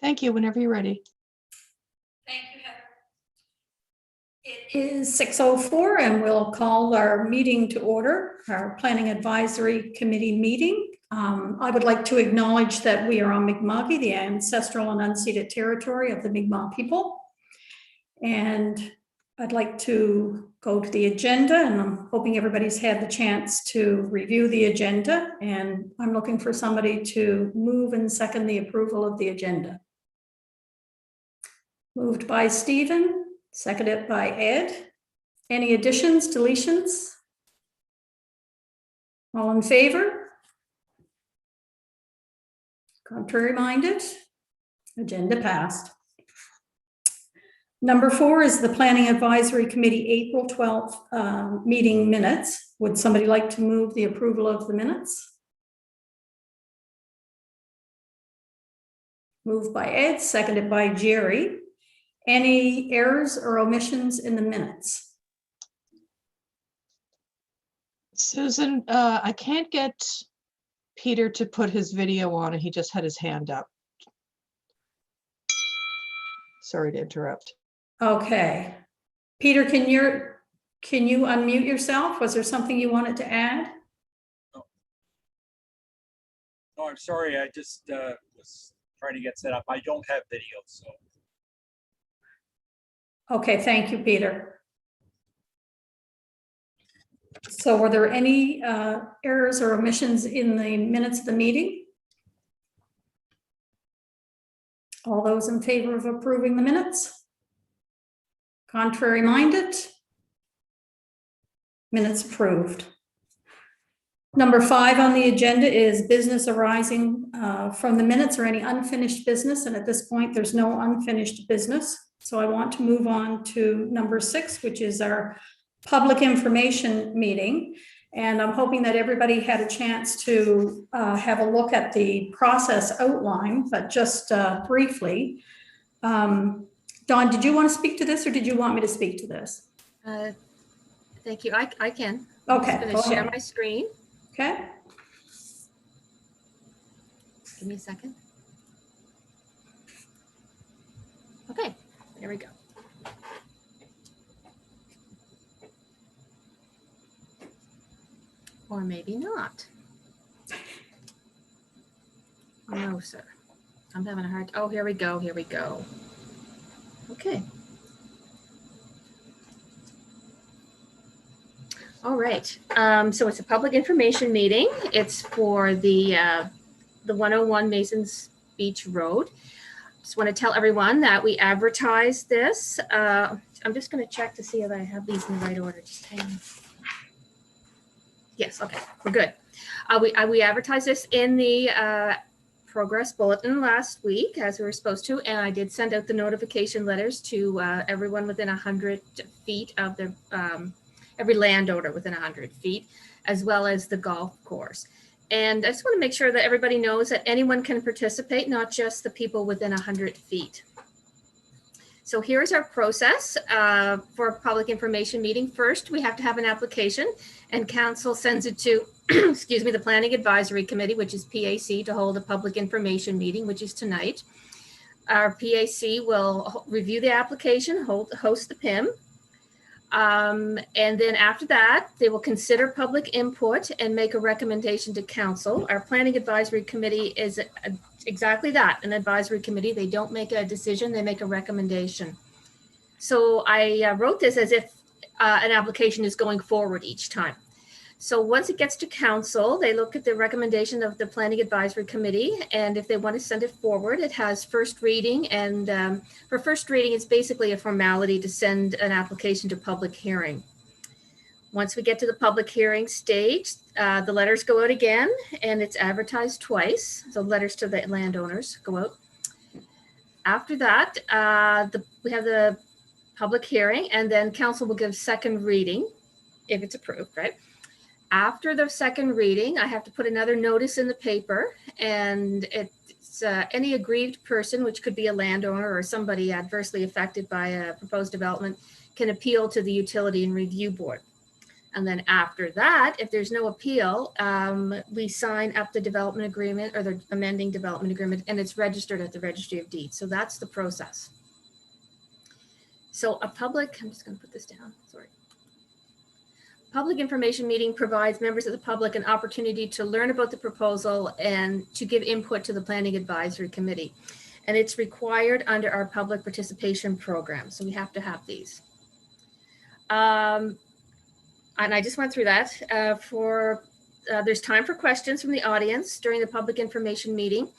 Thank you. Whenever you're ready. Thank you, Heather. It is 6:04 and we'll call our meeting to order, our Planning Advisory Committee meeting. I would like to acknowledge that we are on Mi'kmaq, the ancestral and unceded territory of the Mi'kmaq people. And I'd like to go to the agenda, and I'm hoping everybody's had the chance to review the agenda. And I'm looking for somebody to move and second the approval of the agenda. Moved by Stephen, seconded by Ed. Any additions, deletions? All in favor? Contrary minded? Agenda passed. Number 4 is the Planning Advisory Committee April 12th meeting minutes. Would somebody like to move the approval of the minutes? Moved by Ed, seconded by Jerry. Any errors or omissions in the minutes? Susan, I can't get Peter to put his video on, and he just had his hand up. Sorry to interrupt. Okay. Peter, can you unmute yourself? Was there something you wanted to add? No, I'm sorry. I just was trying to get set up. I don't have video, so. Okay, thank you, Peter. So were there any errors or omissions in the minutes of the meeting? All those in favor of approving the minutes? Contrary minded? Minutes approved. Number 5 on the agenda is business arising from the minutes or any unfinished business. And at this point, there's no unfinished business. So I want to move on to number 6, which is our public information meeting. And I'm hoping that everybody had a chance to have a look at the process outline, but just briefly. Dawn, did you want to speak to this, or did you want me to speak to this? Thank you. I can. Okay. I'm just going to share my screen. Okay. Give me a second. Okay, there we go. Or maybe not. No, sir. I'm having a hard. Oh, here we go. Here we go. Okay. All right. So it's a public information meeting. It's for the 101 Masons Beach Road. Just want to tell everyone that we advertised this. I'm just going to check to see if I have these in the right order. Just hang on. Yes. Okay. We're good. We advertised this in the progress bulletin last week, as we were supposed to, and I did send out the notification letters to everyone within 100 feet of the every landowner within 100 feet, as well as the golf course. And I just want to make sure that everybody knows that anyone can participate, not just the people within 100 feet. So here's our process for a public information meeting. First, we have to have an application, and council sends it to, excuse me, the Planning Advisory Committee, which is PAC, to hold a public information meeting, which is tonight. Our PAC will review the application, host the PIM. And then after that, they will consider public input and make a recommendation to council. Our Planning Advisory Committee is exactly that, an advisory committee. They don't make a decision, they make a recommendation. So I wrote this as if an application is going forward each time. So once it gets to council, they look at the recommendation of the Planning Advisory Committee, and if they want to send it forward, it has first reading. And for first reading, it's basically a formality to send an application to public hearing. Once we get to the public hearing stage, the letters go out again, and it's advertised twice. So letters to the landowners go out. After that, we have the public hearing, and then council will give second reading if it's approved, right? After the second reading, I have to put another notice in the paper, and it's any aggrieved person, which could be a landowner or somebody adversely affected by a proposed development, can appeal to the Utility and Review Board. And then after that, if there's no appeal, we sign up the development agreement or the amending development agreement, and it's registered at the Registry of Deeds. So that's the process. So a public, I'm just going to put this down, sorry. Public information meeting provides members of the public an opportunity to learn about the proposal and to give input to the Planning Advisory Committee. And it's required under our public participation program. So we have to have these. And I just went through that. There's time for questions from the audience during the public information meeting.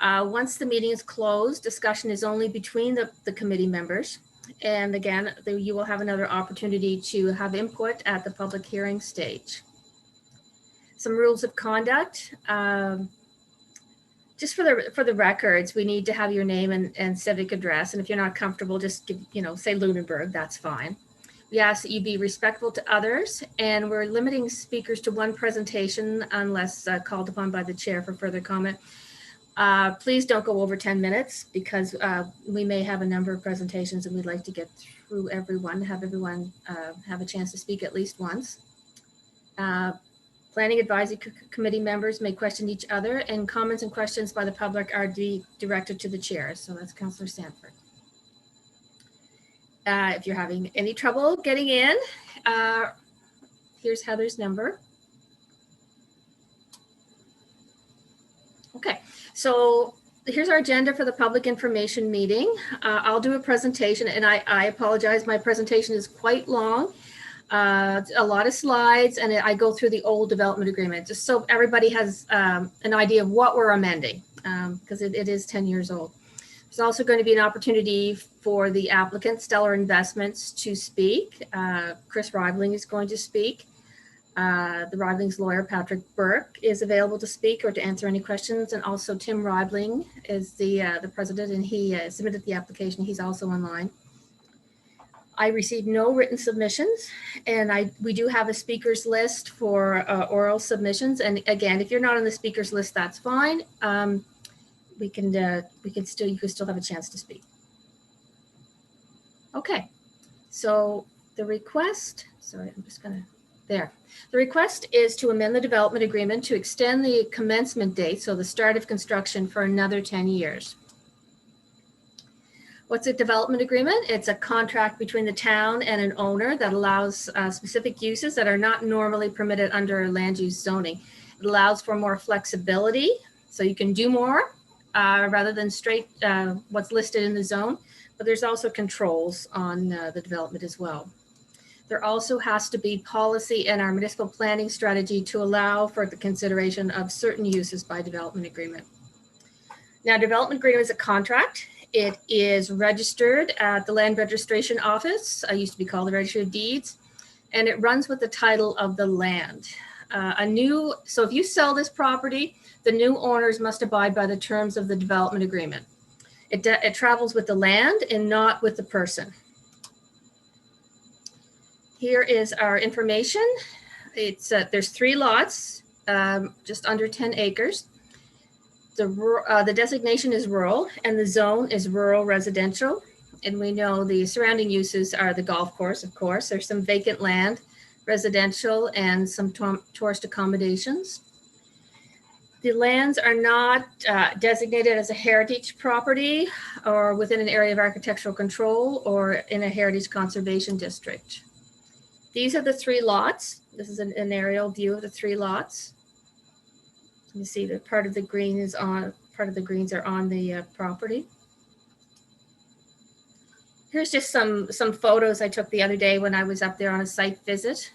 Once the meeting is closed, discussion is only between the committee members. And again, you will have another opportunity to have input at the public hearing stage. Some rules of conduct. Just for the records, we need to have your name and civic address. And if you're not comfortable, just give, say Lunenburg, that's fine. We ask that you be respectful to others, and we're limiting speakers to one presentation unless called upon by the chair for further comment. Please don't go over 10 minutes because we may have a number of presentations and we'd like to get through everyone, have everyone have a chance to speak at least once. Planning Advisory Committee members may question each other, and comments and questions by the public are directed to the chair. So that's Councillor Sanford. If you're having any trouble getting in, here's Heather's number. Okay, so here's our agenda for the public information meeting. I'll do a presentation, and I apologize, my presentation is quite long. A lot of slides, and I go through the old development agreement just so everybody has an idea of what we're amending, because it is 10 years old. There's also going to be an opportunity for the applicant, Stellar Investments, to speak. Chris Ribling is going to speak. The Ribling's lawyer, Patrick Burke, is available to speak or to answer any questions. And also Tim Ribling is the president, and he submitted the application. He's also online. I received no written submissions, and we do have a speakers list for oral submissions. And again, if you're not on the speakers list, that's fine. You can still have a chance to speak. Okay, so the request, sorry, I'm just gonna, there. The request is to amend the development agreement to extend the commencement date, so the start of construction, for another 10 years. What's a development agreement? It's a contract between the town and an owner that allows specific uses that are not normally permitted under land use zoning. It allows for more flexibility, so you can do more rather than straight what's listed in the zone, but there's also controls on the development as well. There also has to be policy in our municipal planning strategy to allow for the consideration of certain uses by development agreement. Now, development agreement is a contract. It is registered at the Land Registration Office. I used to be called the Registry of Deeds, and it runs with the title of the land. So if you sell this property, the new owners must abide by the terms of the development agreement. It travels with the land and not with the person. Here is our information. There's 3 lots, just under 10 acres. The designation is rural, and the zone is rural residential. And we know the surrounding uses are the golf course, of course. There's some vacant land, residential, and some tourist accommodations. The lands are not designated as a heritage property or within an area of architectural control or in a heritage conservation district. These are the 3 lots. This is an aerial view of the 3 lots. You see that part of the greens are on the property. Here's just some photos I took the other day when I was up there on a site visit.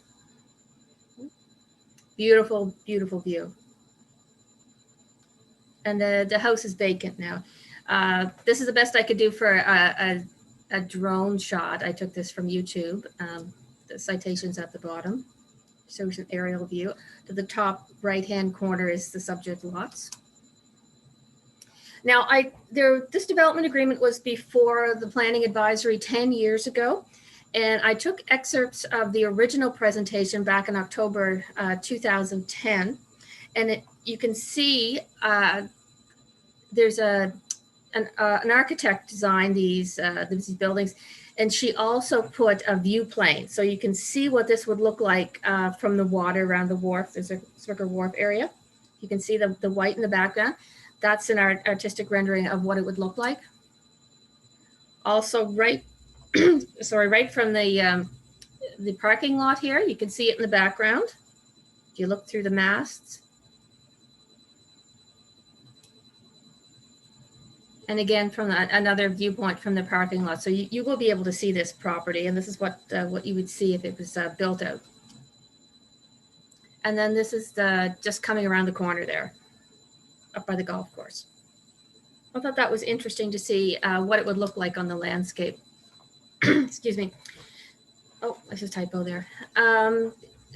Beautiful, beautiful view. And the house is vacant now. This is the best I could do for a drone shot. I took this from YouTube. The citation's at the bottom. Shows an aerial view. To the top right-hand corner is the subject lots. Now, this development agreement was before the planning advisory 10 years ago, and I took excerpts of the original presentation back in October 2010, and you can see there's an architect designed these buildings, And she also put a view plane. So you can see what this would look like from the water around the wharf. There's a Swicker Wharf area. You can see the white in the background. That's an artistic rendering of what it would look like. Also right, sorry, right from the parking lot here, you can see it in the background. If you look through the masts. And again, from another viewpoint from the parking lot. So you will be able to see this property, and this is what you would see if it was built out. And then this is just coming around the corner there, up by the golf course. I thought that was interesting to see what it would look like on the landscape. Excuse me. Oh, there's a typo there.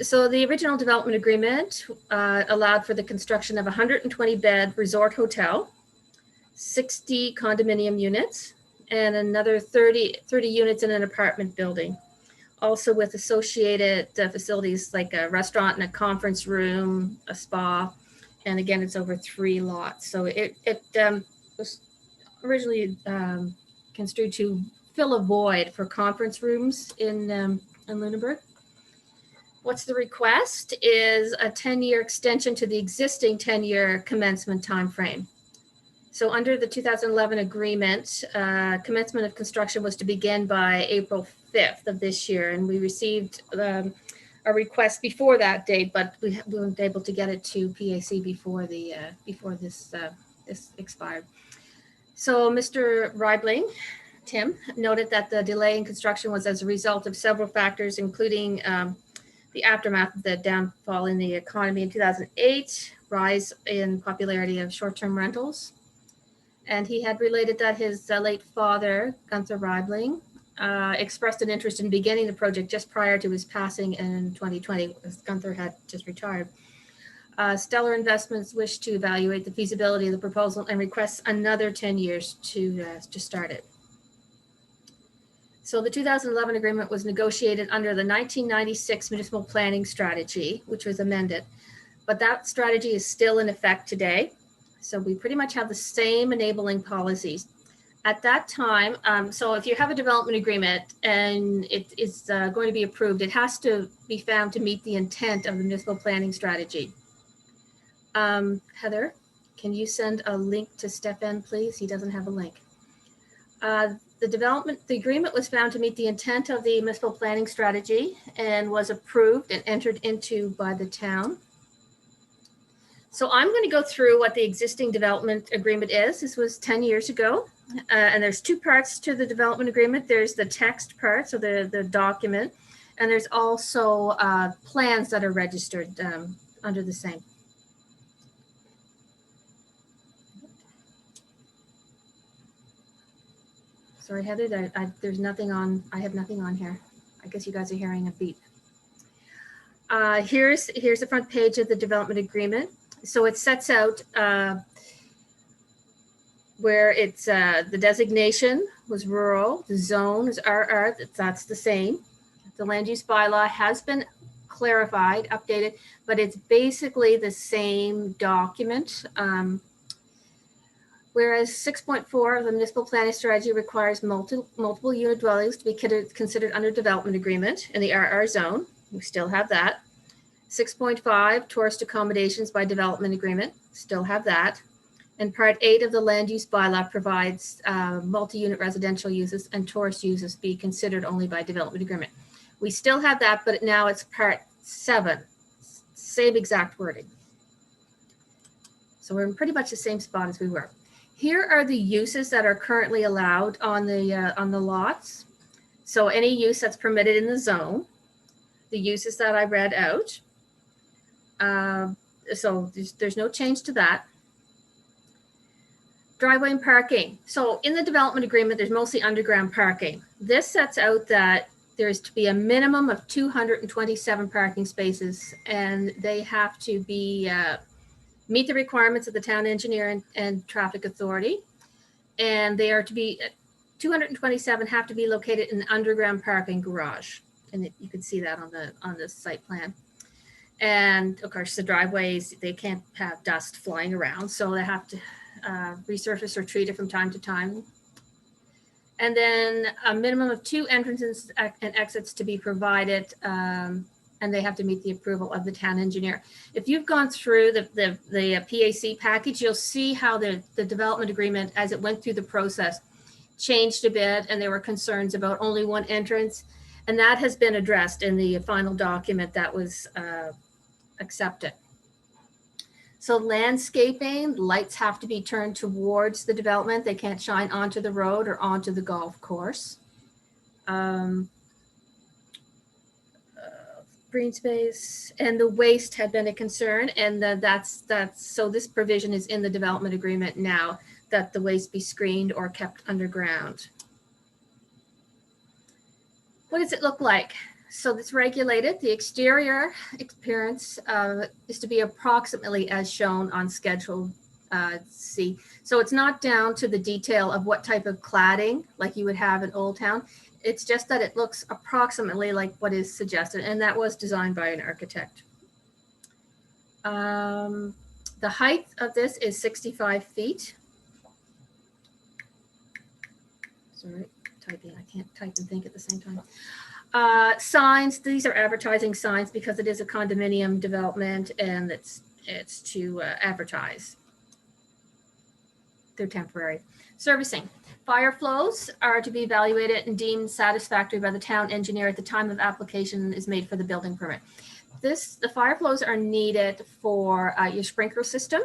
So the original development agreement allowed for the construction of a 120-bed resort hotel, 60 condominium units, and another 30 units in an apartment building. Also with associated facilities like a restaurant and a conference room, a spa, and again, it's over 3 lots. So it was originally construed to fill a void for conference rooms in Lunenburg. What's the request is a 10-year extension to the existing 10-year commencement timeframe. So under the 2011 agreement, commencement of construction was to begin by April 5th of this year. And we received a request before that date, but we weren't able to get it to PAC before this expired. So Mr. Ribling, Tim, noted that the delay in construction was as a result of several factors, including the aftermath of the downfall in the economy in 2008, rise in popularity of short-term rentals. And he had related that his late father, Gunther Ribling, expressed an interest in beginning the project just prior to his passing in 2020, as Gunther had just retired. Stellar Investments wished to evaluate the feasibility of the proposal and requests another 10 years to start it. So the 2011 agreement was negotiated under the 1996 municipal planning strategy, which was amended, but that strategy is still in effect today. So we pretty much have the same enabling policies. At that time, so if you have a development agreement and it is going to be approved, it has to be found to meet the intent of the municipal planning strategy. Heather, can you send a link to Stefan, please? He doesn't have a link. The agreement was found to meet the intent of the municipal planning strategy and was approved and entered into by the town. So I'm going to go through what the existing development agreement is. This was 10 years ago. And there's 2 parts to the development agreement. There's the text part, so the document, and there's also plans that are registered under the same. Sorry, Heather, there's nothing on, I have nothing on here. I guess you guys are hearing a beep. Here's the front page of the development agreement. So it sets out where it's the designation was rural, the zone is RR, that's the same. The land use bylaw has been clarified, updated, but it's basically the same document. Whereas 6.4 of the municipal planning strategy requires multiple unit dwellings to be considered under development agreement in the RR zone. We still have that. 6.5, tourist accommodations by development agreement, still have that. And part 8 of the land use bylaw provides multi-unit residential uses and tourist uses be considered only by development agreement. We still have that, but now it's part 7, same exact wording. So we're in pretty much the same spot as we were. Here are the uses that are currently allowed on the lots. So any use that's permitted in the zone, the uses that I read out. So there's no change to that. Driveway and parking. So in the development agreement, there's mostly underground parking. This sets out that there's to be a minimum of 227 parking spaces, and they have to be meet the requirements of the town engineer and traffic authority. And they are to be 227 have to be located in an underground parking garage. And you can see that on the site plan. And of course, the driveways, they can't have dust flying around, so they have to resurface or treat it from time to time. And then a minimum of 2 entrances and exits to be provided, and they have to meet the approval of the town engineer. If you've gone through the PAC package, you'll see how the development agreement, as it went through the process, changed a bit, and there were concerns about only 1 entrance, and that has been addressed in the final document that was accepted. So landscaping, lights have to be turned towards the development. They can't shine onto the road or onto the golf course. Green space and the waste had been a concern, and that's so this provision is in the development agreement now, that the waste be screened or kept underground. What does it look like? So it's regulated. The exterior appearance is to be approximately as shown on Schedule C. So it's not down to the detail of what type of cladding like you would have in Old Town. It's just that it looks approximately like what is suggested, and that was designed by an architect. The height of this is 65 feet. Sorry, typing. I can't type and think at the same time. Signs, these are advertising signs because it is a condominium development and it's to advertise. They're temporary. Servicing. Fire flows are to be evaluated and deemed satisfactory by the town engineer at the time of application is made for the building permit. The fire flows are needed for your sprinkler system,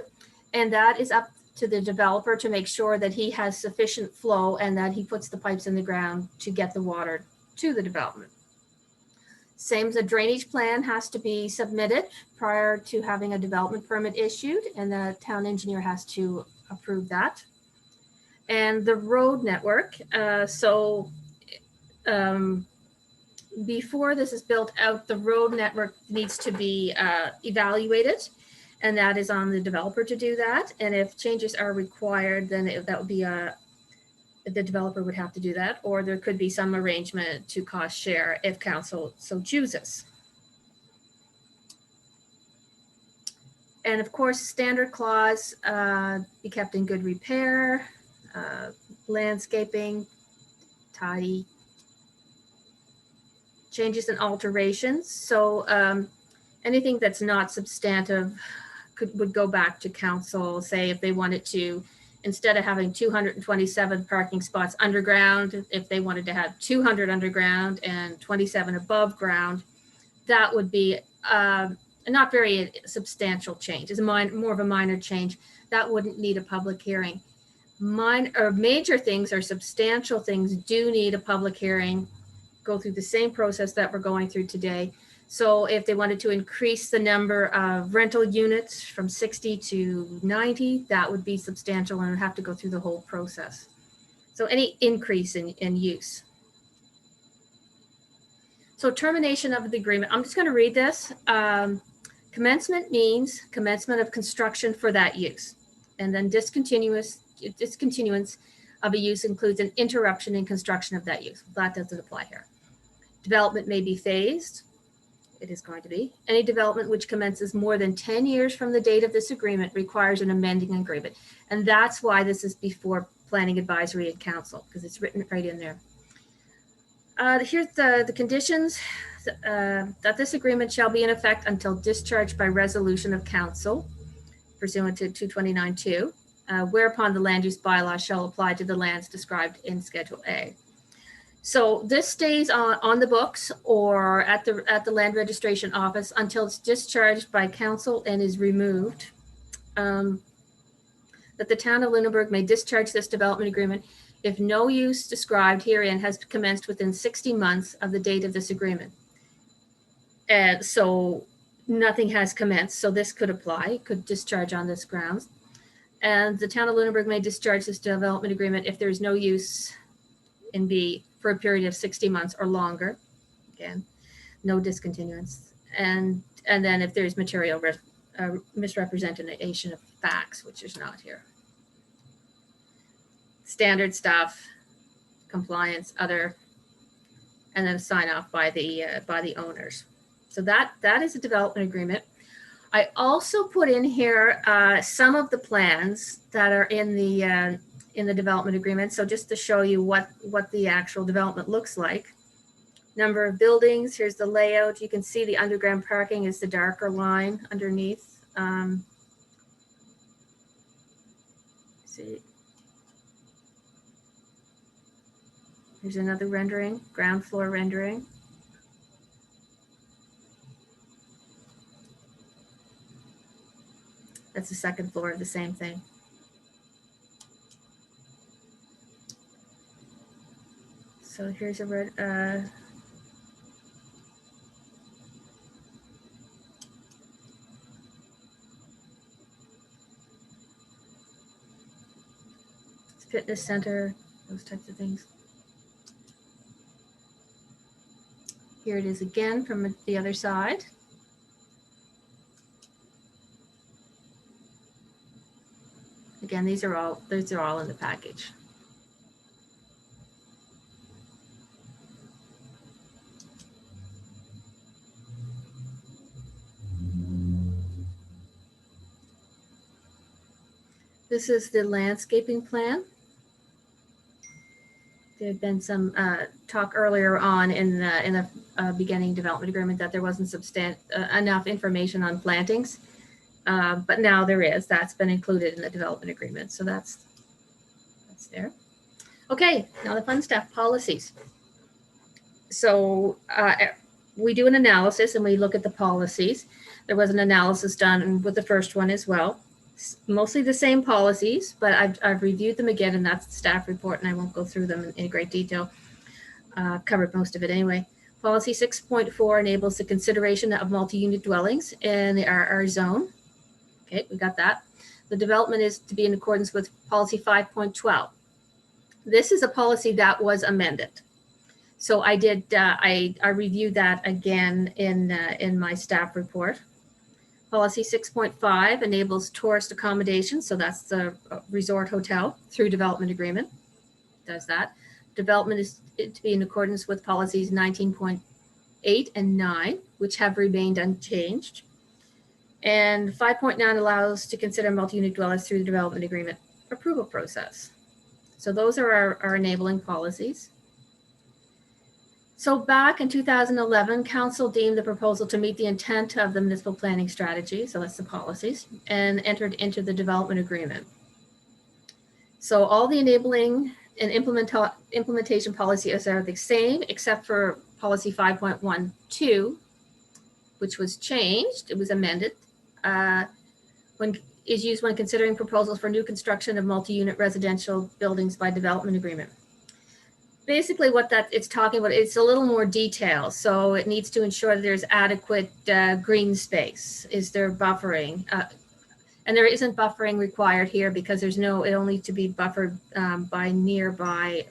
and that is up to the developer to make sure that he has sufficient flow and that he puts the pipes in the ground to get the water to the development. Same as a drainage plan has to be submitted prior to having a development permit issued, and the town engineer has to approve that. And the road network. Before this is built out, the road network needs to be evaluated, and that is on the developer to do that. And if changes are required, then that would be the developer would have to do that, or there could be some arrangement to cost share if council so chooses. And of course, standard clause, be kept in good repair, landscaping, tidy, changes and alterations. So anything that's not substantive would go back to council, say if they wanted to, instead of having 227 parking spots underground, if they wanted to have 200 underground and 27 above ground, that would be a not very substantial change. It's more of a minor change. That wouldn't need a public hearing. Major things or substantial things do need a public hearing, go through the same process that we're going through today. So if they wanted to increase the number of rental units from 60 to 90, that would be substantial and would have to go through the whole process. So any increase in use. So termination of the agreement, I'm just going to read this. Commencement means commencement of construction for that use. And then discontinuance of a use includes an interruption in construction of that use. That doesn't apply here. Development may be phased. It is going to be. Any development which commences more than 10 years from the date of this agreement requires an amending agreement. And that's why this is before planning advisory and council, because it's written right in there. Here's the conditions. That this agreement shall be in effect until discharged by resolution of council pursuant to 229.2, whereupon the land use bylaw shall apply to the lands described in Schedule A. So this stays on the books or at the land registration office until it's discharged by council and is removed. That the town of Lunenburg may discharge this development agreement if no use described herein has commenced within 60 months of the date of this agreement. And so nothing has commenced, so this could apply, could discharge on this grounds. And the town of Lunenburg may discharge this development agreement if there's no use in B for a period of 60 months or longer. Again, no discontinuance. And then if there's material misrepresentation of facts, which is not here. Standard stuff, compliance, other, and then sign off by the owners. So that is a development agreement. I also put in here some of the plans that are in in the development agreement. So just to show you what the actual development looks like. Number of buildings, here's the layout. You can see the underground parking is the darker line underneath. See. Here's another rendering, ground floor rendering. That's the second floor of the same thing. So here's a red, fitness center, those types of things. Here it is again from the other side. Again, these are all in the package. This is the landscaping plan. There had been some talk earlier on in the beginning development agreement that there wasn't enough information on plantings, but now there is. That's been included in the development agreement, so that's there. Okay, now the fun stuff, policies. So we do an analysis and we look at the policies. There was an analysis done with the first one as well. Mostly the same policies, but I've reviewed them again, and that's the staff report, and I won't go through them in great detail. Covered most of it anyway. Policy 6.4 enables the consideration of multi-unit dwellings in the RR zone. Okay, we got that. The development is to be in accordance with policy 5.12. This is a policy that was amended. So I did, I reviewed that again in my staff report. Policy 6.5 enables tourist accommodation. So that's the resort hotel through development agreement. Does that. Development is to be in accordance with policies 19.8 and 9, which have remained unchanged. And 5.9 allows to consider multi-unit dwellers through the development agreement approval process. So those are our enabling policies. So back in 2011, Council deemed the proposal to meet the intent of the municipal planning strategy, so that's the policies, and entered into the development agreement. So all the enabling and implementation policies are the same, except for policy 5.12, which was changed, it was amended, is used when considering proposals for new construction of multi-unit residential buildings by development agreement. Basically what that it's talking about, it's a little more detail. So it needs to ensure that there's adequate green space. Is there buffering? And there isn't buffering required here because there's no, it'll need to be buffered by nearby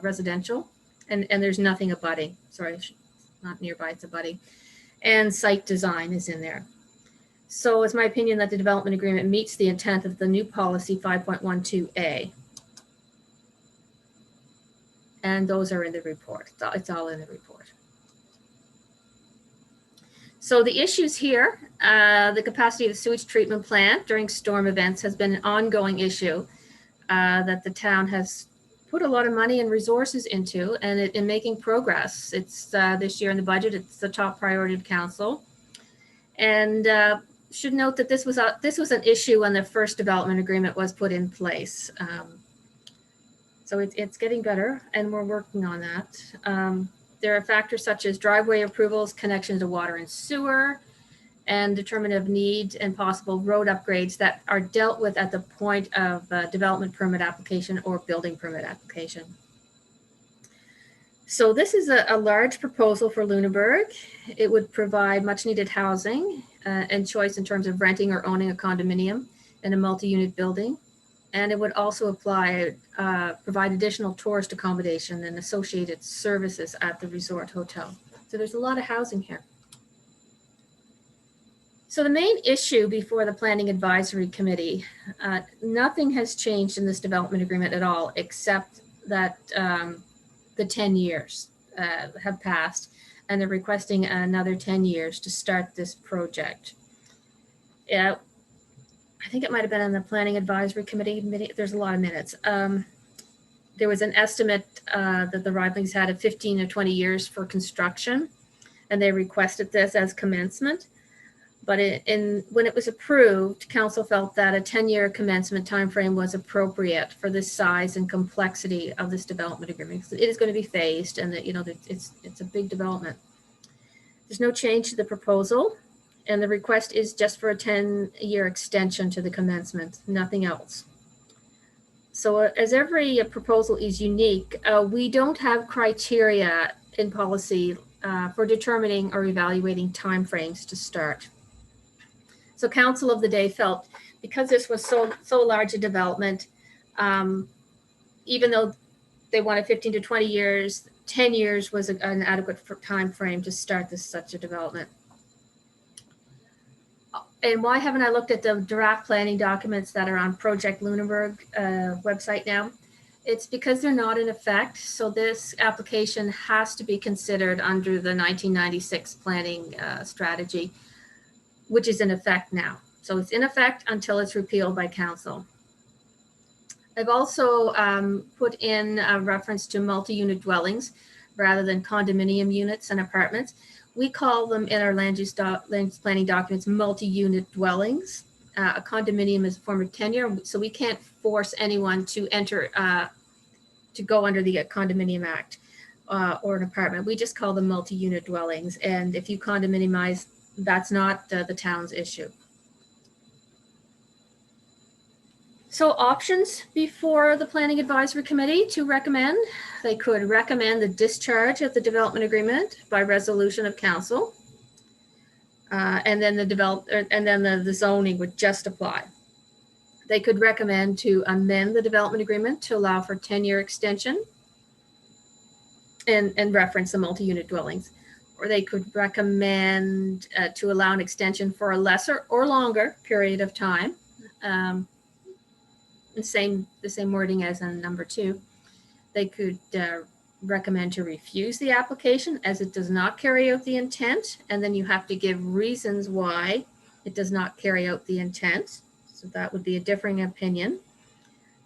residential. And there's nothing abutting, sorry, not nearby, it's abutting. And site design is in there. So it's my opinion that the development agreement meets the intent of the new policy 5.12A. And those are in the report. It's all in the report. So the issues here, the capacity of the sewage treatment plant during storm events has been an ongoing issue that the town has put a lot of money and resources into, and in making progress. It's this year in the budget, it's the top priority of council. And should note that this was an issue when the first development agreement was put in place. So it's getting better, and we're working on that. There are factors such as driveway approvals, connection to water and sewer, and determinative need and possible road upgrades that are dealt with at the point of development permit application or building permit application. So this is a large proposal for Lunenburg. It would provide much needed housing and choice in terms of renting or owning a condominium in a multi-unit building. And it would also provide additional tourist accommodation and associated services at the resort hotel. So there's a lot of housing here. So the main issue before the Planning Advisory Committee, nothing has changed in this development agreement at all, except that the 10 years have passed, and they're requesting another 10 years to start this project. I think it might have been on the Planning Advisory Committee. There's a lot of minutes. There was an estimate that the Riblings had of 15 to 20 years for construction, and they requested this as commencement. But when it was approved, council felt that a 10-year commencement timeframe was appropriate for the size and complexity of this development agreement. It is going to be phased, and that, you know, it's a big development. There's no change to the proposal, and the request is just for a 10-year extension to the commencement, nothing else. So as every proposal is unique, we don't have criteria in policy for determining or evaluating timeframes to start. So council of the day felt because this was so large a development, even though they wanted 15 to 20 years, 10 years was an adequate time frame to start such a development. And why haven't I looked at the draft planning documents that are on Project Lunenburg website now? It's because they're not in effect. So this application has to be considered under the 1996 planning strategy, which is in effect now. So it's in effect until it's repealed by council. I've also put in a reference to multi-unit dwellings rather than condominium units and apartments. We call them in our land use planning documents multi-unit dwellings. A condominium is a form of tenure, so we can't force anyone to enter, to go under the Condominium Act or an apartment. We just call them multi-unit dwellings. And if you condominiumize, that's not the town's issue. So options before the Planning Advisory Committee to recommend. They could recommend the discharge of the development agreement by resolution of council. And then the zoning would just apply. They could recommend to amend the development agreement to allow for 10-year extension and reference the multi-unit dwellings. Or they could recommend to allow an extension for a lesser or longer period of time. The same wording as in number 2. They could recommend to refuse the application as it does not carry out the intent, and then you have to give reasons why it does not carry out the intent. So that would be a differing opinion.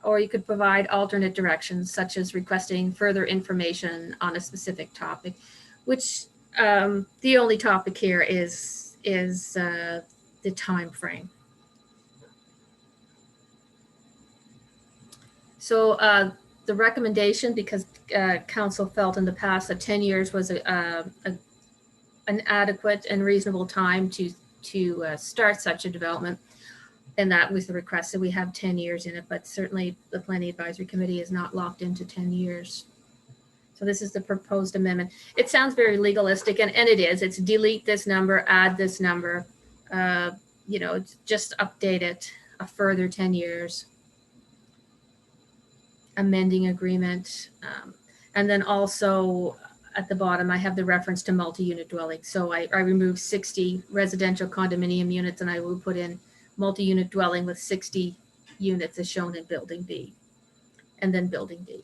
Or you could provide alternate directions, such as requesting further information on a specific topic, which the only topic here is the time frame. So the recommendation, because council felt in the past that 10 years was an adequate and reasonable time to start such a development, and that was the request. So we have 10 years in it, but certainly the Planning Advisory Committee is not locked into 10 years. So this is the proposed amendment. It sounds very legalistic, and it is. It's delete this number, add this number, you know, just update it a further 10 years. Amending agreement. And then also at the bottom, I have the reference to multi-unit dwelling. So I removed 60 residential condominium units, and I will put in multi-unit dwelling with 60 units as shown in building B, and then building D.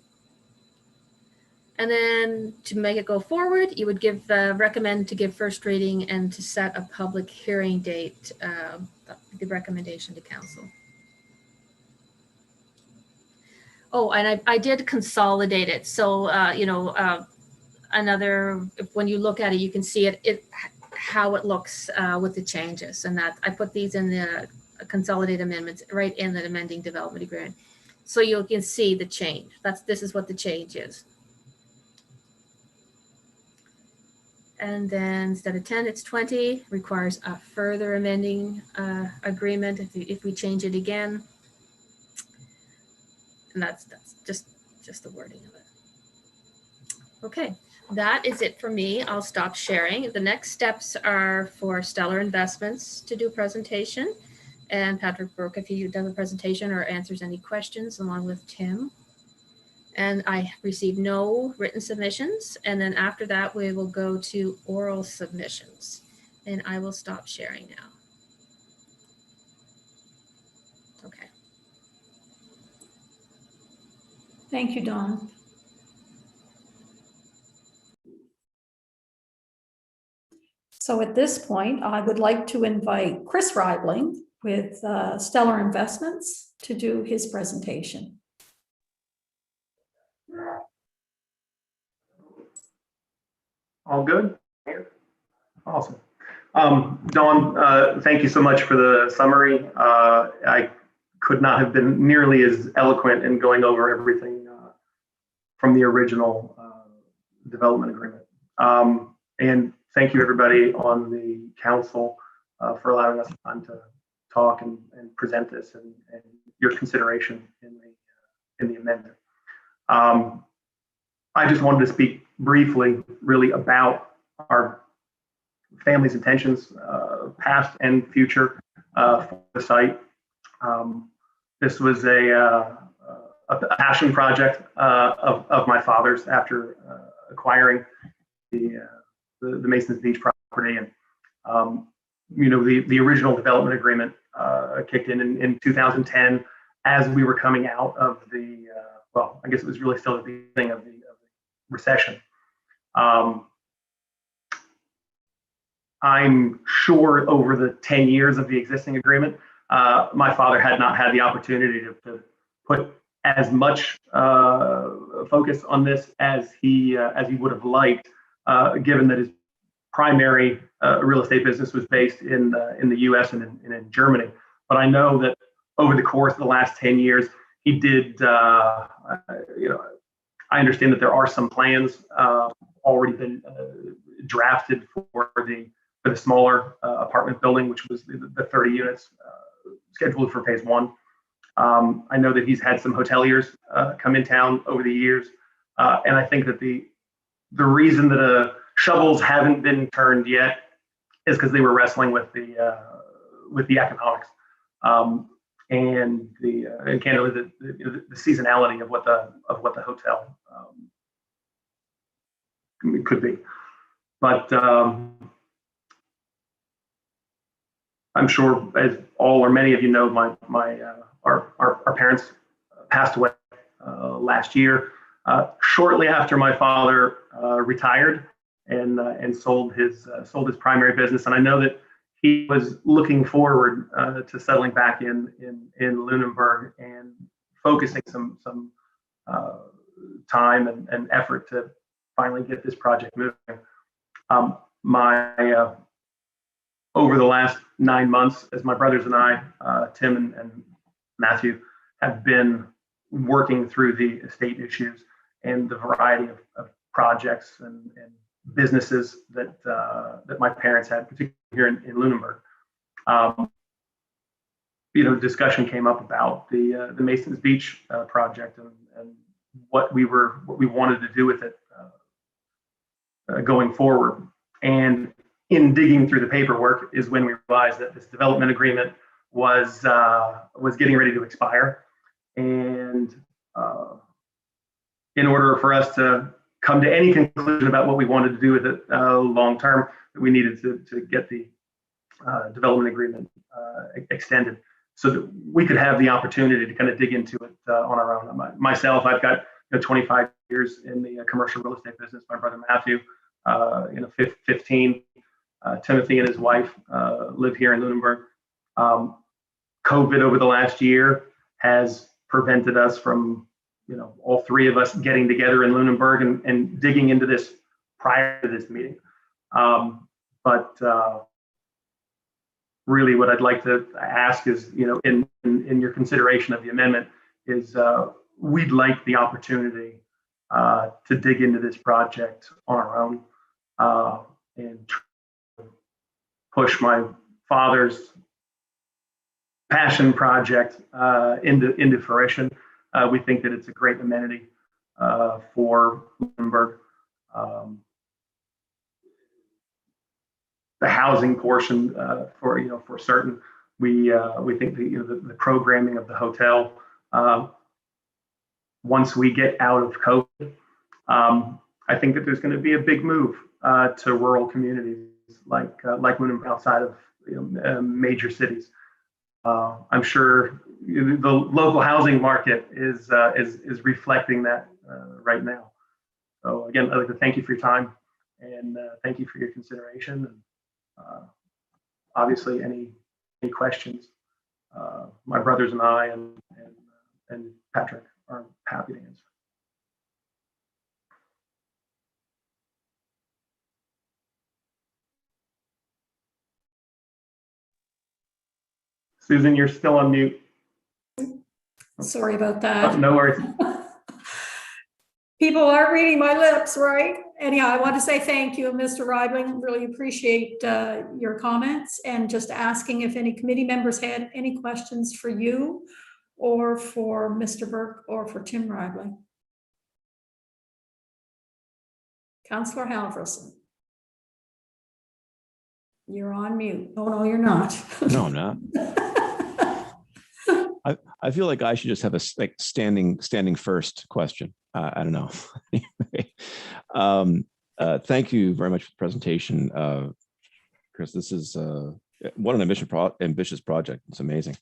And then to make it go forward, you would recommend to give first reading and to set a public hearing date, the recommendation to council. Oh, and I did consolidate it. So, you know, when you look at it, you can see how it looks with the changes. And that I put these in the consolidated amendments right in the amending development agreement. So you can see the change. This is what the change is. And then instead of 10, it's 20, requires a further amending agreement if we change it again. And that's just the wording of it. Okay, that is it for me. I'll stop sharing. The next steps are for Stellar Investments to do a presentation, and Patrick Burke, if he does a presentation or answers any questions, along with Tim. And I received no written submissions. And then after that, we will go to oral submissions. And I will stop sharing now. Okay. Thank you, Dawn. So at this point, I would like to invite Chris Ribling with Stellar Investments to do his presentation. All good? Awesome. Dawn, thank you so much for the summary. I could not have been nearly as eloquent in going over everything from the original development agreement. And thank you everybody on the council for allowing us time to talk and present this and your consideration in the amendment. I just wanted to speak briefly really about our family's intentions, past and future, for the site. This was a passion project of my father's after acquiring the Masons Beach property, and the original development agreement kicked in 2010 as we were coming out of the well, I guess it was really still the beginning of the recession. I'm sure over the 10 years of the existing agreement, my father had not had the opportunity to put as much focus on this as he would have liked, given that his primary real estate business was based in the U.S. and in Germany. But I know that over the course of the last 10 years, he did. I understand that there are some plans already been drafted for the smaller apartment building, which was the 30 units scheduled for phase one. I know that he's had some hoteliers come in town over the years, and I think that the reason that shovels haven't been turned yet is because they were wrestling with the economics and candidly the seasonality of what the hotel could be. But I'm sure, as all or many of you know, our parents passed away last year, shortly after my father retired and sold his primary business. And I know that he was looking forward to settling back in Lunenburg and focusing some time and effort to finally get this project moving. Over the last 9 months, as my brothers and I, Tim and Matthew, have been working through the estate issues and the variety of projects and businesses that my parents had, particularly here in Lunenburg. Discussion came up about the Masons Beach project and what we wanted to do with it going forward. And in digging through the paperwork is when we realized that this development agreement was getting ready to expire, and in order for us to come to any conclusion about what we wanted to do with it long term, we needed to get the development agreement extended so that we could have the opportunity to kind of dig into it on our own. Myself, I've got 25 years in the commercial real estate business. My brother Matthew, 15. Timothy and his wife live here in Lunenburg. COVID over the last year has prevented us from, all three of us getting together in Lunenburg and digging into this prior to this meeting. But really what I'd like to ask is, in your consideration of the amendment is we'd like the opportunity to dig into this project on our own and push my father's passion project into fruition. We think that it's a great amenity for Lunenburg. The housing portion, for certain, we think the programming of the hotel. Once we get out of COVID, I think that there's going to be a big move to rural communities like Lunenburg outside of major cities. I'm sure the local housing market is reflecting that right now. So again, I'd like to thank you for your time and thank you for your consideration. And obviously, any questions my brothers and I and Patrick are happy to answer. Susan, you're still on mute. Sorry about that. No worries. People aren't reading my lips, right? Anyhow, I want to say thank you, Mr. Ribling. Really appreciate your comments, and just asking if any committee members had any questions for you or for Mr. Burke or for Tim Ribling. Councillor Halverson. You're on mute. Oh, no, you're not. No, I'm not. I feel like I should just have a standing first question. I don't know. Anyway, thank you very much for the presentation, Chris. This is what an ambitious project. It's amazing.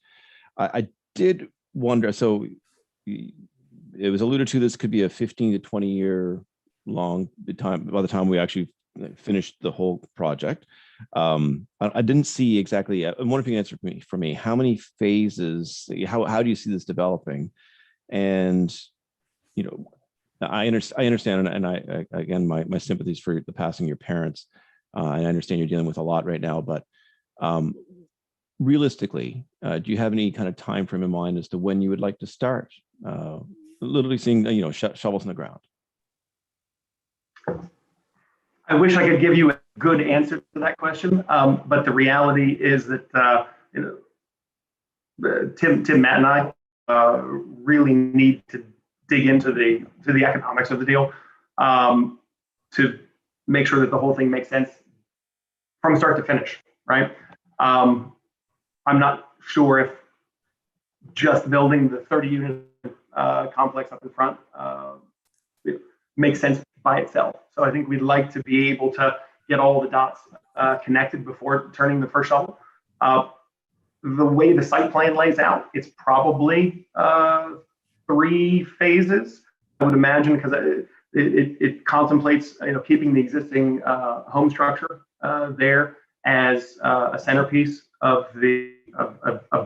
I did wonder. So it was alluded to. This could be a 15 to 20 year long time by the time we actually finished the whole project. I didn't see exactly. I wonder if you can answer for me. How many phases? How do you see this developing? And you know, I understand, and I again, my sympathies for the passing of your parents, and I understand you're dealing with a lot right now. But realistically, do you have any kind of time frame in mind as to when you would like to start? Literally seeing shovels in the ground. I wish I could give you a good answer to that question, but the reality is that Tim, Matt, and I really need to dig into the economics of the deal to make sure that the whole thing makes sense from start to finish. Right? I'm not sure if just building the 30-unit complex up in front makes sense by itself. So I think we'd like to be able to get all the dots connected before turning the first shovel. The way the site plan lays out, it's probably 3 phases, I would imagine, because it contemplates keeping the existing home structure there as a centerpiece of the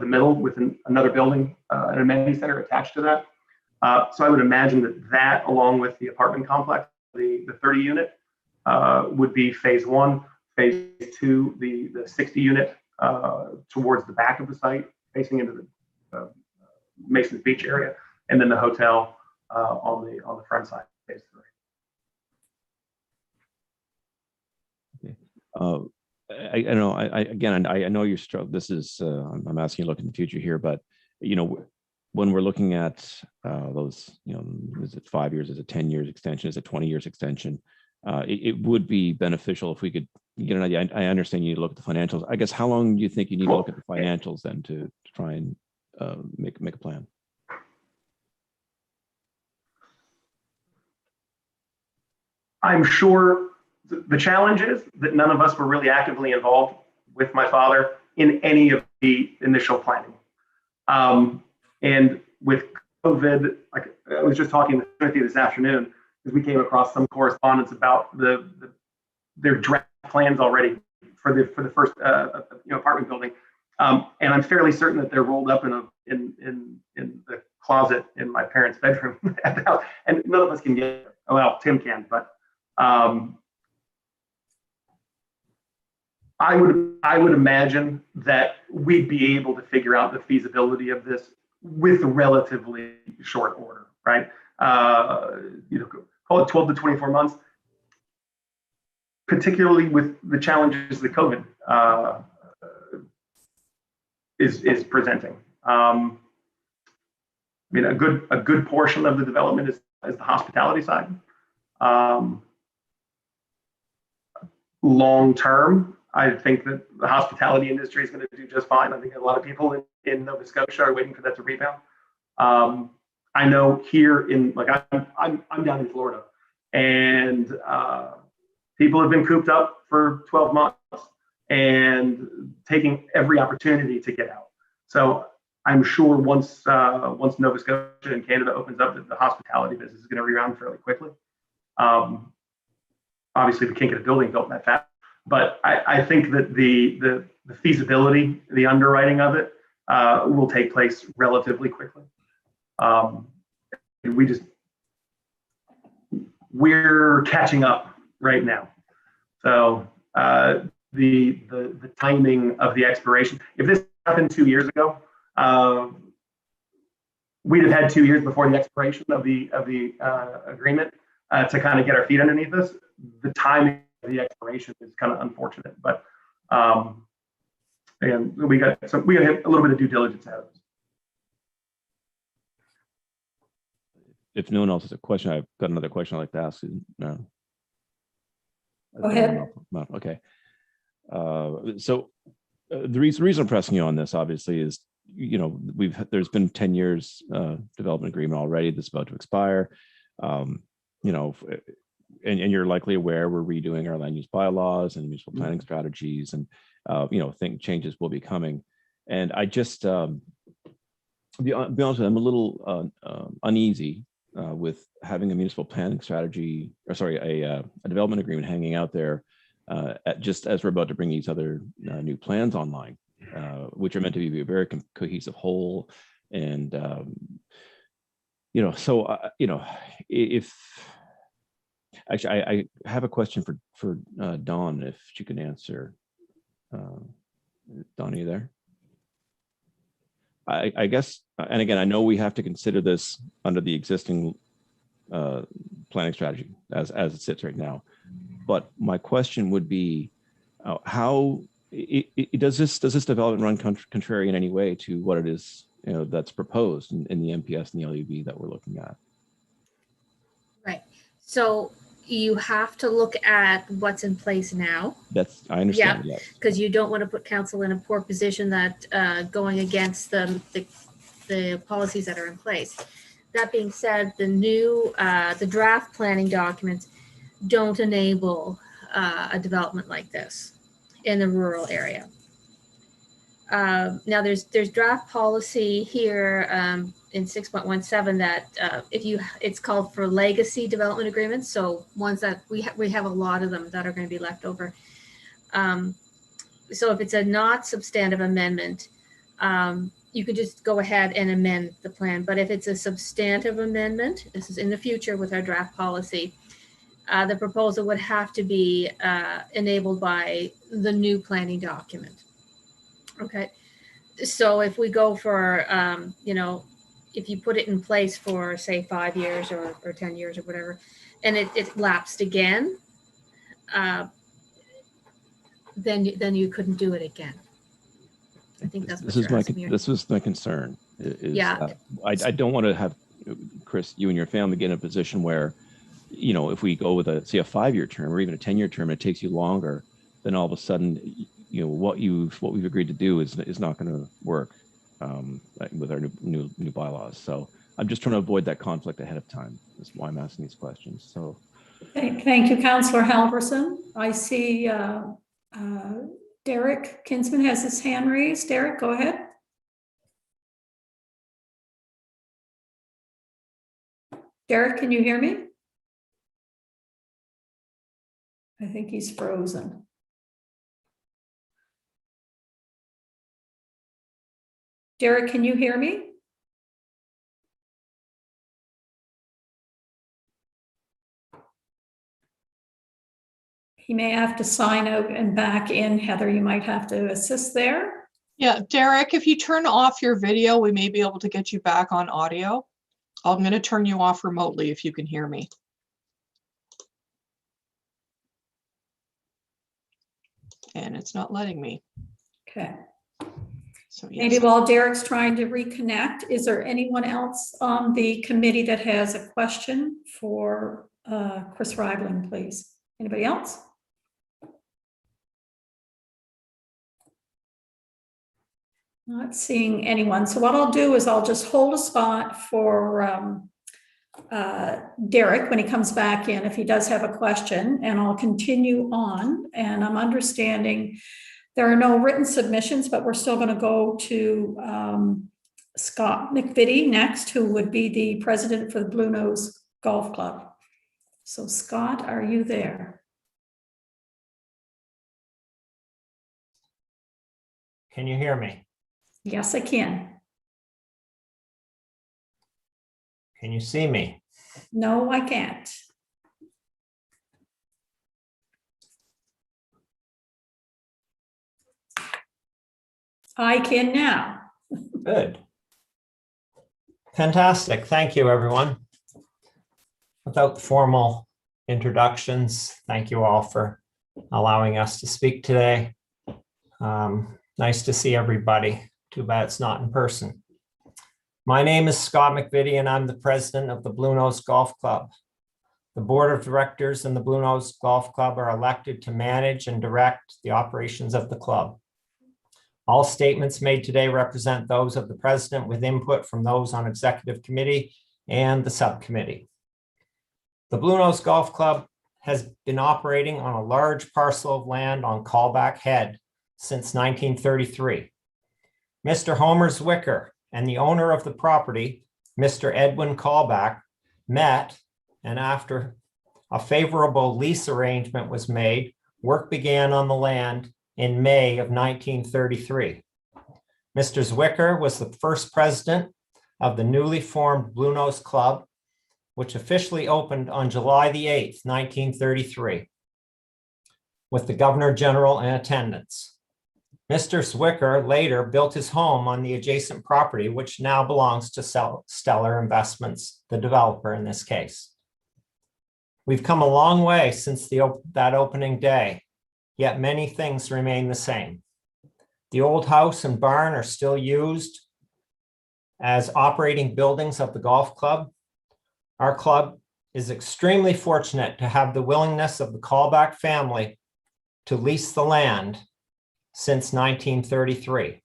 middle with another building, an amenity center attached to that. So I would imagine that along with the apartment complex, the 30-unit would be phase 1. Phase 2, the 60-unit towards the back of the site, facing into the Masons Beach area, and then the hotel on the front side, phase 3. Okay. I know you're struck. This is I'm asking you to look in the future here, but when we're looking at those, is it 5 years, is it 10 years extension, is it 20 years extension? It would be beneficial if we could get an idea. I understand you need to look at the financials. I guess how long do you think you need to look at the financials then to try and make a plan? I'm sure the challenge is that none of us were really actively involved with my father in any of the initial planning. And with COVID, like I was just talking with Timothy this afternoon, because we came across some correspondence about their draft plans already for the first apartment building, and I'm fairly certain that they're rolled up in the closet in my parents' bedroom at the house, and none of us can get there. Well, Tim can, but I would imagine that we'd be able to figure out the feasibility of this with relatively short order, right? Call it 12 to 24 months, particularly with the challenges that COVID is presenting. I mean, a good portion of the development is the hospitality side. Long term, I think that the hospitality industry is going to do just fine. I think a lot of people in Nova Scotia are waiting for that to rebound. I know here I'm down in Florida, and people have been cooped up for 12 months and taking every opportunity to get out. So I'm sure once Nova Scotia and Canada opens up, the hospitality business is going to rebound fairly quickly. Obviously, we can't get a building built that fast, but I think that the feasibility, the underwriting of it will take place relatively quickly. We're catching up right now. So the timing of the expiration, if this happened 2 years ago, we'd have had 2 years before the expiration of the agreement to kind of get our feet underneath us. The timing of the expiration is kind of unfortunate, but and we got a little bit of due diligence out of it. If no one else has a question, I've got another question I'd like to ask. No. Go ahead. Okay. So the reason I'm pressing you on this, obviously, is there's been 10 years development agreement already that's about to expire. And you're likely aware we're redoing our land use bylaws and municipal planning strategies, and think changes will be coming. And I just be honest with you, I'm a little uneasy with having a municipal planning strategy, or sorry, a development agreement hanging out there just as we're about to bring these other new plans online, which are meant to be a very cohesive whole. And if actually I have a question for Dawn, if she can answer. Dawn, are you there? I guess, and again, I know we have to consider this under the existing planning strategy as it sits right now. But my question would be, how does this development run contrary in any way to what it is that's proposed in the MPS and the LUB that we're looking at? Right. So you have to look at what's in place now. I understand. Yeah, because you don't want to put council in a poor position that going against the policies that are in place. That being said, the draft planning documents don't enable a development like this in the rural area. Now there's draft policy here in 6.17 that it's called for legacy development agreements. So ones that we have a lot of them that are going to be left over. So if it's a not substantive amendment, you could just go ahead and amend the plan. But if it's a substantive amendment, this is in the future with our draft policy, the proposal would have to be enabled by the new planning document. Okay, so if we go for, if you put it in place for say 5 years or 10 years or whatever, and it lapsed again, then you couldn't do it again. I think that's what you're asking me. This was my concern. Yeah. I don't want to have, Chris, you and your family get in a position where, if we go with a 5-year term or even a 10-year term, it takes you longer, then all of a sudden, what we've agreed to do is not going to work with our new bylaws. So I'm just trying to avoid that conflict ahead of time. That's why I'm asking these questions. So Thank you, Councillor Halverson. I see Derek Kinsman has his hand raised. Derek, go ahead. Derek, can you hear me? I think he's frozen. Derek, can you hear me? He may have to sign out and back in. Heather, you might have to assist there. Yeah, Derek, if you turn off your video, we may be able to get you back on audio. I'm going to turn you off remotely if you can hear me. And it's not letting me. Okay. So Maybe while Derek's trying to reconnect, is there anyone else on the committee that has a question for Chris Ribling, please? Anybody else? Not seeing anyone. So what I'll do is I'll just hold a spot for Derek when he comes back in, if he does have a question, and I'll continue on. And I'm understanding there are no written submissions, but we're still going to go to Scott McVitie next, who would be the president for the Bluenose Golf Club. So Scott, are you there? Can you hear me? Yes, I can. Can you see me? No, I can't. I can now. Good. Fantastic. Thank you, everyone. Without formal introductions, thank you all for allowing us to speak today. Nice to see everybody. Too bad it's not in person. My name is Scott McVitie, and I'm the president of the Bluenose Golf Club. The board of directors and the Bluenose Golf Club are elected to manage and direct the operations of the club. All statements made today represent those of the president with input from those on executive committee and the subcommittee. The Bluenose Golf Club has been operating on a large parcel of land on Callback Head since 1933. Mr. Homer Zwicker and the owner of the property, Mr. Edwin Callback, met, and after a favorable lease arrangement was made, work began on the land in May of 1933. Mr. Zwicker was the first president of the newly formed Bluenose Club, which officially opened on July the 8th, 1933, with the Governor General in attendance. Mr. Zwicker later built his home on the adjacent property, which now belongs to Stellar Investments, the developer in this case. We've come a long way since that opening day, yet many things remain the same. The old house and barn are still used as operating buildings of the golf club. Our club is extremely fortunate to have the willingness of the Callback family to lease the land since 1933. It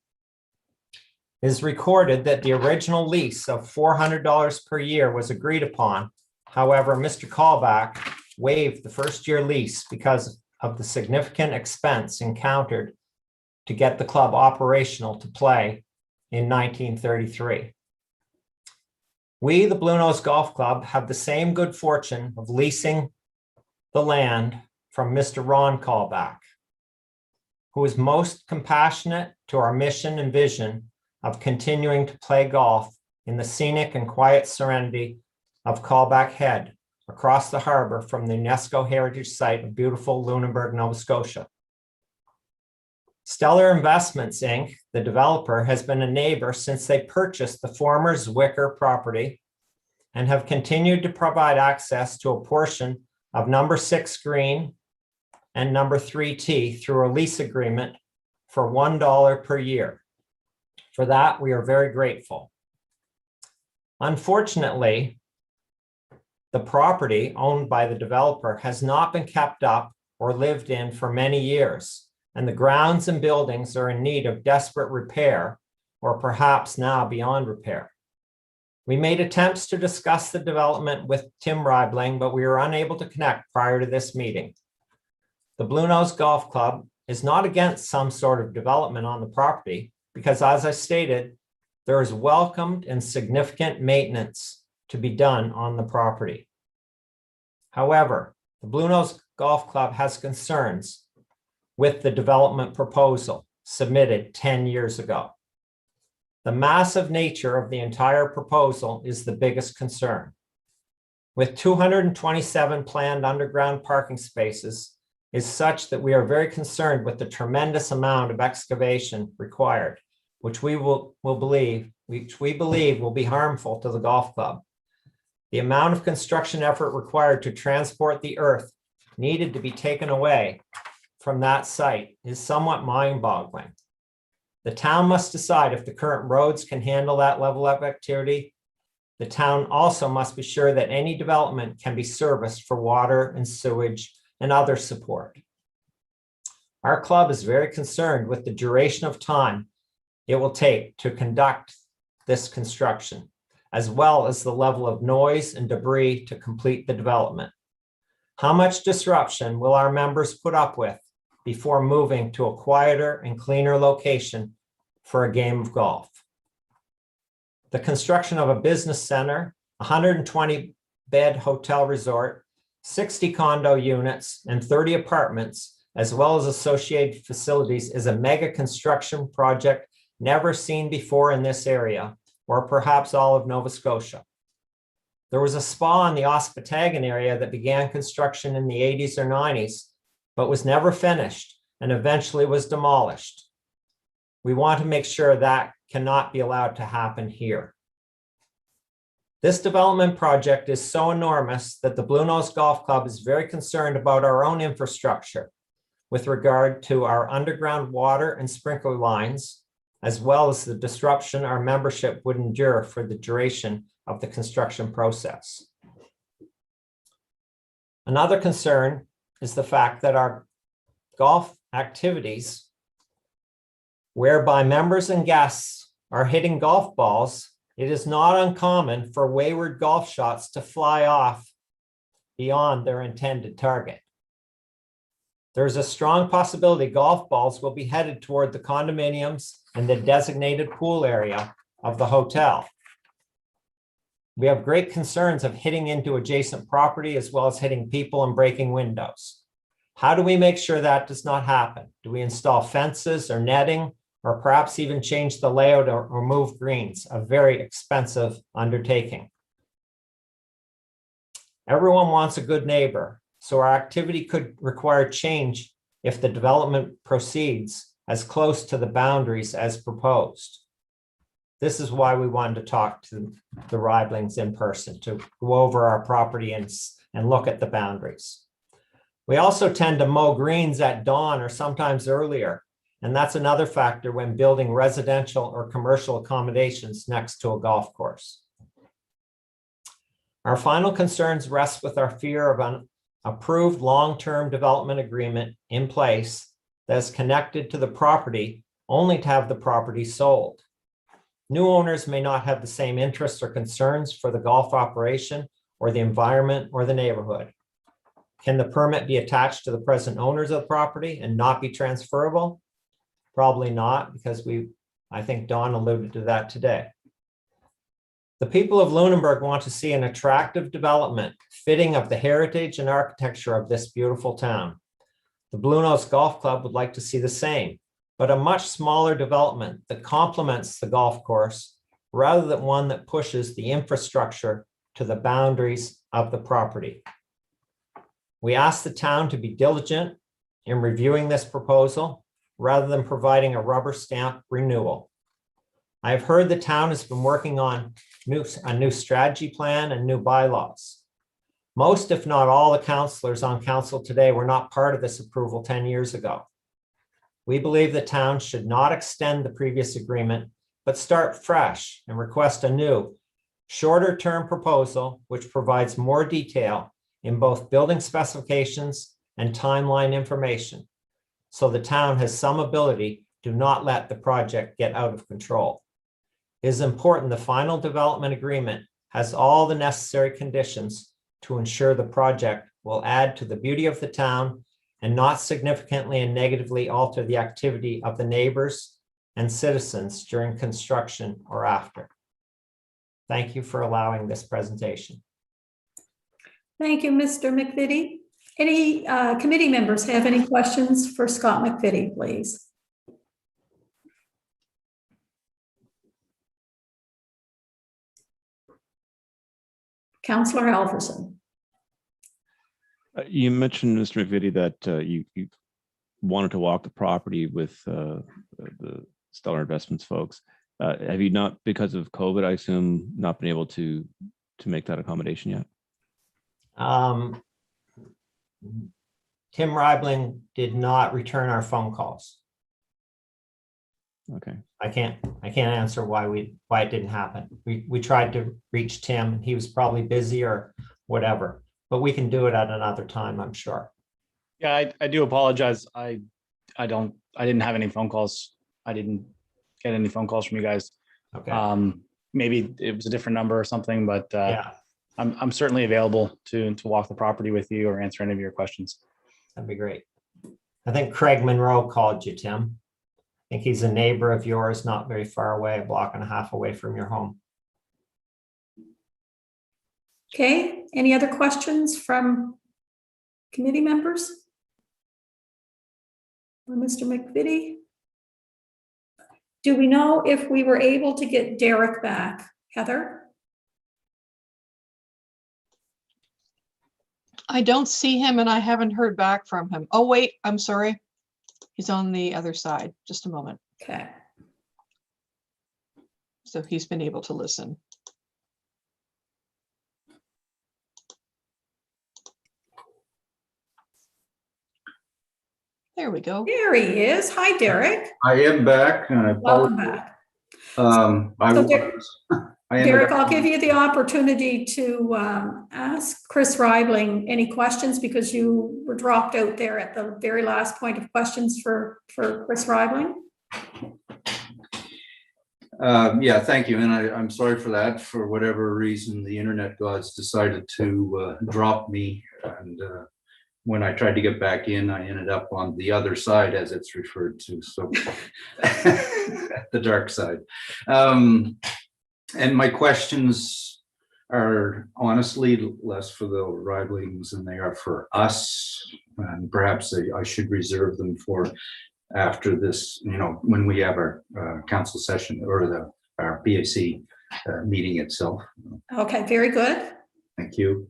is recorded that the original lease of $400 per year was agreed upon. However, Mr. Callback waived the first-year lease because of the significant expense encountered to get the club operational to play in 1933. We, the Bluenose Golf Club, have the same good fortune of leasing the land from Mr. Ron Callback, who is most compassionate to our mission and vision of continuing to play golf in the scenic and quiet serenity of Callback Head across the harbor from the UNESCO Heritage Site of beautiful Lunenburg, Nova Scotia. Stellar Investments, Inc., the developer, has been a neighbor since they purchased the former Zwicker property and have continued to provide access to a portion of number 6 green and number 3 tee through a lease agreement for $1 per year. For that, we are very grateful. Unfortunately, the property owned by the developer has not been kept up or lived in for many years, and the grounds and buildings are in need of desperate repair, or perhaps now beyond repair. We made attempts to discuss the development with Tim Ribling, but we were unable to connect prior to this meeting. The Bluenose Golf Club is not against some sort of development on the property because, as I stated, there is welcomed and significant maintenance to be done on the property. However, the Bluenose Golf Club has concerns with the development proposal submitted 10 years ago. The massive nature of the entire proposal is the biggest concern. With 227 planned underground parking spaces, is such that we are very concerned with the tremendous amount of excavation required, which we believe will be harmful to the golf club. The amount of construction effort required to transport the earth needed to be taken away from that site is somewhat mind-boggling. The town must decide if the current roads can handle that level of activity. The town also must be sure that any development can be serviced for water and sewage and other support. Our club is very concerned with the duration of time it will take to conduct this construction, as well as the level of noise and debris to complete the development. How much disruption will our members put up with before moving to a quieter and cleaner location for a game of golf? The construction of a business center, 120-bed hotel resort, 60 condo units, and 30 apartments, as well as associated facilities, is a mega construction project never seen before in this area, or perhaps all of Nova Scotia. There was a spa in the Ospatagon area that began construction in the 80s or 90s, but was never finished and eventually was demolished. We want to make sure that cannot be allowed to happen here. This development project is so enormous that the Bluenose Golf Club is very concerned about our own infrastructure with regard to our underground water and sprinkler lines, as well as the disruption our membership would endure for the duration of the construction process. Another concern is the fact that our golf activities, whereby members and guests are hitting golf balls, it is not uncommon for wayward golf shots to fly off beyond their intended target. There's a strong possibility golf balls will be headed toward the condominiums and the designated pool area of the hotel. We have great concerns of hitting into adjacent property as well as hitting people and breaking windows. How do we make sure that does not happen? Do we install fences or netting, or perhaps even change the layout or move greens? A very expensive undertaking. Everyone wants a good neighbor, so our activity could require change if the development proceeds as close to the boundaries as proposed. This is why we wanted to talk to the Riblings in person, to go over our property and look at the boundaries. We also tend to mow greens at dawn or sometimes earlier, and that's another factor when building residential or commercial accommodations next to a golf course. Our final concerns rest with our fear of an approved long-term development agreement in place that is connected to the property only to have the property sold. New owners may not have the same interests or concerns for the golf operation or the environment or the neighborhood. Can the permit be attached to the present owners of the property and not be transferable? Probably not, because I think Don alluded to that today. The people of Lunenburg want to see an attractive development fitting of the heritage and architecture of this beautiful town. The Bluenose Golf Club would like to see the same, but a much smaller development that complements the golf course rather than one that pushes the infrastructure to the boundaries of the property. We ask the town to be diligent in reviewing this proposal rather than providing a rubber stamp renewal. I have heard the town has been working on a new strategy plan and new bylaws. Most, if not all, the councillors on council today were not part of this approval 10 years ago. We believe the town should not extend the previous agreement, but start fresh and request a new, shorter-term proposal which provides more detail in both building specifications and timeline information, so the town has some ability to not let the project get out of control. It is important the final development agreement has all the necessary conditions to ensure the project will add to the beauty of the town and not significantly and negatively alter the activity of the neighbors and citizens during construction or after. Thank you for allowing this presentation. Thank you, Mr. McVitie. Any committee members have any questions for Scott McVitie, please? Councillor Alverson. You mentioned, Mr. McVitie, that you wanted to walk the property with the Stellar Investments folks. Have you not, because of COVID, I assume, not been able to make that accommodation yet? Tim Ribling did not return our phone calls. Okay. I can't answer why it didn't happen. We tried to reach Tim. He was probably busy or whatever, but we can do it at another time, I'm sure. Yeah, I do apologize. I didn't have any phone calls. I didn't get any phone calls from you guys. Okay. Maybe it was a different number or something, but Yeah, I'm certainly available to walk the property with you or answer any of your questions. that'd be great. I think Craig Monroe called you, Tim. I think he's a neighbor of yours, not very far away, a block and a half away from your home. Okay, any other questions from committee members? Or Mr. McVitie? Do we know if we were able to get Derek back, Heather? I don't see him and I haven't heard back from him. Oh, wait, I'm sorry. He's on the other side. Just a moment. Okay. So he's been able to listen. There we go. There he is. Hi, Derek. I am back. And I Welcome apologize. back. I ended Derek, up- I'll give you the opportunity to ask Chris Ribling any questions because you were dropped out there at the very last point of questions for Chris Ribling. Yeah, thank you. And I'm sorry for that. For whatever reason, the internet gods decided to drop me. And when I tried to get back in, I ended up on the other side, as it's referred to. So the dark side. And my questions are honestly less for the Riblings than they are for us. And perhaps I should reserve them for after this, when we have our council session or our PAC meeting itself. Okay, very good. Thank you.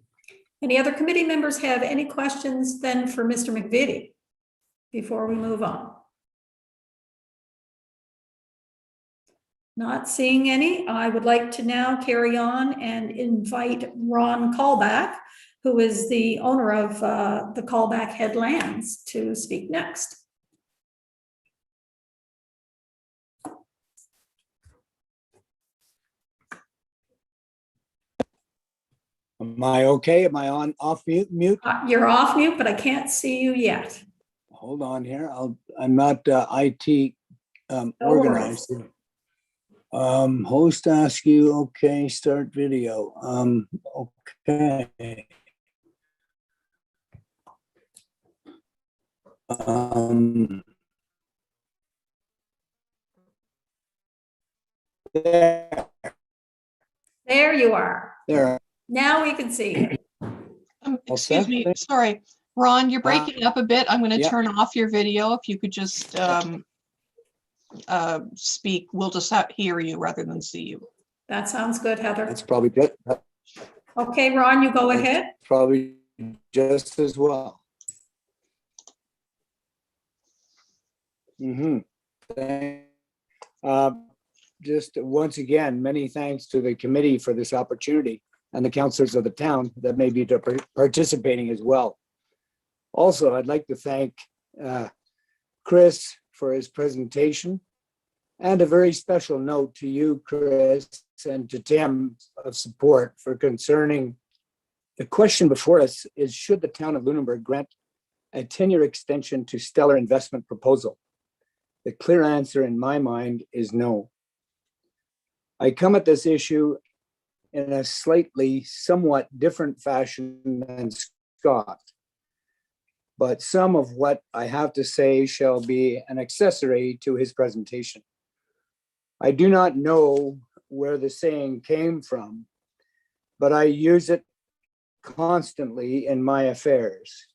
Any other committee members have any questions then for Mr. McVitie before we move on? Not seeing any. I would like to now carry on and invite Ron Callback, who is the owner of the Callback Headlands, to speak next. Am I okay? Am I off mute? You're off mute, but I can't see you yet. Hold on here. I'm not IT organized. Host askew. Okay, start video. Okay. There you are. There. Now we can see you. Excuse me, sorry. Ron, you're breaking up a bit. I'm going to yeah. turn off your video. If you could just speak, we'll just hear you rather than see you. That sounds good, Heather. That's probably good. Okay, Ron, you go ahead. Probably just as well. Just once again, many thanks to the committee for this opportunity and the councillors of the town that may be participating as well. Also, I'd like to thank Chris for his presentation, and a very special note to you, Chris, and to Tim of support for concerning the question before us is, should the town of Lunenburg grant a 10-year extension to Stellar investment proposal? The clear answer in my mind is no. I come at this issue in a somewhat different fashion than Scott, but some of what I have to say shall be an accessory to his presentation. I do not know where the saying came from, but I use it constantly in my affairs.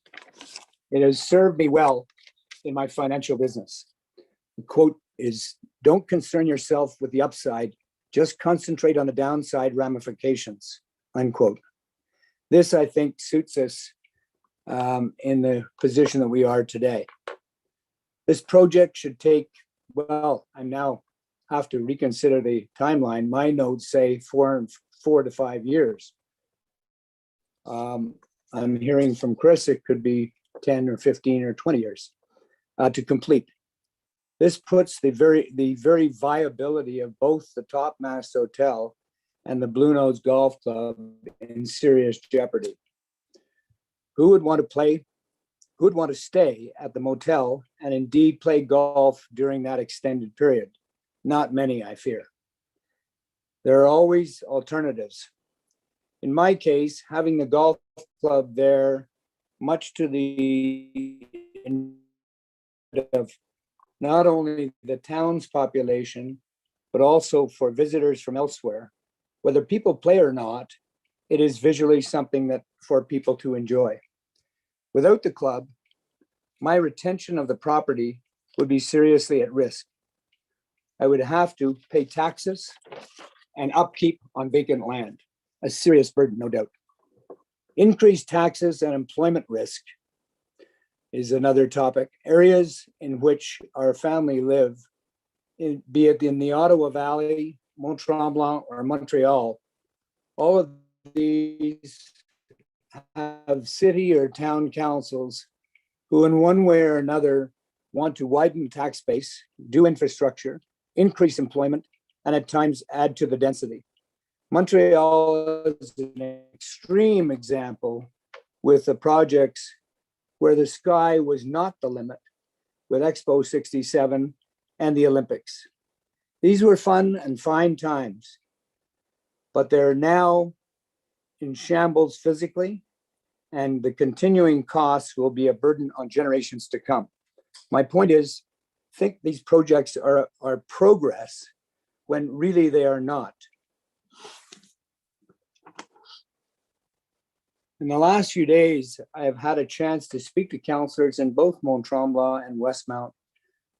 It has served me well in my financial business. The quote is, "Don't concern yourself with the upside, just concentrate on the downside ramifications," unquote. This, I think, suits us in the position that we are today. This project should take, well, I now have to reconsider the timeline. My notes say 4 to 5 years. I'm hearing from Chris, it could be 10 or 15 or 20 years to complete. This puts the very viability of both the Topmast Hotel and the Bluenose Golf Club in serious jeopardy. Who would want to stay at the motel and indeed play golf during that extended period? Not many, I fear. There are always alternatives. In my case, having the golf club there, much to the of not only the town's population, but also for visitors from elsewhere. Whether people play or not, it is visually something that for people to enjoy. Without the club, my retention of the property would be seriously at risk. I would have to pay taxes and upkeep on vacant land, a serious burden, no doubt. Increased taxes and employment risk is another topic. Areas in which our family live, be it in the Ottawa Valley, Mont Tremblant, or Montreal, all of these have city or town councils who in one way or another want to widen tax base, do infrastructure, increase employment, and at times add to the density. Montreal is an extreme example with the projects where the sky was not the limit with Expo 67 and the Olympics. These were fun and fine times, but they're now in shambles physically, and the continuing costs will be a burden on generations to come. My point is, think these projects are progress when really they are not. In the last few days, I have had a chance to speak to councillors in both Mont Tremblant and Westmount,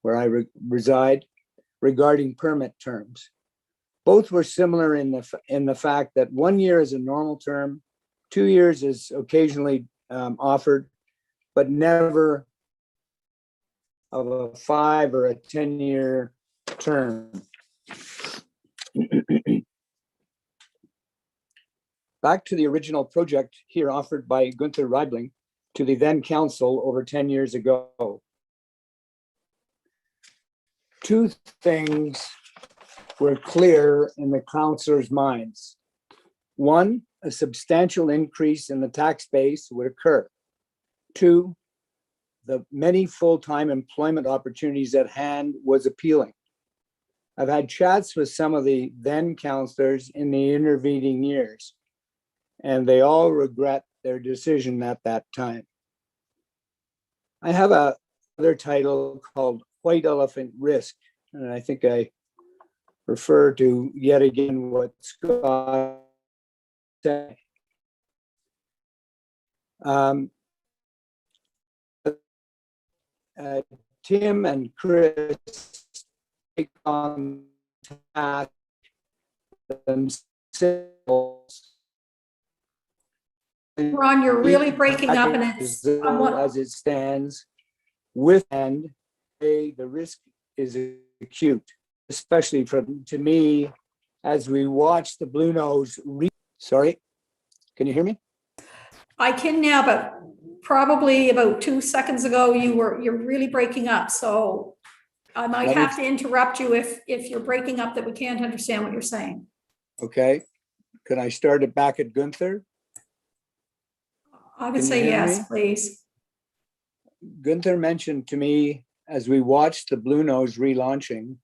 where I reside, regarding permit terms. Both were similar in the fact that 1 year is a normal term, 2 years is occasionally offered, but never of a 5 or a 10-year term. Back to the original project here offered by Gunther Ribling to the then council over 10 years ago. Two things were clear in the councillors' minds. One, a substantial increase in the tax base would occur. Two, the many full-time employment opportunities at hand was appealing. I've had chats with some of the then councillors in the intervening years, and they all regret their decision at that time. I have another title called White Elephant Risk, and I think I refer to yet again what Scott said. Tim and Chris take on task themselves. Ron, you're really breaking up, and it's as it stands with and the risk is acute, especially to me as we watch the Bluenose. Sorry, can you hear me? I can now, but probably about 2 seconds ago, you're really breaking up. So I might have to interrupt you if you're breaking up that we can't understand what you're saying. Okay, can I start it back at Gunther? I would say yes, please. Gunther mentioned to me as we watched the Bluenose relaunching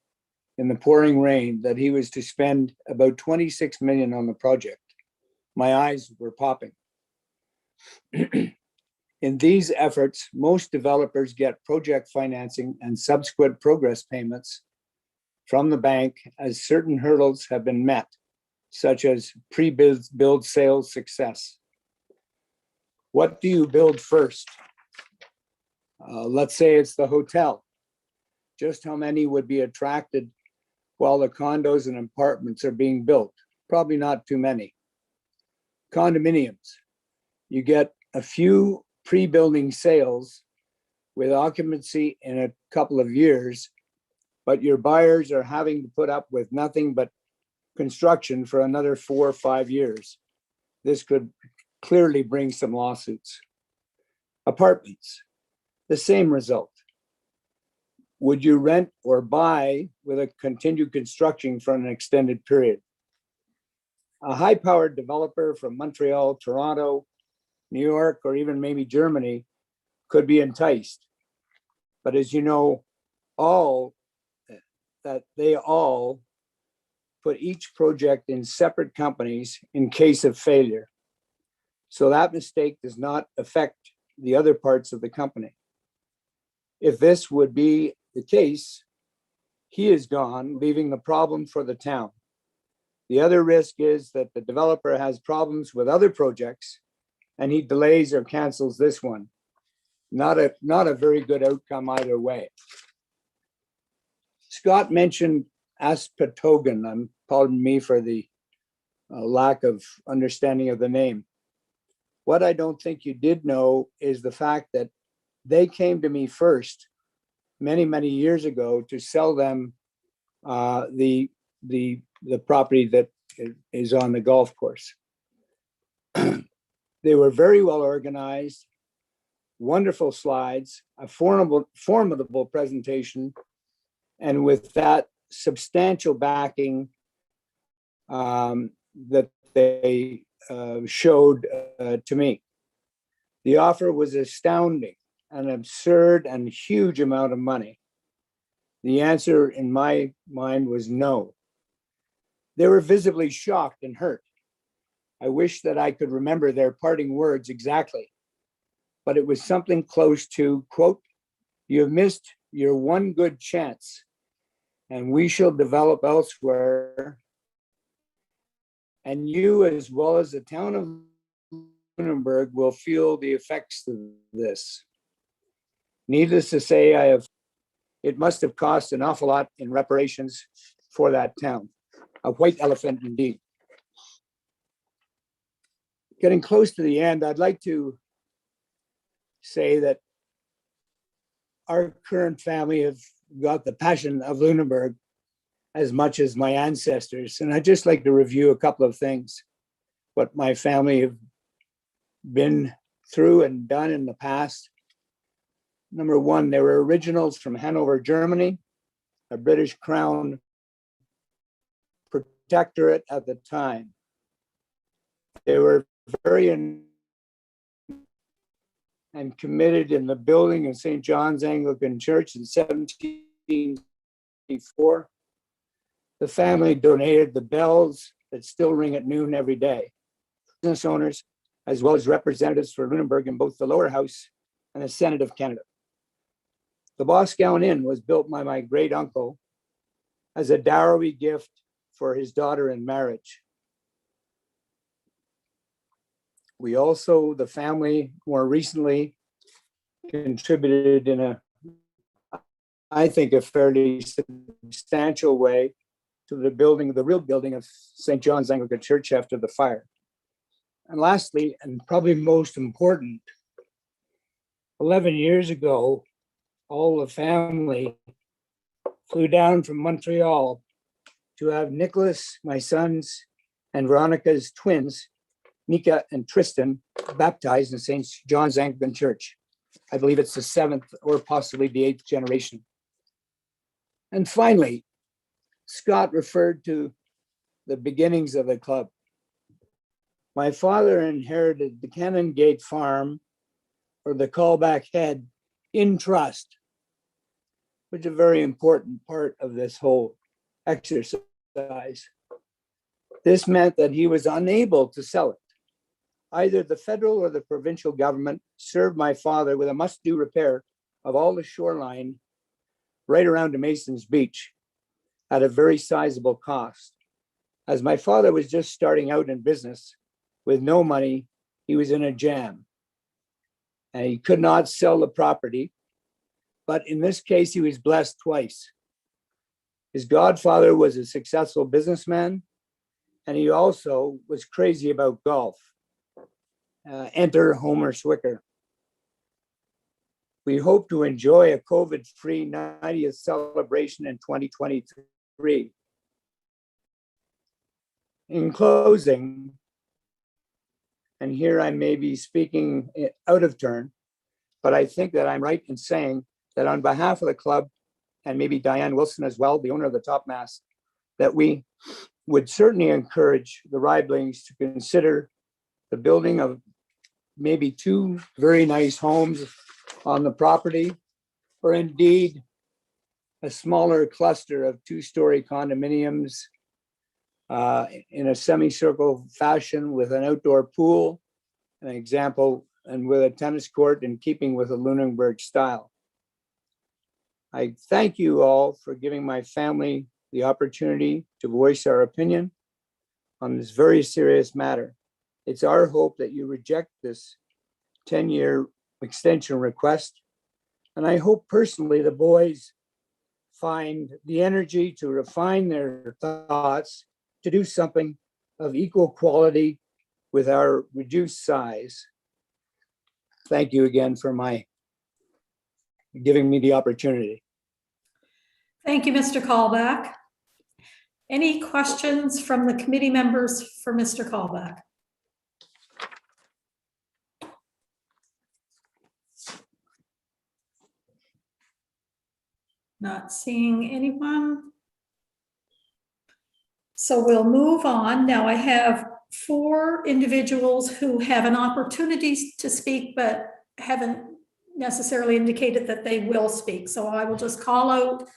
in the pouring rain that he was to spend about 26 million on the project. My eyes were popping. In these efforts, most developers get project financing and subsequent progress payments from the bank as certain hurdles have been met, such as pre-build sales success. What do you build first? Let's say it's the hotel. Just how many would be attracted while the condos and apartments are being built? Probably not too many. Condominiums. You get a few pre-building sales with occupancy in a couple of years, but your buyers are having to put up with nothing but construction for another 4 or 5 years. This could clearly bring some lawsuits. Apartments, the same result. Would you rent or buy with a continued construction for an extended period? A high-powered developer from Montreal, Toronto, New York, or even maybe Germany could be enticed. But as you know, they all put each project in separate companies in case of failure. So that mistake does not affect the other parts of the company. If this would be the case, he is gone, leaving the problem for the town. The other risk is that the developer has problems with other projects and he delays or cancels this one. Not a very good outcome either way. Scott mentioned Aspetogan. Pardon me for the lack of understanding of the name. What I don't think you did know is the fact that they came to me first many, many years ago to sell them the property that is on the golf course. They were very well organized, wonderful slides, a formidable presentation, and with that substantial backing that they showed to me. The offer was astounding, an absurd and huge amount of money. The answer in my mind was no. They were visibly shocked and hurt. I wish that I could remember their parting words exactly, but it was something close to, quote, "You have missed your one good chance, and we shall develop elsewhere. And you, as well as the town of Lunenburg, will feel the effects of this." Needless to say, it must have cost an awful lot in reparations for that town. A white elephant indeed. Getting close to the end, I'd like to say that our current family have got the passion of Lunenburg as much as my ancestors. And I'd just like to review a couple of things, what my family have been through and done in the past. Number one, they were originals from Hanover, Germany, a British Crown protectorate at the time. They were very and committed in the building of St. John's Anglican Church in 1784. The family donated the bells that still ring at noon every day. Business owners, as well as representatives for Lunenburg in both the lower house and the Senate of Canada. The Boscawen Inn was built by my great uncle as a dowry gift for his daughter in marriage. We also, the family, more recently contributed in I think, a fairly substantial way to the real building of St. John's Anglican Church after the fire. And lastly, and probably most important, 11 years ago, all the family flew down from Montreal to have Nicholas, my sons, and Veronica's twins, Nika and Tristan, baptized in St. John's Anglican Church. I believe it's the 7th or possibly the 8th generation. And finally, Scott referred to the beginnings of the club. My father inherited the Cannon Gate Farm, or the Callback Head, in trust, which is a very important part of this whole exercise. This meant that he was unable to sell it. Either the federal or the provincial government served my father with a must-do repair of all the shoreline right around to Mason's Beach at a very sizable cost. As my father was just starting out in business with no money, he was in a jam. And he could not sell the property, but in this case, he was blessed twice. His godfather was a successful businessman, and he also was crazy about golf. Enter Homer Swicker. We hope to enjoy a COVID-free 90th celebration in 2023. In closing, and here I may be speaking out of turn, but I think that I'm right in saying that on behalf of the club, and maybe Diane Wilson as well, the owner of the Topmast, that we would certainly encourage the Riblings to consider the building of maybe 2 very nice homes on the property, or indeed a smaller cluster of 2-story condominiums in a semicircle fashion with an outdoor pool, an example, and with a tennis court in keeping with the Lunenburg style. I thank you all for giving my family the opportunity to voice our opinion on this very serious matter. It's our hope that you reject this 10-year extension request. And I hope personally the boys find the energy to refine their thoughts to do something of equal quality with our reduced size. Thank you again for giving me the opportunity. Thank you, Mr. Callback. Any questions from the committee members for Mr. Callback? Not seeing anyone. So we'll move on. Now I have 4 individuals who have an opportunity to speak, but haven't necessarily indicated that they will speak. So I will just call out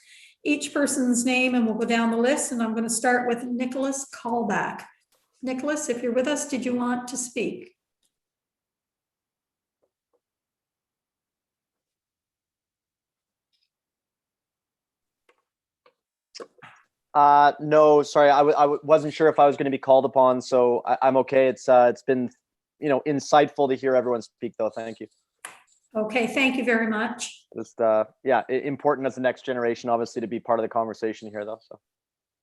each person's name and we'll go down the list. And I'm going to start with Nicholas Callback. Nicholas, if you're with us, did you want to speak? No, sorry. I wasn't sure if I was going to be called upon, so I'm okay. It's been, insightful to hear everyone speak, though. Thank you. Okay, thank you very much. Just, important as the next generation, obviously, to be part of the conversation here, though. So.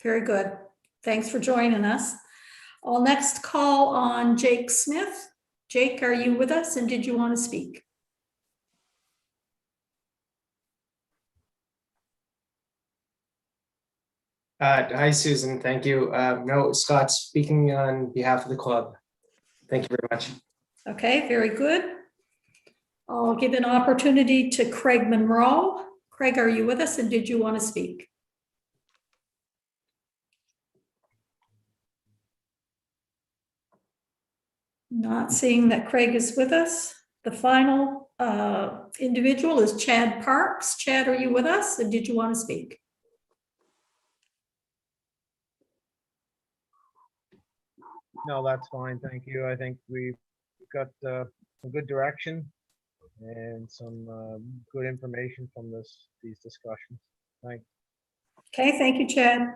Very good. Thanks for joining us. I'll next call on Jake Smith. Jake, are you with us and did you want to speak? Hi, Susan. Thank you. No, Scott speaking on behalf of the club. Thank you very much. Okay, very good. I'll give an opportunity to Craig Monroe. Craig, are you with us and did you want to speak? Not seeing that Craig is with us. The final individual is Chad Parks. Chad, are you with us and did you want to speak? No, that's fine. Thank you. I think we've got some good direction and some good information from these discussions. Thanks. Okay, thank you, Chad.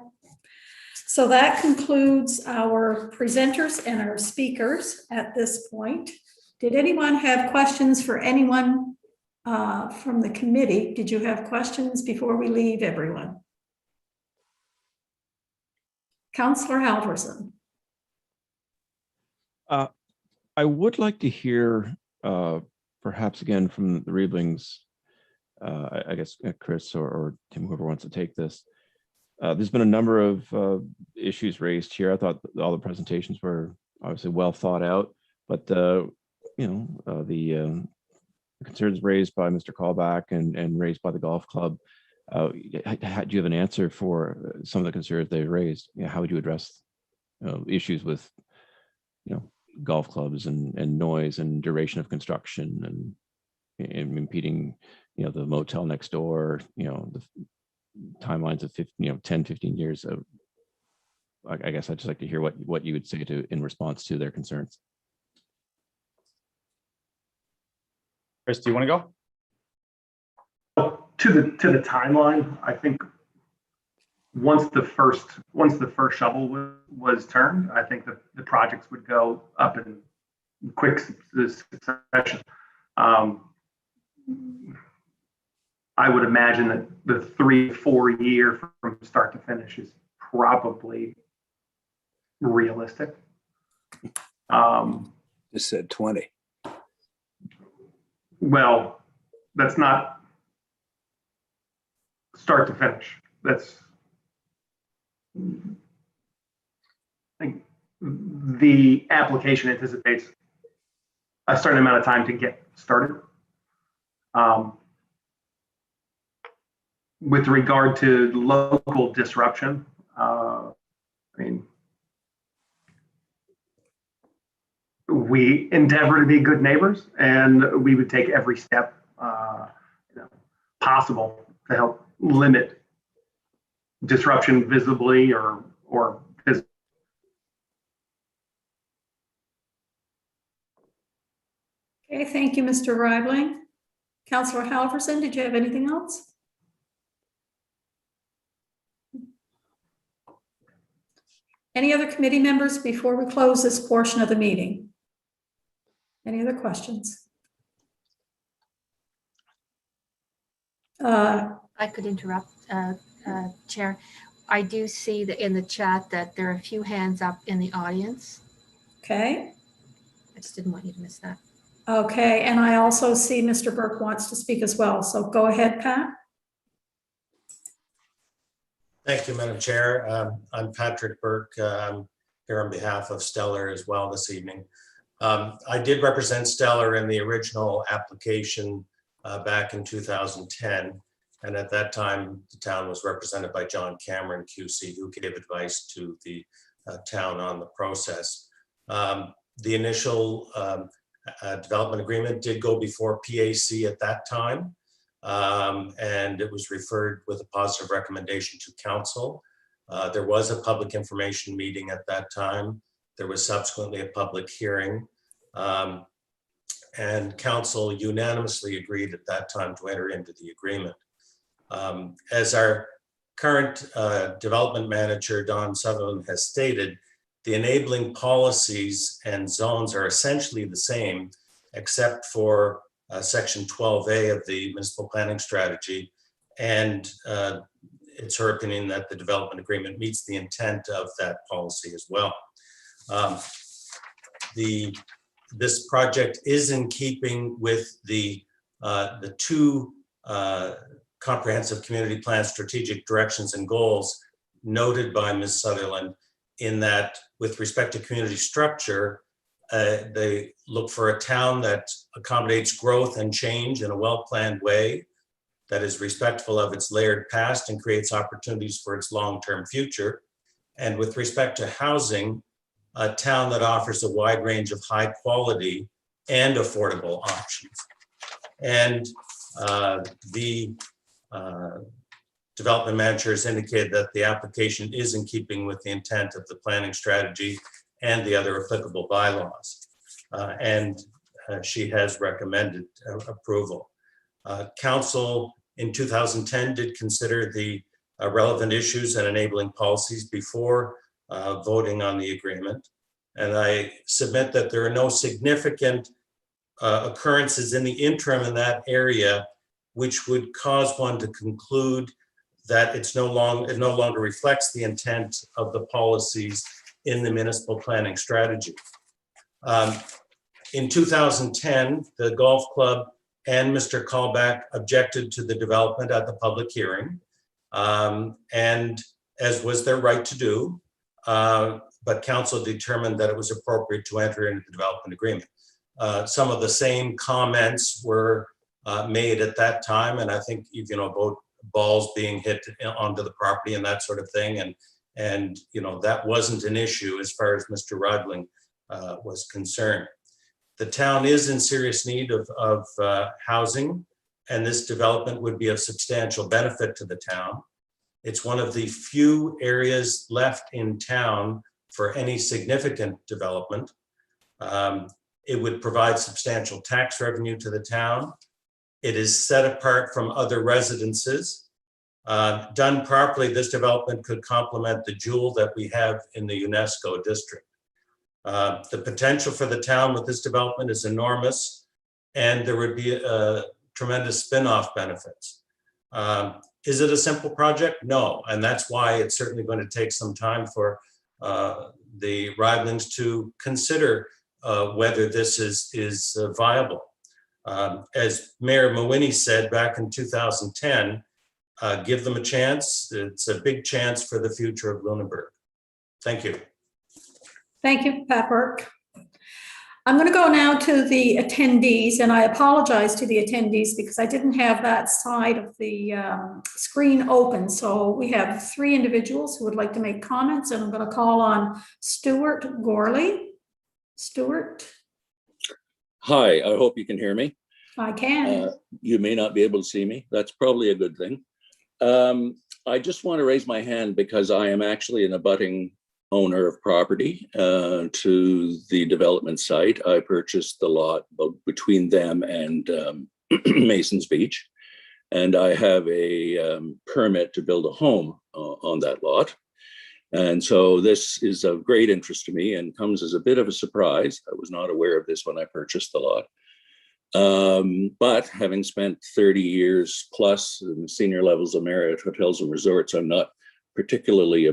So that concludes our presenters and our speakers at this point. Did anyone have questions for anyone from the committee? Did you have questions before we leave, everyone? Councillor Halverson. I would like to hear, perhaps again from the Riblings, I guess Chris or Tim, whoever wants to take this. There's been a number of issues raised here. I thought all the presentations were obviously well thought out, but the concerns raised by Mr. Callback and raised by the golf club. Do you have an answer for some of the concerns they raised? How would you address issues with golf clubs and noise and duration of construction and impeding the motel next door, the timelines of 10, 15 years of, I guess I'd just like to hear what you would say in response to their concerns. Chris, do you want to go? To the timeline, I think once the first shovel was turned, I think the projects would go up in quick succession. I would imagine that the 3-4 year from start to finish is probably realistic. Just said 20. Well, that's not start to finish. That's, I think the application anticipates a certain amount of time to get started. With regard to local disruption, we endeavor to be good neighbors, and we would take every step possible to help limit disruption visibly or physically. Okay, thank you, Mr. Ribling. Councillor Halverson, did you have anything else? Any other committee members before we close this portion of the meeting? Any other questions? I could interrupt. Chair. I do see that in the chat that there are a few hands up in the audience. Okay. I just didn't want you to miss that. Okay, and I also see Mr. Burke wants to speak as well. So go ahead, Pat. Thank you, Madam Chair. I'm Patrick Burke. I'm here on behalf of Stellar as well this evening. I did represent Stellar in the original application back in 2010. And at that time, the town was represented by John Cameron, QC, who gave advice to the town on the process. The initial development agreement did go before PAC at that time. And it was referred with a positive recommendation to council. There was a public information meeting at that time. There was subsequently a public hearing. And council unanimously agreed at that time to enter into the agreement. As our current development manager, Don Sutherland, has stated, the enabling policies and zones are essentially the same, except for Section 12A of the municipal planning strategy. And it's her opinion that the development agreement meets the intent of that policy as well. This project is in keeping with the two comprehensive community plan strategic directions and goals noted by Ms. Sutherland, in that with respect to community structure, they look for a town that accommodates growth and change in a well-planned way, that is respectful of its layered past and creates opportunities for its long-term future. And with respect to housing, a town that offers a wide range of high quality and affordable options. And the development manager has indicated that the application is in keeping with the intent of the planning strategy and the other applicable bylaws. And she has recommended approval. Council in 2010 did consider the relevant issues and enabling policies before voting on the agreement. And I submit that there are no significant occurrences in the interim in that area which would cause one to conclude that it no longer reflects the intent of the policies in the municipal planning strategy. In 2010, the golf club and Mr. Callback objected to the development at the public hearing, and as was their right to do, but council determined that it was appropriate to enter into the development agreement. Some of the same comments were made at that time, and I think, you know, about balls being hit onto the property and that sort of thing, and you know, that wasn't an issue as far as Mr. Ribling was concerned. The town is in serious need of housing, and this development would be of substantial benefit to the town. It's one of the few areas left in town for any significant development. It would provide substantial tax revenue to the town. It is set apart from other residences. Done properly, this development could complement the jewel that we have in the UNESCO district. The potential for the town with this development is enormous, and there would be tremendous spin-off benefits. Is it a simple project? No, and that's why it's certainly going to take some time for the Riblings to consider whether this is viable. As Mayor Mawhinney said back in 2010, give them a chance. It's a big chance for the future of Lunenburg. Thank you. Thank you, Pat Burke. I'm going to go now to the attendees, and I apologize to the attendees because I didn't have that side of the screen open. So we have 3 individuals who would like to make comments, and I'm going to call on Stuart Gorley. Stuart. Hi, I hope you can hear me. I can. You may not be able to see me. That's probably a good thing. I just want to raise my hand because I am actually an abutting owner of property to the development site. I purchased the lot between them and Mason's Beach, and I have a permit to build a home on that lot. And so this is of great interest to me and comes as a bit of a surprise. I was not aware of this when I purchased the lot. But having spent 30 years plus in senior levels of Marriott hotels and resorts, I'm not particularly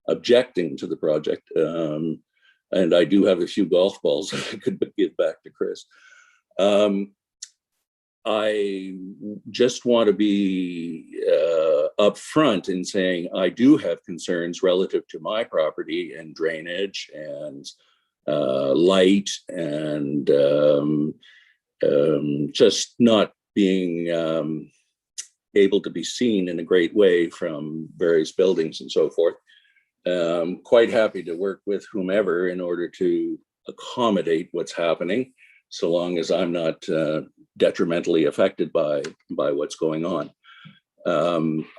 objecting to the project. And I do have a few golf balls that I could give back to Chris. I just want to be upfront in saying I do have concerns relative to my property and drainage and light and just not being able to be seen in a great way from various buildings and so forth. Quite happy to work with whomever in order to accommodate what's happening, so long as I'm not detrimentally affected by what's going on.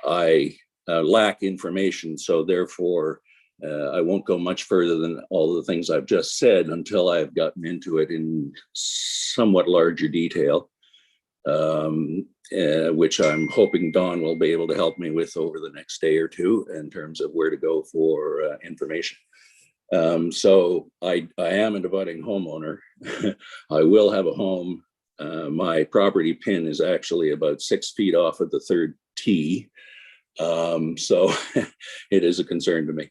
I lack information, so therefore I won't go much further than all the things I've just said until I've gotten into it in somewhat larger detail, which I'm hoping Dawn will be able to help me with over the next day or two in terms of where to go for information. So I am an abutting homeowner. I will have a home. My property pin is actually about 6 feet off of the third tee. So it is a concern to me.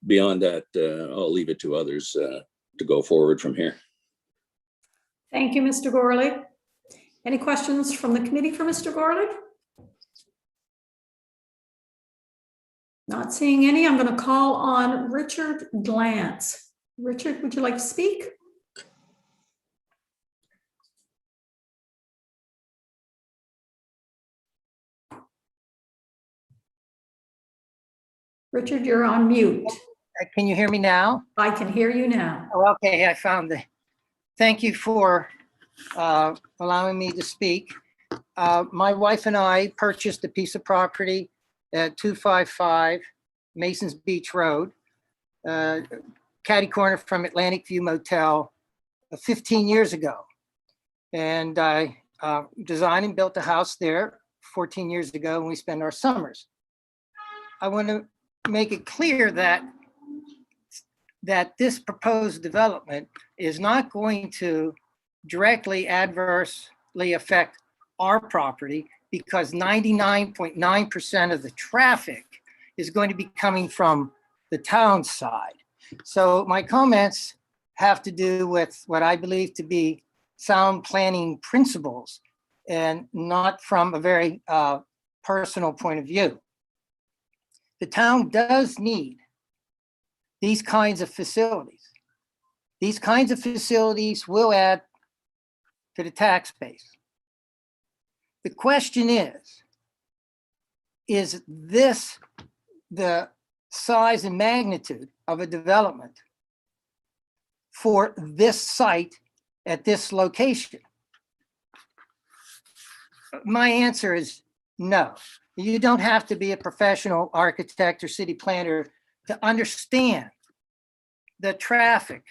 Beyond that, I'll leave it to others to go forward from here. Thank you, Mr. Gorley. Any questions from the committee for Mr. Gorley? Not seeing any. I'm going to call on Richard Glantz. Richard, would you like to speak? Richard, you're on mute. Can you hear me now? I can hear you now. Oh, okay, I found the, thank you for allowing me to speak. My wife and I purchased a piece of property at 255 Masons Beach Road, catty corner from Atlantic View Motel 15 years ago. And I designed and built a house there 14 years ago, and we spend our summers. I want to make it clear that this proposed development is not going to directly adversely affect our property, because 99.9% of the traffic is going to be coming from the town side. So my comments have to do with what I believe to be sound planning principles, and not from a very personal point of view. The town does need these kinds of facilities. These kinds of facilities will add to the tax base. The question is this the size and magnitude of a development for this site at this location? My answer is no. You don't have to be a professional architect or city planner to understand the traffic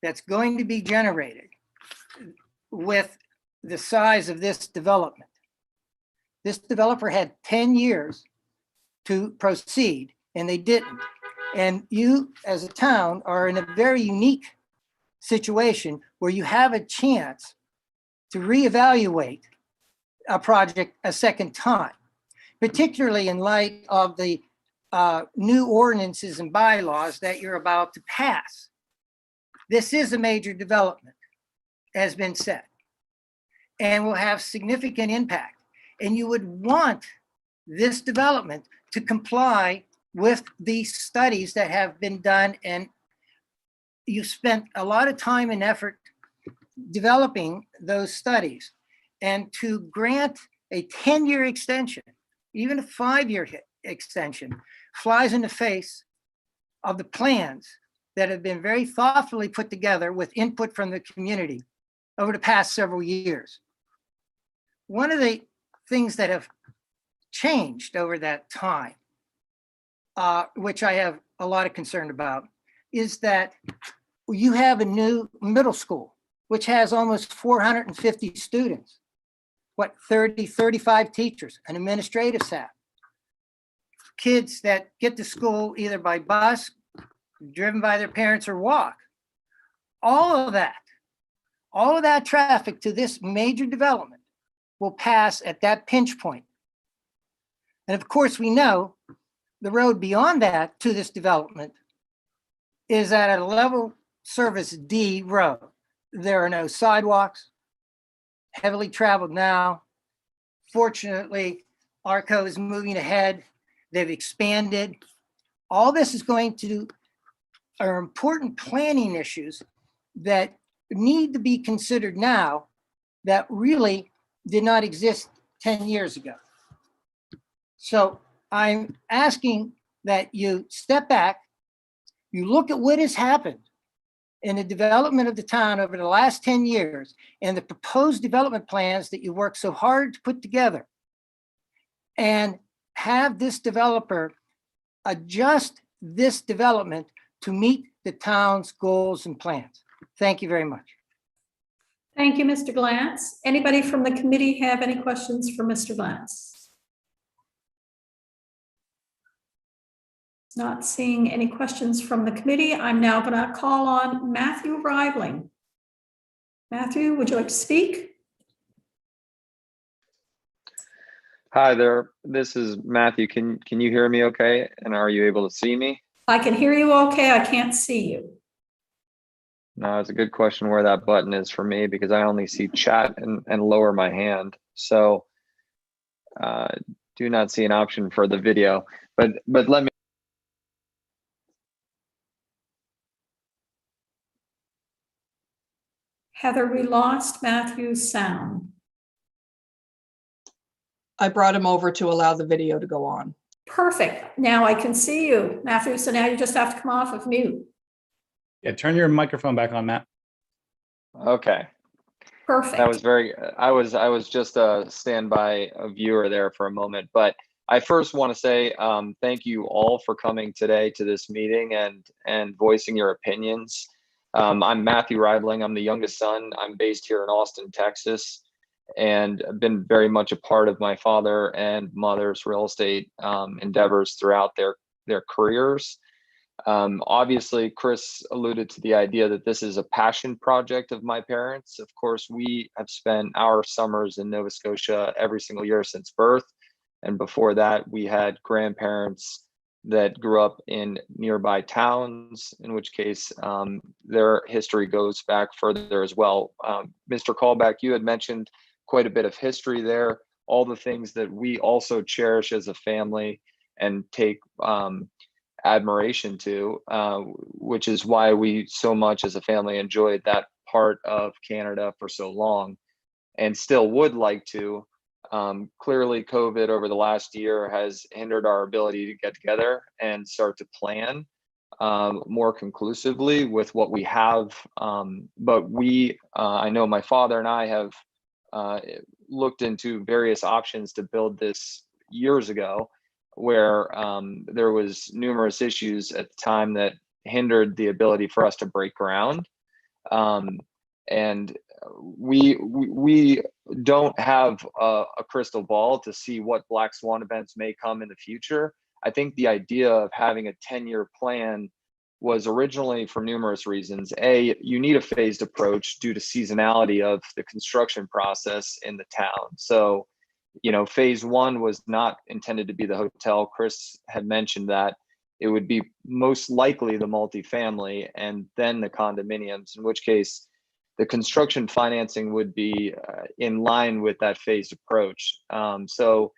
that's going to be generated with the size of this development. This developer had 10 years to proceed, and they didn't. And you, as a town, are in a very unique situation where you have a chance to reevaluate a project a second time, particularly in light of the new ordinances and bylaws that you're about to pass. This is a major development, has been said, and will have significant impact. And you would want this development to comply with the studies that have been done, and you spent a lot of time and effort developing those studies. And to grant a 10-year extension, even a 5-year extension, flies in the face of the plans that have been very thoughtfully put together with input from the community over the past several years. One of the things that have changed over that time, which I have a lot of concern about, is that you have a new middle school, which has almost 450 students, 30, 35 teachers, an administrative staff, kids that get to school either by bus, driven by their parents, or walk. All of that all of that traffic to this major development will pass at that pinch point. And of course, we know the road beyond that to this development is at a level service D road. There are no sidewalks, heavily traveled now. Fortunately, ARCO is moving ahead. They've expanded. All this is going to are important planning issues that need to be considered now that really did not exist 10 years ago. So I'm asking that you step back, you look at what has happened in the development of the town over the last 10 years and the proposed development plans that you worked so hard to put together, and have this developer adjust this development to meet the town's goals and plans. Thank you very much. Thank you, Mr. Glantz. Anybody from the committee have any questions for Mr. Glantz? Not seeing any questions from the committee. I'm now going to call on Matthew Ribling. Matthew, would you like to speak? Hi there, this is Matthew. Can you hear me okay? And are you able to see me? I can hear you okay. I can't see you. No, it's a good question where that button is for me because I only see chat and lower my hand. So do not see an option for the video, but let me. Heather, we lost Matthew's sound. I brought him over to allow the video to go on. Perfect. Now I can see you, Matthew. So now you just have to come off of mute. Yeah, turn your microphone back on, Matt. Okay. Perfect. That was very, I was just a standby viewer there for a moment, but I first want to say thank you all for coming today to this meeting and voicing your opinions. I'm Matthew Ribling. I'm the youngest son. I'm based here in Austin, Texas, and I've been very much a part of my father and mother's real estate endeavors throughout their careers. Obviously, Chris alluded to the idea that this is a passion project of my parents. Of course, we have spent our summers in Nova Scotia every single year since birth. And before that, we had grandparents that grew up in nearby towns, in which case their history goes back further as well. Mr. Callback, you had mentioned quite a bit of history there, all the things that we also cherish as a family and take admiration to, which is why we so much as a family enjoyed that part of Canada for so long and still would like to. Clearly, COVID over the last year has hindered our ability to get together and start to plan more conclusively with what we have. But I know my father and I have looked into various options to build this years ago, where there was numerous issues at the time that hindered the ability for us to break ground. And we don't have a crystal ball to see what black swan events may come in the future. I think the idea of having a 10-year plan was originally for numerous reasons. A, you need a phased approach due to seasonality of the construction process in the town. So, phase one was not intended to be the hotel. Chris had mentioned that it would be most likely the multifamily and then the condominiums, in which case the construction financing would be in line with that phased approach. So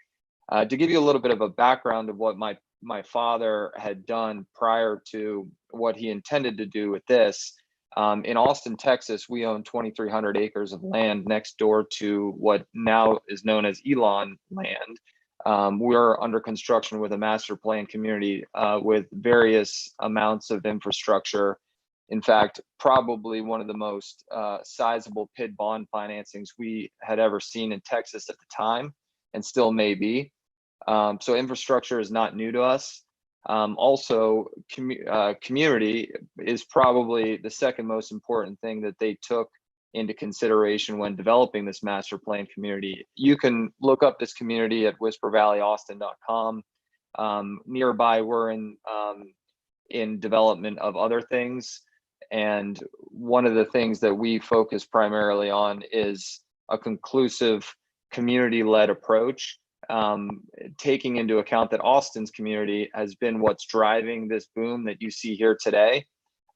to give you a little bit of a background of what my father had done prior to what he intended to do with this, in Austin, Texas, we own 2,300 acres of land next door to what now is known as Elon land. We're under construction with a master plan community with various amounts of infrastructure. In fact, probably one of the most sizable PID bond financings we had ever seen in Texas at the time, and still may be. So infrastructure is not new to us. Also, community is probably the second most important thing that they took into consideration when developing this master plan community. You can look up this community at whispervalleyaustin.com. Nearby, we're in development of other things. And one of the things that we focus primarily on is a conclusive community-led approach, taking into account that Austin's community has been what's driving this boom that you see here today.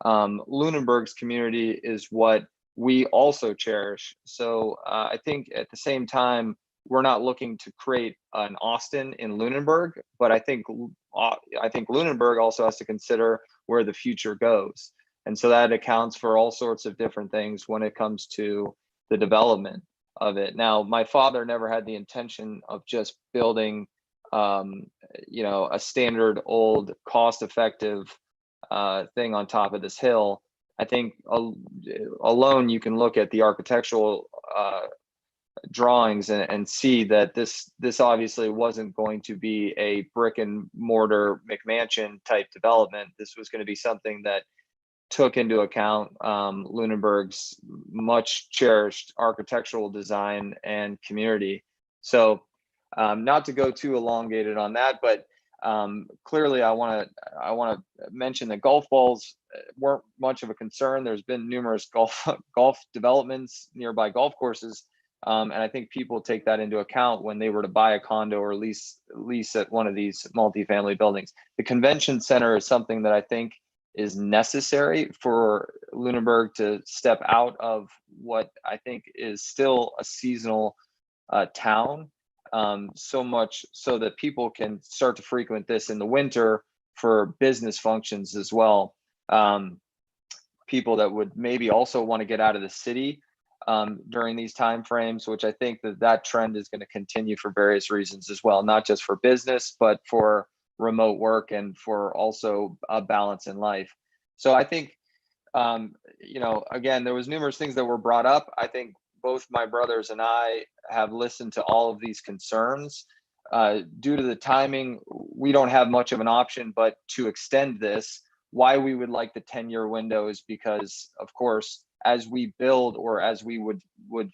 Lunenburg's community is what we also cherish. So I think at the same time, we're not looking to create an Austin in Lunenburg, but I think Lunenburg also has to consider where the future goes. And so that accounts for all sorts of different things when it comes to the development of it. Now, my father never had the intention of just building, a standard old cost-effective thing on top of this hill. I think alone you can look at the architectural drawings and see that this obviously wasn't going to be a brick and mortar McMansion type development. This was going to be something that took into account Lunenburg's much cherished architectural design and community. So not to go too elongated on that, but clearly I want to mention that golf balls weren't much of a concern. There's been numerous golf developments nearby golf courses. And I think people take that into account when they were to buy a condo or lease at one of these multifamily buildings. The convention center is something that I think is necessary for Lunenburg to step out of what I think is still a seasonal town, so much so that people can start to frequent this in the winter for business functions as well. People that would maybe also want to get out of the city during these timeframes, which I think that trend is going to continue for various reasons as well, not just for business, but for remote work and for also a balance in life. So I think, again, there was numerous things that were brought up. I think both my brothers and I have listened to all of these concerns. Due to the timing, we don't have much of an option but to extend this. Why we would like the 10-year window is because, of course, as we build or as we would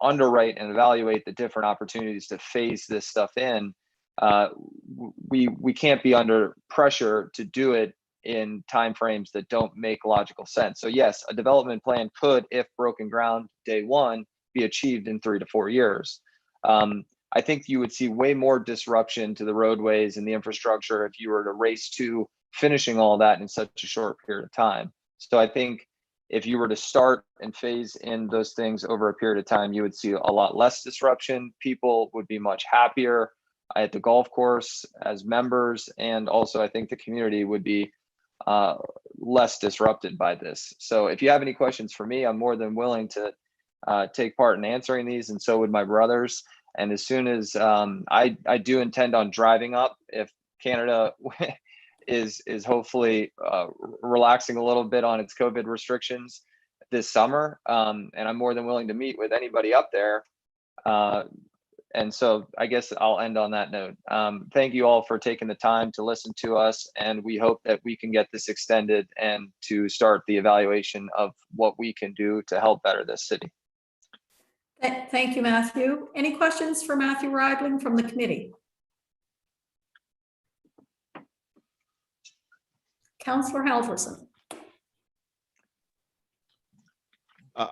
underwrite and evaluate the different opportunities to phase this stuff in, we can't be under pressure to do it in timeframes that don't make logical sense. So yes, a development plan could, if broken ground day one, be achieved in 3 to 4 years. I think you would see way more disruption to the roadways and the infrastructure if you were to race to finishing all that in such a short period of time. So I think if you were to start and phase in those things over a period of time, you would see a lot less disruption. People would be much happier at the golf course as members, and also I think the community would be less disrupted by this. So if you have any questions for me, I'm more than willing to take part in answering these, and so would my brothers. And as soon as I do intend on driving up, if Canada is hopefully relaxing a little bit on its COVID restrictions this summer, and I'm more than willing to meet with anybody up there. And so I guess I'll end on that note. Thank you all for taking the time to listen to us, and we hope that we can get this extended and to start the evaluation of what we can do to help better this city. Thank you, Matthew. Any questions for Matthew Ribling from the committee? Councillor Halverson. I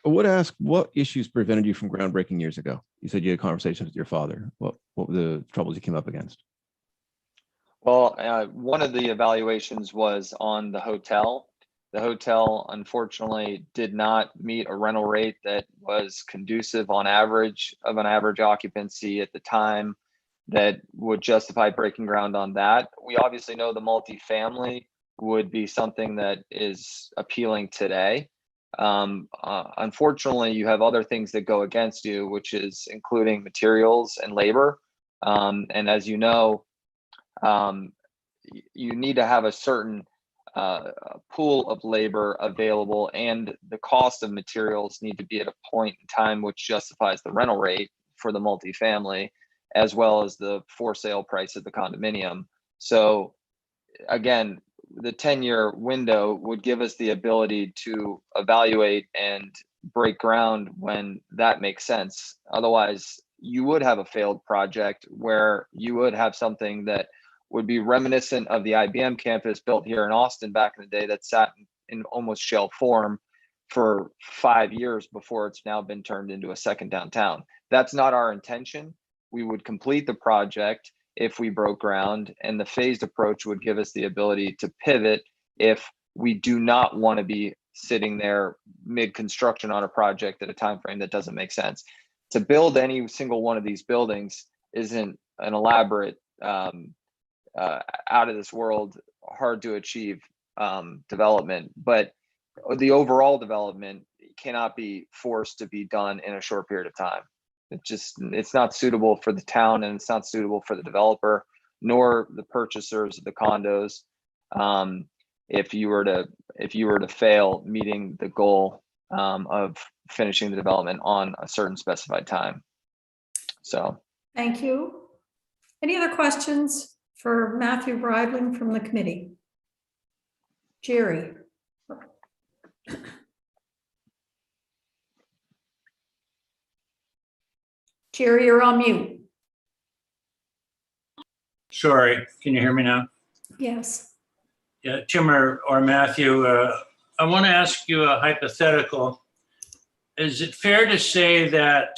would ask, what issues prevented you from groundbreaking years ago? You said you had conversations with your father. What were the troubles you came up against? Well, one of the evaluations was on the hotel. The hotel, unfortunately, did not meet a rental rate that was conducive on average of an average occupancy at the time that would justify breaking ground on that. We obviously know the multifamily would be something that is appealing today. Unfortunately, you have other things that go against you, which is including materials and labor. And as you know, you need to have a certain pool of labor available, and the cost of materials need to be at a point in time which justifies the rental rate for the multifamily, as well as the for sale price of the condominium. So again, the 10-year window would give us the ability to evaluate and break ground when that makes sense. Otherwise, you would have a failed project where you would have something that would be reminiscent of the IBM campus built here in Austin back in the day that sat in almost shell form for 5 years before it's now been turned into a second downtown. That's not our intention. We would complete the project if we broke ground, and the phased approach would give us the ability to pivot if we do not want to be sitting there mid-construction on a project at a time frame that doesn't make sense. To build any single one of these buildings isn't an elaborate, out of this world, hard to achieve development, but the overall development cannot be forced to be done in a short period of time. It's not suitable for the town, and it's not suitable for the developer, nor the purchasers of the condos. If you were to fail meeting the goal of finishing the development on a certain specified time. So. Thank you. Any other questions for Matthew Ribling from the committee? Jerry. Jerry, you're on mute. Sorry, can you hear me now? Yes. Yeah, Tim or Matthew, I want to ask you a hypothetical. Is it fair to say that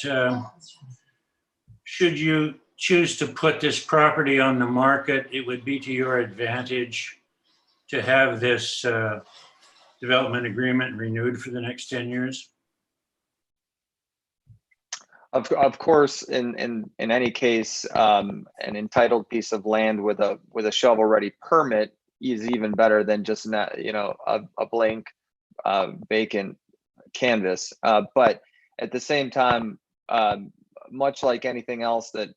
should you choose to put this property on the market, it would be to your advantage to have this development agreement renewed for the next 10 years? Of course, in any case, an entitled piece of land with a shovel-ready permit is even better than just a blank vacant canvas. But at the same time, much like anything else that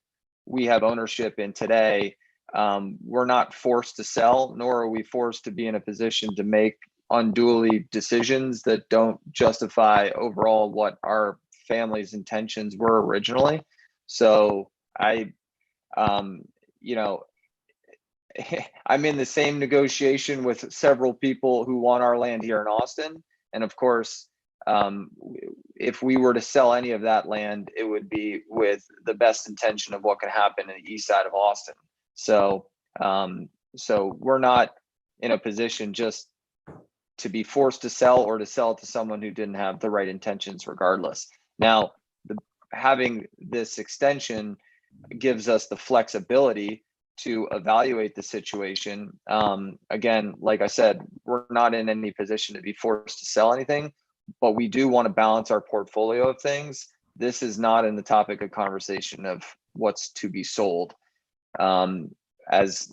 we have ownership in today, we're not forced to sell, nor are we forced to be in a position to make unduly decisions that don't justify overall what our family's intentions were originally. So I'm in the same negotiation with several people who want our land here in Austin. And of course, if we were to sell any of that land, it would be with the best intention of what could happen in the east side of Austin. So, so we're not in a position just to be forced to sell or to sell it to someone who didn't have the right intentions regardless. Now, having this extension gives us the flexibility to evaluate the situation. Again, like I said, we're not in any position to be forced to sell anything, but we do want to balance our portfolio of things. This is not in the topic of conversation of what's to be sold, as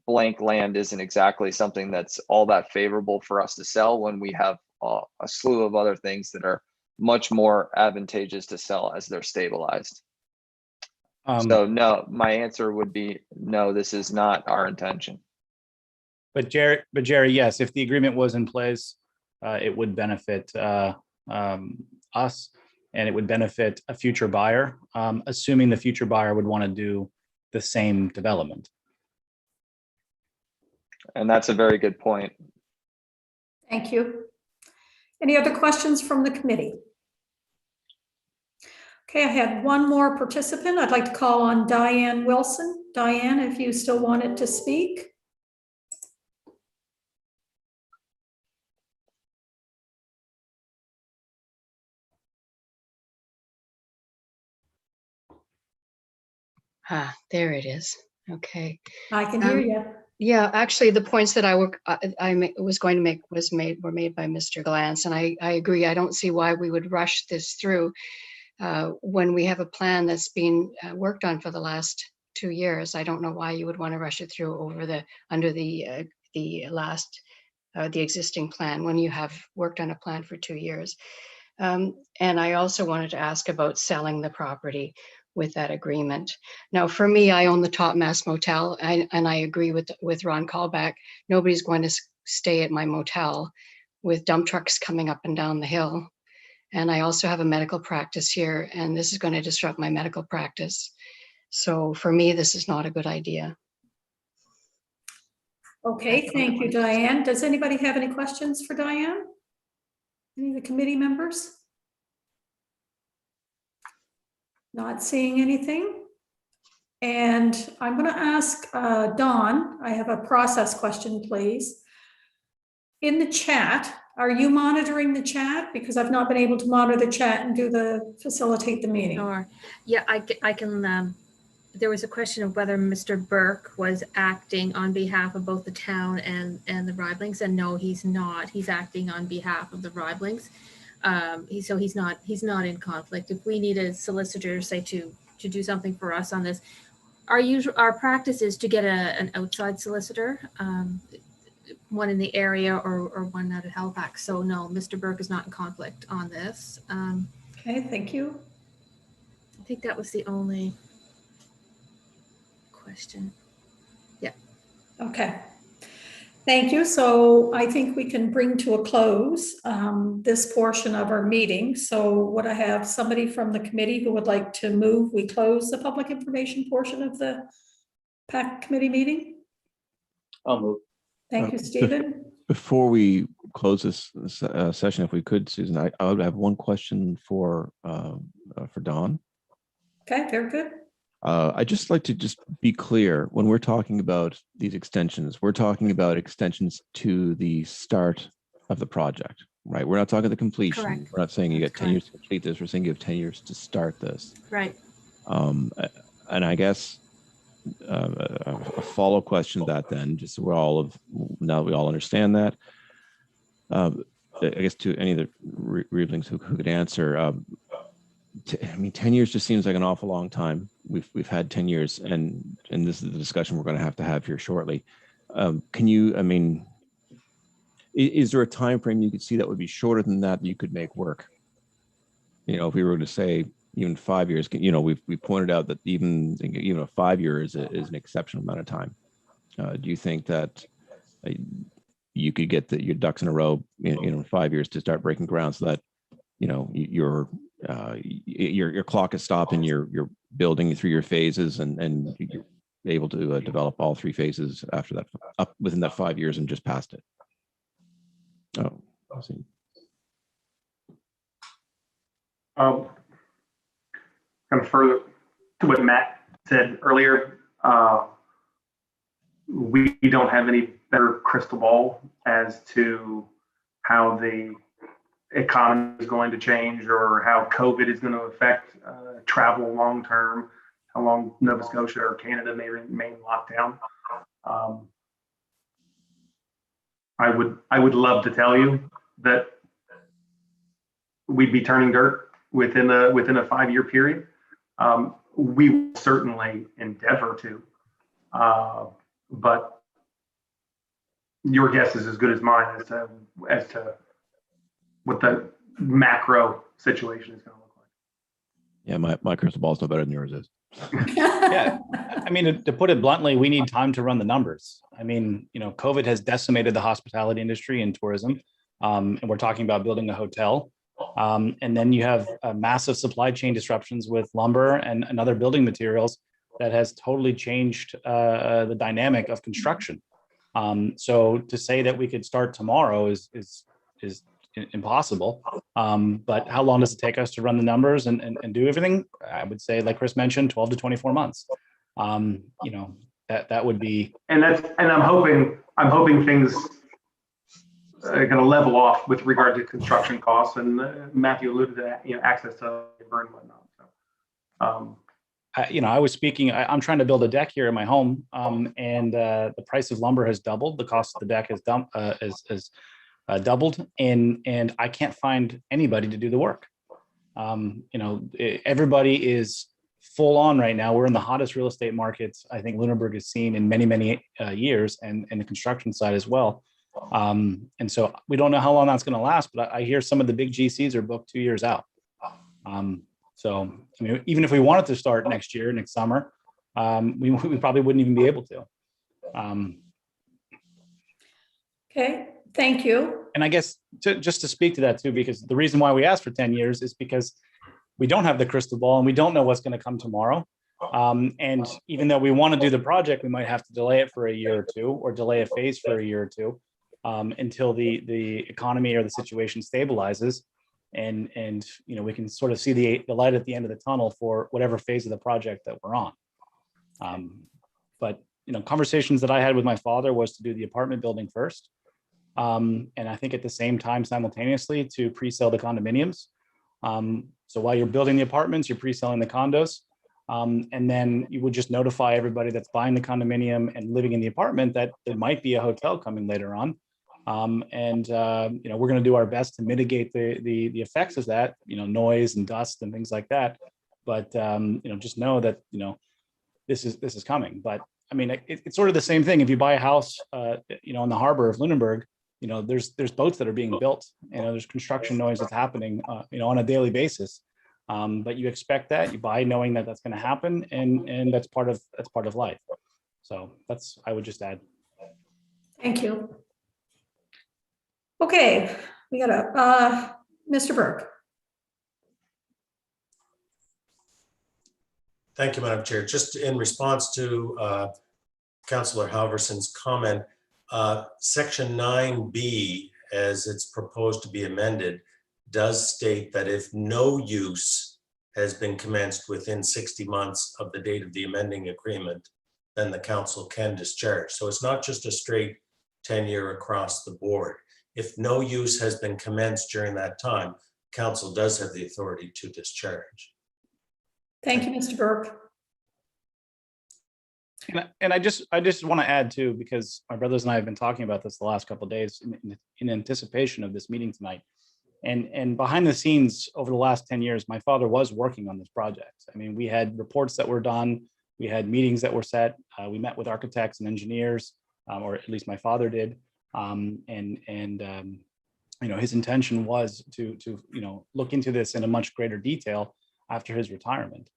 blank land isn't exactly something that's all that favorable for us to sell when we have a slew of other things that are much more advantageous to sell as they're stabilized. So no, my answer would be no, this is not our intention. But Jerry, yes, if the agreement was in place, it would benefit us, and it would benefit a future buyer, assuming the future buyer would want to do the same development. And that's a very good point. Thank you. Any other questions from the committee? Okay, I had one more participant. I'd like to call on Diane Wilson. Diane, if you still wanted to speak. There it is. Okay. I can hear you. Yeah, actually, the points that I was going to make were made by Mr. Glantz, and I agree. I don't see why we would rush this through when we have a plan that's been worked on for the last 2 years. I don't know why you would want to rush it through under the existing plan when you have worked on a plan for 2 years. And I also wanted to ask about selling the property with that agreement. Now, for me, I own the Top Mass Motel, and I agree with Ron Callback. Nobody's going to stay at my motel with dump trucks coming up and down the hill. And I also have a medical practice here, and this is going to disrupt my medical practice. So for me, this is not a good idea. Okay, thank you, Diane. Does anybody have any questions for Diane? Any of the committee members? Not seeing anything. And I'm going to ask Dawn, I have a process question, please. In the chat, are you monitoring the chat? Because I've not been able to monitor the chat and facilitate the meeting. Or, yeah, I can, there was a question of whether Mr. Burke was acting on behalf of both the town and the Riblings, and no, he's not. He's acting on behalf of the Riblings. So he's not in conflict. If we need a solicitor, say, to do something for us on this, our practice is to get an outside solicitor, one in the area or one out at Halifax. So no, Mr. Burke is not in conflict on this. Okay, thank you. I think that was the only question. Yeah. Okay. Thank you. So I think we can bring to a close this portion of our meeting. So would I have somebody from the committee who would like to move we close the public information portion of the PAC committee meeting? I'll move. Thank you, Stephen. Before we close this session, if we could, Susan, I would have one question for Dawn. Okay, very good. I'd just like to just be clear, when we're talking about these extensions, we're talking about extensions to the start of the project, right? We're not talking the completion. Correct. We're not saying you get 10 years to complete this. We're saying you have 10 years to start this. Right. And I guess a follow question to that then, just so now we all understand that. I guess to any of the Riblings who could answer, I mean, 10 years just seems like an awful long time. We've had 10 years, and this is the discussion we're going to have here shortly. Can you, I mean, is there a time frame you could see that would be shorter than that you could make work? You know, if we were to say even 5 years, you know, we pointed out that even 5 years is an exceptional amount of time. Do you think that you could get your ducks in a row, in 5 years to start breaking ground, so that your clock is stopping, you're building through your phases, and you're able to develop all three phases after that, up within that 5 years and just past it? Oh, I see. Kind of further to what Matt said earlier, we don't have any better crystal ball as to how the economy is going to change or how COVID is going to affect travel long term, how long Nova Scotia or Canada may remain locked down. I would love to tell you that we'd be turning dirt within a 5 year period. We will certainly endeavor to, but your guess is as good as mine as to what the macro situation is going to look like. Yeah, my crystal ball is no better than yours is. Yeah, I mean, to put it bluntly, we need time to run the numbers. I mean, COVID has decimated the hospitality industry and tourism, and we're talking about building a hotel. And then you have massive supply chain disruptions with lumber and other building materials that has totally changed the dynamic of construction. So to say that we could start tomorrow is impossible. But how long does it take us to run the numbers and do everything? I would say, like Chris mentioned, 12 to 24 months. That would be. And I'm hoping things going to level off with regard to construction costs, and Matthew alluded to that, access to labor and whatnot. So, I was speaking. I'm trying to build a deck here in my home, and the price of lumber has doubled. The cost of the deck has doubled, and I can't find anybody to do the work. Everybody is full on right now. We're in the hottest real estate markets I think Lunenburg has seen in many years, and the construction side as well. And so we don't know how long that's going to last, but I hear some of the big GCs are booked 2 years out. So I mean, even if we wanted to start next summer, we probably wouldn't even be able to. Okay, thank you. And I guess just to speak to that too, because the reason why we asked for 10 years is because we don't have the crystal ball and we don't know what's going to come tomorrow. And even though we want to do the project, we might have to delay it for a year or two, or delay a phase for a year or two, until the economy or the situation stabilizes, and we can sort of see the light at the end of the tunnel for whatever phase of the project that we're on. But, conversations that I had with my father was to do the apartment building first. And I think at the same time, simultaneously, to pre-sell the condominiums. So while you're building the apartments, you're pre-selling the condos. And then you would just notify everybody that's buying the condominium and living in the apartment that there might be a hotel coming later on. We're going to do our best to mitigate the effects of that, noise and dust and things like that. But, just know that, this is coming. But I mean, it's sort of the same thing. If you buy a house, in the harbor of Lunenburg, there's boats that are being built, there's construction noise that's happening, on a daily basis. But you expect that, you buy knowing that that's going to happen, and that's part of life. So I would just add. Thank you. Okay, we got Mr. Burke. Thank you, Madam Chair. Just in response to Councillor Halverson's comment, Section 9B, as it's proposed to be amended, does state that if no use has been commenced within 60 months of the date of the amending agreement, then the council can discharge. So it's not just a straight 10-year across the board. If no use has been commenced during that time, council does have the authority to discharge. Thank you, Mr. Burke. And I just want to add too, because my brothers and I have been talking about this the last couple of days in anticipation of this meeting tonight. And behind the scenes over the last 10 years, my father was working on this project. I mean, we had reports that were done, we had meetings that were set, we met with architects and engineers, or at least my father did. His intention was to look into this in a much greater detail after his retirement.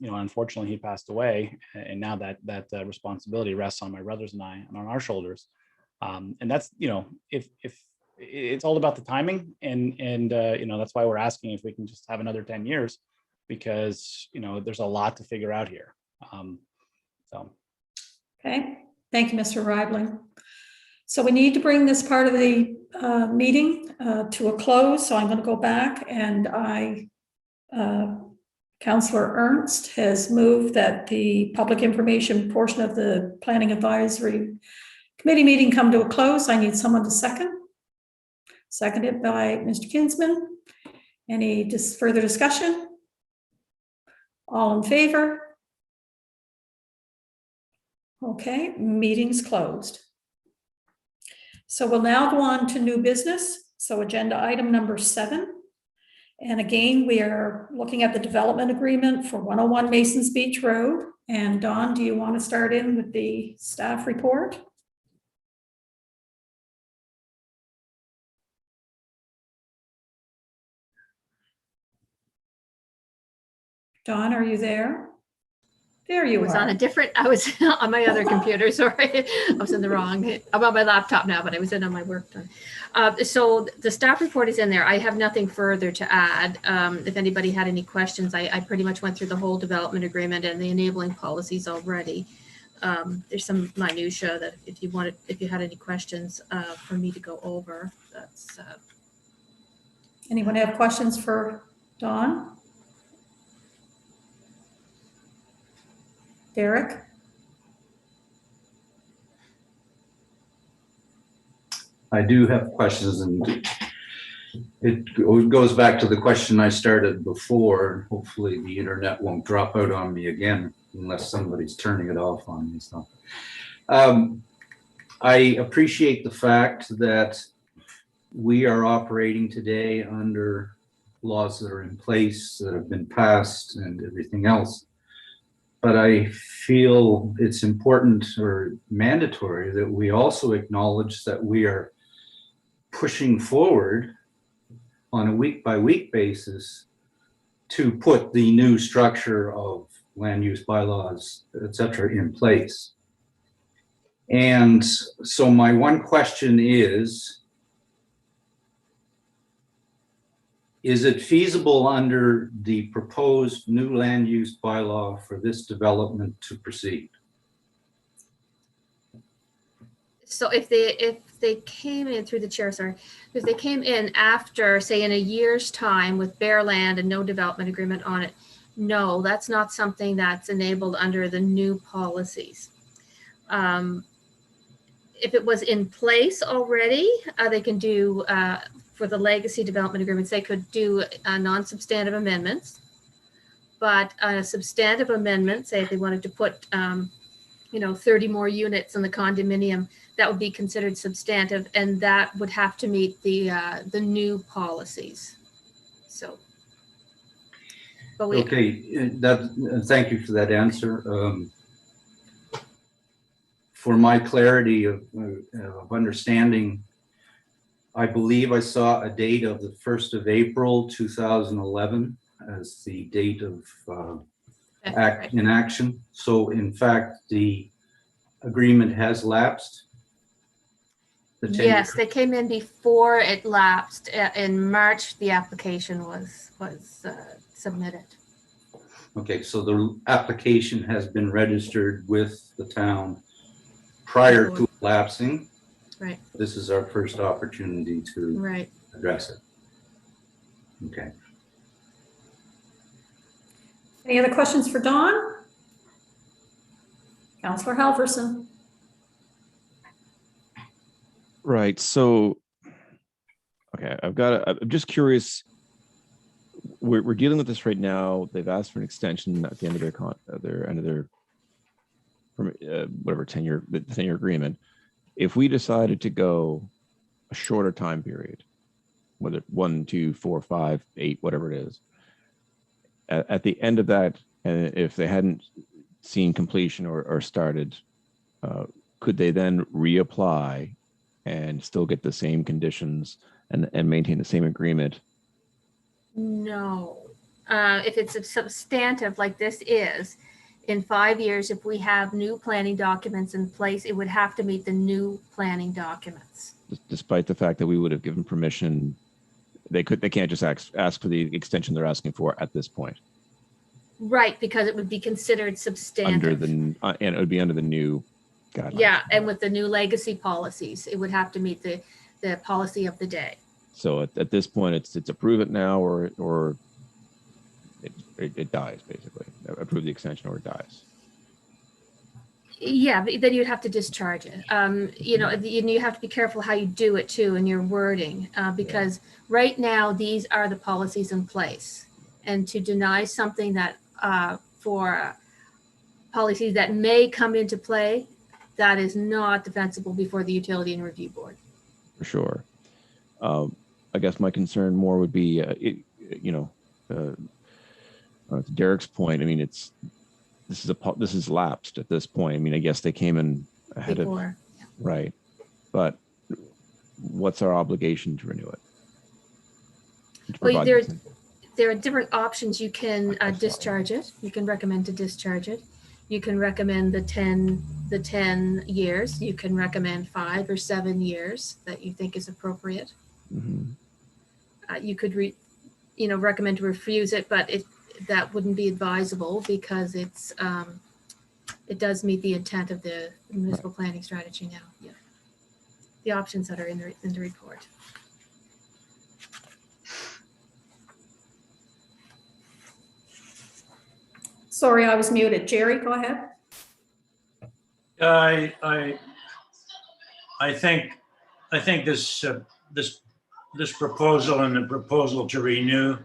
Unfortunately, he passed away, and now that responsibility rests on my brothers and I and on our shoulders. And that's, if it's all about the timing, and that's why we're asking if we can just have another 10 years, because there's a lot to figure out here. Okay, thank you, Mr. Ribling. So we need to bring this part of the meeting to a close. So I'm going to go back, and Councillor Ernst has moved that the public information portion of the Planning Advisory Committee meeting come to a close. I need someone to second. Seconded by Mr. Kinsman. Any further discussion? All in favor? Okay, meeting's closed. So we'll now go on to new business. So agenda item number 7. And again, we are looking at the development agreement for 101 Masons Beach Road. And Dawn, do you want to start in with the staff report? Dawn, are you there? There you are. I was on my other computer, sorry. I was in the wrong, I'm on my laptop now, but I was in on my work time. So the staff report is in there. I have nothing further to add. If anybody had any questions, I pretty much went through the whole development agreement and the enabling policies already. There's some minutia that if you had any questions for me to go over, that's. Anyone have questions for Dawn? Derek? I do have questions, and it goes back to the question I started before. Hopefully the internet won't drop out on me again unless somebody's turning it off on me. So I appreciate the fact that we are operating today under laws that are in place, that have been passed, and everything else. But I feel it's important or mandatory that we also acknowledge that we are pushing forward on a week-by-week basis to put the new structure of land use bylaws, et cetera, in place. And so my one question is it feasible under the proposed new land use bylaw for this development to proceed? So if they came in through the chair, sorry, if they came in after, say, in a year's time with bare land and no development agreement on it, No, that's not something that's enabled under the new policies. If it was in place already, they can do, for the legacy development agreements, they could do non-substantive amendments. But a substantive amendment, say if they wanted to put, 30 more units in the condominium, that would be considered substantive, and that would have to meet the new policies. So. But we, Okay, thank you for that answer. For my clarity of understanding, I believe I saw a date of the 1st of April, 2011 as the date of in action. So in fact, the agreement has lapsed. yes, they came in before it lapsed. In March, the application was submitted. Okay, so the application has been registered with the town prior to lapsing. Right. This is our first opportunity to right. address it. Okay. Any other questions for Dawn? Councillor Halverson. Right. So, okay, I'm just curious. We're dealing with this right now. They've asked for an extension at the end of their whatever 10-year agreement. If we decided to go a shorter time period, whether 1, 2, 4, 5, 8, whatever it is, at the end of that, and if they hadn't seen completion or started, could they then reapply and still get the same conditions and maintain the same agreement? No. If it's a substantive like this is, in 5 years, if we have new planning documents in place, it would have to meet the new planning documents. Despite the fact that we would have given permission, they can't just ask for the extension they're asking for at this point. Right, because it would be considered substantive. And it would be under the new guidelines. Yeah, and with the new legacy policies, it would have to meet the policy of the day. So at this point, it's approve it now or it dies, basically. Approve the extension or it dies. Yeah, but then you'd have to discharge it. You have to be careful how you do it too in your wording, because right now these are the policies in place, and to deny something that for policies that may come into play, that is not defensible before the Utility and Review Board. For sure. I guess my concern more would be, to Derek's point. I mean, this is lapsed at this point. I mean, I guess they came in ahead before. Right, but what's our obligation to renew it? Well, there are different options. You can discharge it. You can recommend to discharge it. You can recommend the 10 years. You can recommend 5 or 7 years that you think is appropriate. Mm-hmm. You could recommend to refuse it, but that wouldn't be advisable because it does meet the intent of the municipal planning strategy now. Yeah, the options that are in the report. Sorry, I was muted. Jerry, go ahead. I think this proposal and the proposal to renew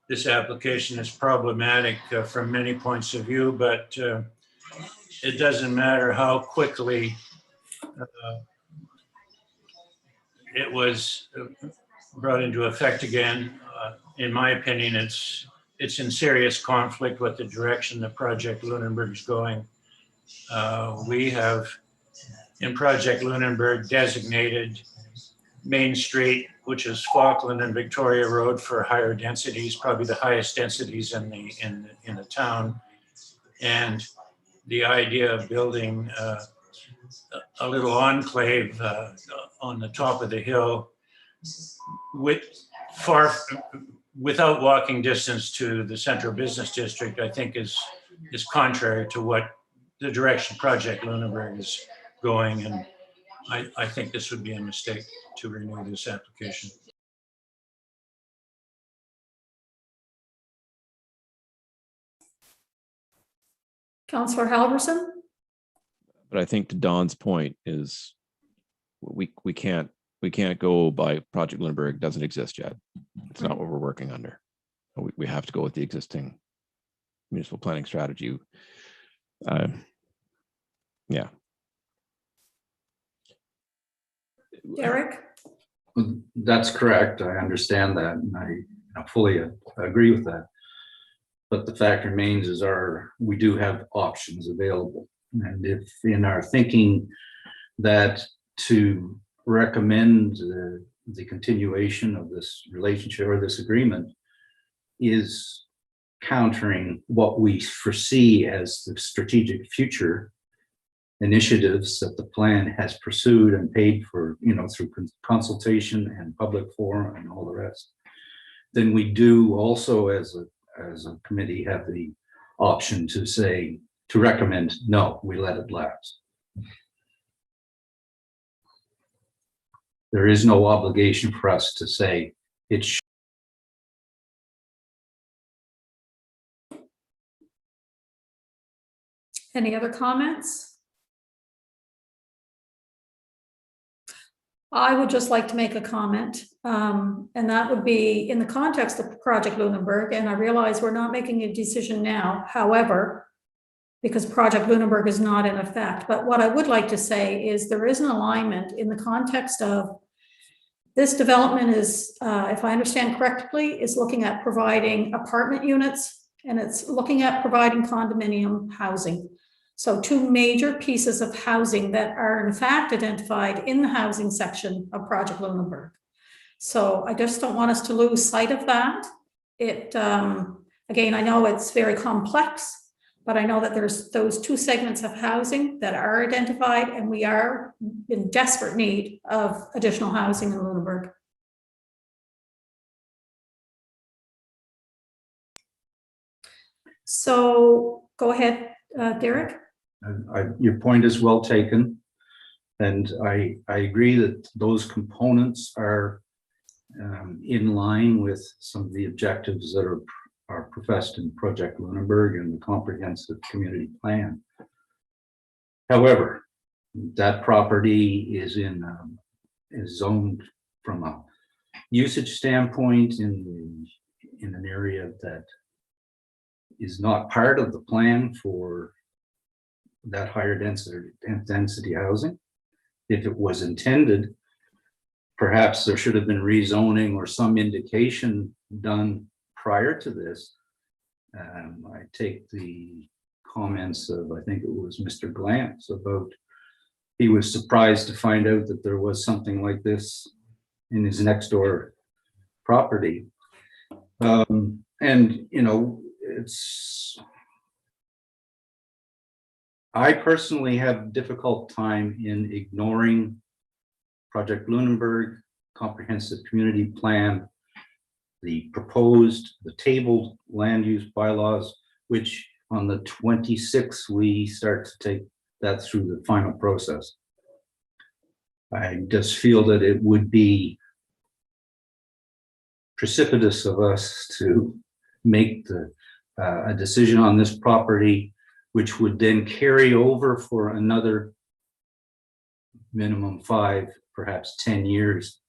this application is problematic from many points of view, but it doesn't matter how quickly it was brought into effect again. In my opinion, it's in serious conflict with the direction the Project Lunenburg is going. We have, in Project Lunenburg, designated Main Street, which is Falkland and Victoria Road, for higher densities, probably the highest densities in the town. And the idea of building a little enclave on the top of the hill without walking distance to the central business district, I think is contrary to what the direction Project Lunenburg is going. And I think this would be a mistake to renew this application. Councillor Halverson? But I think to Don's point is we can't go by Project Lunenburg. Doesn't exist yet. It's not what we're working under. We have to go with the existing municipal planning strategy. Yeah. Derek? That's correct. I understand that, and I fully agree with that. But the fact remains is we do have options available. And if in our thinking that to recommend the continuation of this relationship or this agreement is countering what we foresee as the strategic future initiatives that the plan has pursued and paid for, through consultation and public forum and all the rest, then we do also as a committee have the option to recommend, no, we let it lapse. There is no obligation for us to say it should. Any other comments? I would just like to make a comment, and that would be in the context of Project Lunenburg, and I realize we're not making a decision now, however, because Project Lunenburg is not in effect. But what I would like to say is there is an alignment in the context of this development is, if I understand correctly, is looking at providing apartment units, and it's looking at providing condominium housing. So two major pieces of housing that are in fact identified in the housing section of Project Lunenburg. So I just don't want us to lose sight of that. Again, I know it's very complex, but I know that there's those two segments of housing that are identified, and we are in desperate need of additional housing in Lunenburg. So go ahead, Derek. Your point is well taken, and I agree that those components are in line with some of the objectives that are professed in Project Lunenburg and the comprehensive community plan. However, that property is zoned from a usage standpoint in an area that is not part of the plan for that higher density housing. If it was intended, perhaps there should have been rezoning or some indication done prior to this. I take the comments of, I think it was Mr. Glantz, about he was surprised to find out that there was something like this in his next door property. I personally have difficult time in ignoring Project Lunenburg, comprehensive community plan, the tabled land use bylaws, which on the 26th, we start to take that through the final process. I just feel that it would be precipitous of us to make a decision on this property, which would then carry over for another minimum 5, perhaps 10 years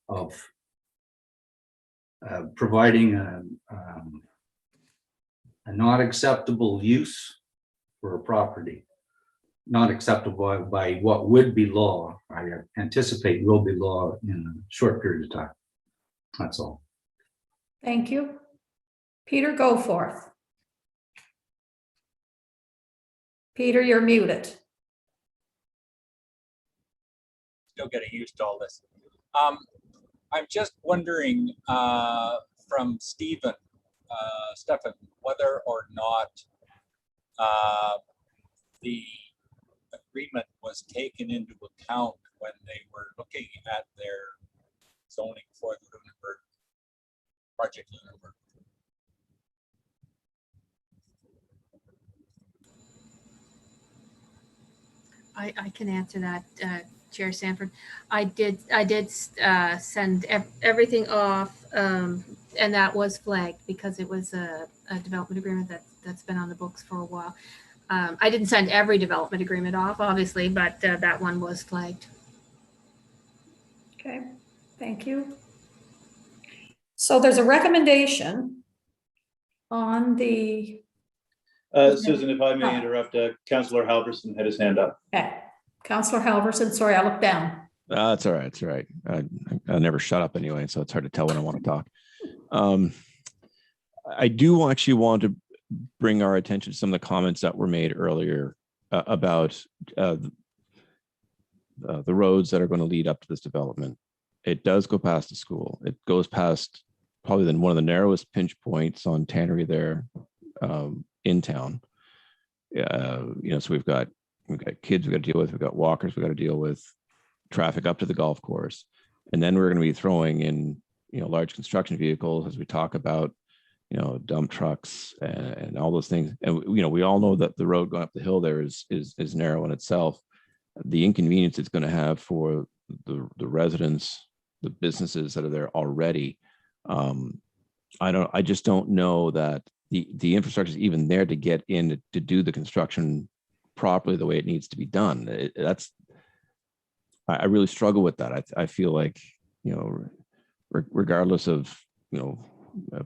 of providing a not acceptable use for a property, not acceptable by what would be law. I anticipate will be law in a short period of time. That's all. Thank you. Peter, go forth. Peter, you're muted. Still getting used to all this. I'm just wondering from Stephen, whether or not the agreement was taken into account when they were looking at their zoning for the Lunenburg, Project Lunenburg. I can answer that, Chair Sanford. I did send everything off, and that was flagged because it was a development agreement that's been on the books for a while. I didn't send every development agreement off, obviously, but that one was flagged. Okay, thank you. So there's a recommendation on the, Susan, if I may interrupt, Councillor Halverson had his hand up. okay, Councillor Halverson, sorry, I looked down. It's all right. It's all right. I never shut up anyway, so it's hard to tell when I want to talk. I do actually want to bring our attention to some of the comments that were made earlier about the roads that are going to lead up to this development. It does go past the school. It goes past probably one of the narrowest pinch points on Tannery there in town. So we've got kids we've got to deal with. We've got walkers we've got to deal with. Traffic up to the golf course, and then we're going to be throwing in large construction vehicles as we talk about dump trucks and all those things. And we all know that the road going up the hill there is narrow in itself. The inconvenience it's going to have for the residents, the businesses that are there already. I just don't know that the infrastructure is even there to get in to do the construction properly the way it needs to be done. I really struggle with that. I feel like, regardless of,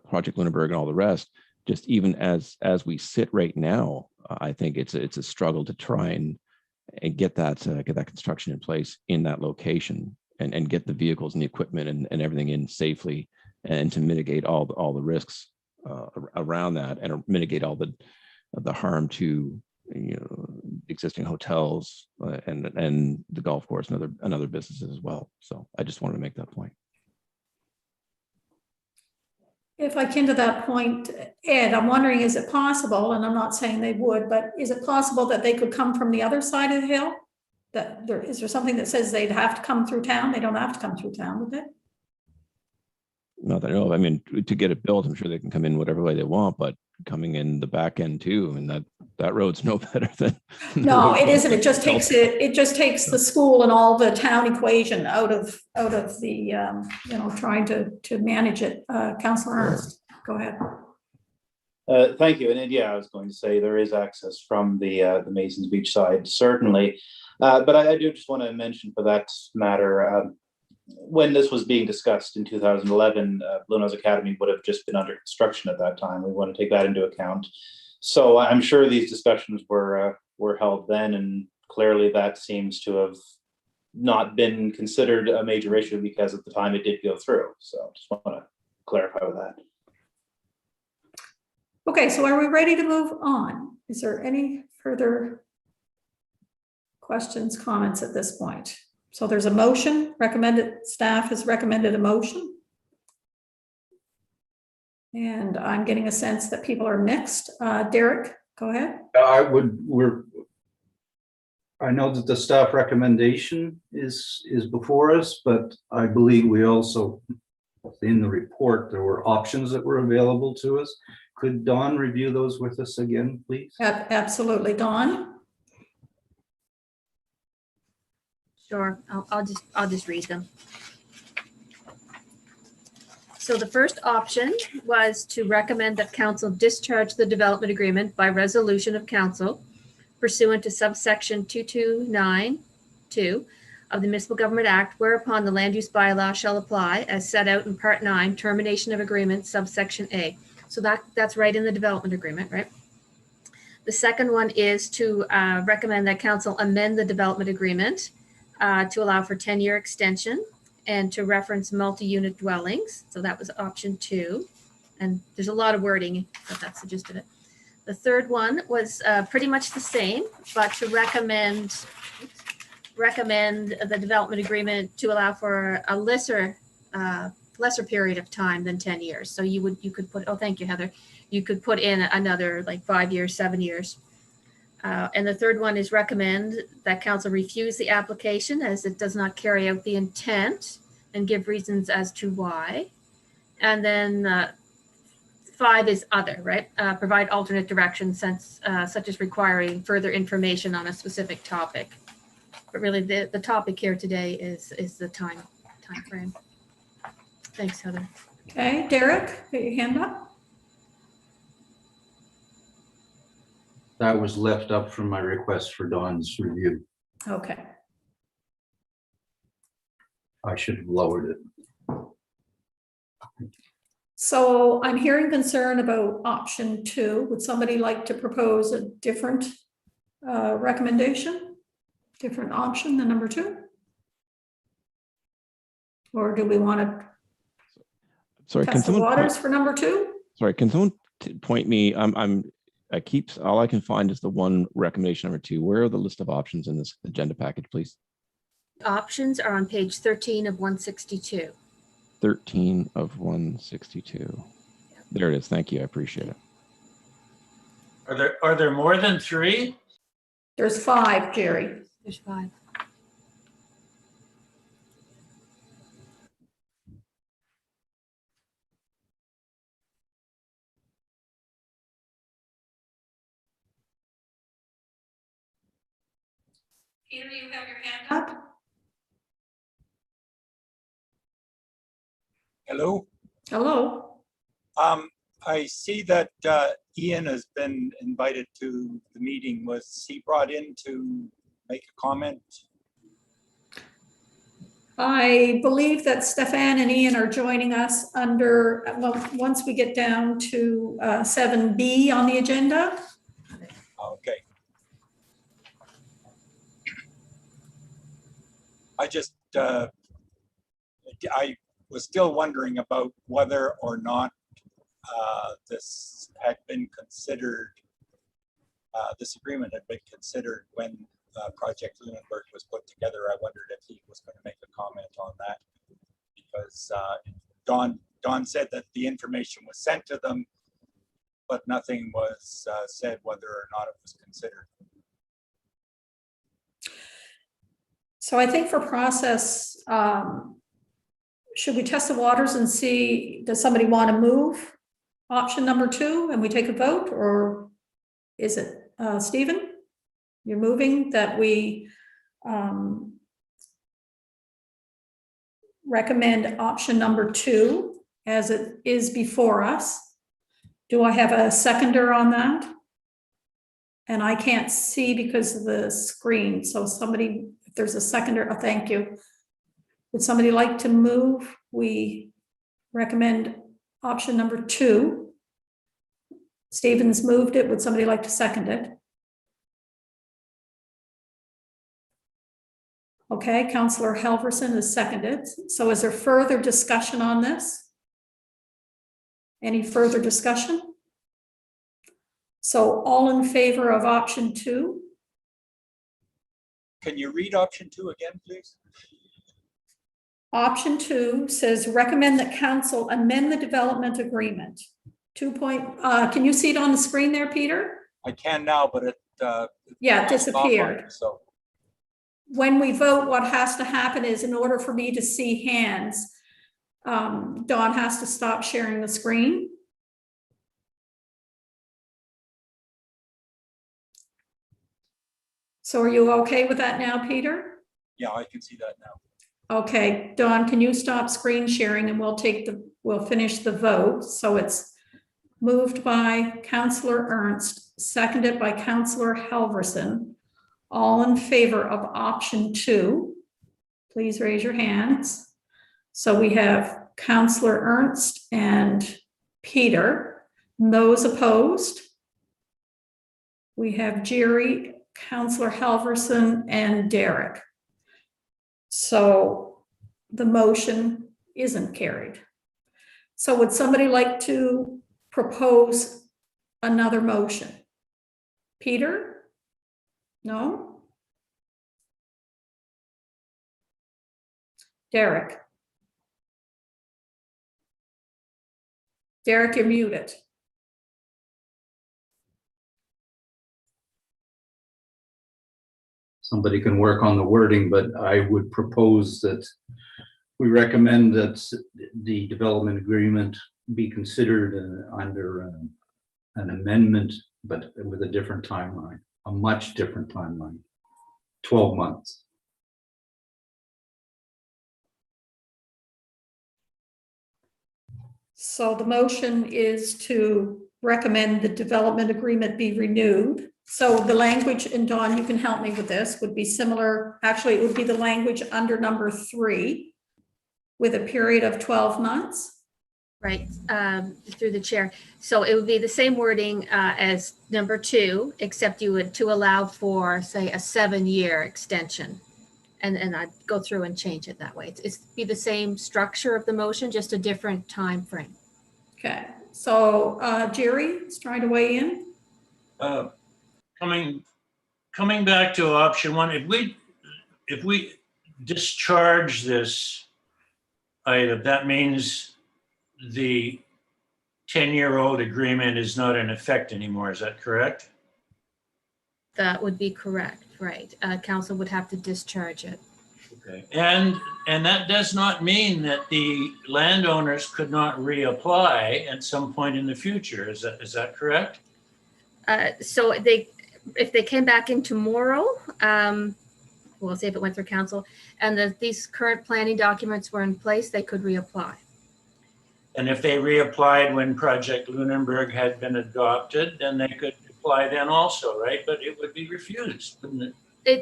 Project Lunenburg and all the rest, just even as we sit right now, I think it's a struggle to try and get that construction in place in that location and get the vehicles and the equipment and everything in safely, and to mitigate all the risks around that, and mitigate all the harm to existing hotels and the golf course and other businesses as well. So I just wanted to make that point. If I can to that point, Ed, I'm wondering, is it possible, and I'm not saying they would, but is it possible that they could come from the other side of the hill? Is there something that says they'd have to come through town? They don't have to come through town, would they? Not that I know of. I mean, to get it built, I'm sure they can come in whatever way they want, but coming in the back end too, and that road's no better than. No, it isn't. It just takes the school and all the town equation out of the trying to manage it. Councillor Ernst, go ahead. Thank you. And yeah, I was going to say there is access from the Masons Beach side, certainly. But I do just want to mention for that matter, when this was being discussed in 2011, Bluenose Academy would have just been under construction at that time. We want to take that into account. So I'm sure these discussions were held then, and clearly that seems to have not been considered a major issue because at the time it did go through. So just want to clarify with that. Okay, so are we ready to move on? Is there any further questions, comments at this point? So there's a motion recommended, staff has recommended a motion. And I'm getting a sense that people are mixed. Derek, go ahead. I know that the staff recommendation is before us, but I believe we also, in the report, there were options that were available to us. Could Dawn review those with us again, please? Absolutely, Dawn. Sure, I'll just read them. So the first option was to recommend that council discharge the development agreement by resolution of council pursuant to subsection 2292 of the Municipal Government Act, whereupon the land use bylaw shall apply as set out in Part 9, termination of agreement, subsection A. So that's right in the development agreement, right? The second one is to recommend that council amend the development agreement to allow for 10-year extension and to reference multi-unit dwellings. So that was option 2. And there's a lot of wording, but that's the gist of it. The third one was pretty much the same, but to recommend the development agreement to allow for a lesser period of time than 10 years. So you could put, oh, thank you, Heather. You could put in another like 5 years, 7 years. And the third one is recommend that council refuse the application as it does not carry out the intent and give reasons as to why. And then 5 is other, right? Provide alternate direction such as requiring further information on a specific topic. But really the topic here today is the time frame. Thanks, Heather. Okay, Derek, put your hand up. That was left up from my request for Dawn's review. Okay. I should have lowered it. So I'm hearing concern about option 2. Would somebody like to propose a different recommendation? Different option than number 2? Or do we want to Sorry, can test the someone waters for number 2? Sorry, can someone point me? All I can find is the one recommendation number 2. Where are the list of options in this agenda package, please? Options are on page 13 of 162. 13 of 162. There it is. Thank you. I appreciate it. Are there more than 3? There's 5, Jerry. There's 5. Peter, you have your hand up? Hello. Hello. I see that Ian has been invited to the meeting. Was he brought in to make a comment? I believe that Stefan and Ian are joining us under, well, once we get down to 7B on the agenda. Okay. I was still wondering about whether or not this had been considered, this agreement had been considered when Project Lunenburg was put together. I wondered if he was going to make a comment on that, because Dawn said that the information was sent to them, but nothing was said whether or not it was considered. So I think for process, should we test the waters and see, does somebody want to move option number 2 and we take a vote, or is it Stephen? You're moving that we recommend option number 2 as it is before us. Do I have a seconder on that? And I can't see because of the screen. So somebody, if there's a seconder, oh, thank you. Would somebody like to move? We recommend option number 2. Stephen's moved it. Would somebody like to second it? Okay, Councillor Halverson is seconded. So is there further discussion on this? Any further discussion? So all in favor of option 2? Can you read option 2 again, please? Option 2 says recommend that council amend the development agreement. Can you see it on the screen there, Peter? I can now, but it yeah, it disappeared. So when we vote, what has to happen is, in order for me to see hands, Dawn has to stop sharing the screen. So are you okay with that now, Peter? Yeah, I can see that now. Okay, Dawn, can you stop screen sharing and we'll finish the vote. So it's moved by Councillor Ernst, seconded by Councillor Halverson. All in favor of option 2, please raise your hands. So we have Councillor Ernst and Peter. Those opposed? We have Jerry, Councillor Halverson, and Derek. So the motion isn't carried. So would somebody like to propose another motion? Peter? No? Derek? Derek, you're muted. Somebody can work on the wording, but I would propose that we recommend that the development agreement be considered under an amendment, but with a different timeline, a much different timeline, 12 months. So the motion is to recommend the development agreement be renewed So the language, and Dawn, you can help me with this, would be similar. Actually, it would be the language under number 3 with a period of 12 months. Right, through the chair. So it would be the same wording as number 2, except you would to allow for, say, a 7-year extension. And I'd go through and change it that way. It's be the same structure of the motion, just a different time frame. Okay, so Jerry is trying to weigh in. Coming back to option 1, if we discharge this item, that means the 10-year-old agreement is not in effect anymore. Is that correct? That would be correct, right? Council would have to discharge it. Okay. And that does not mean that the landowners could not reapply at some point in the future. Is that correct? So if they came back in tomorrow, we'll see if it went through council, and these current planning documents were in place, they could reapply. And if they reapplied when Project Lunenburg had been adopted, then they could apply then also, right? But it would be refused, wouldn't it?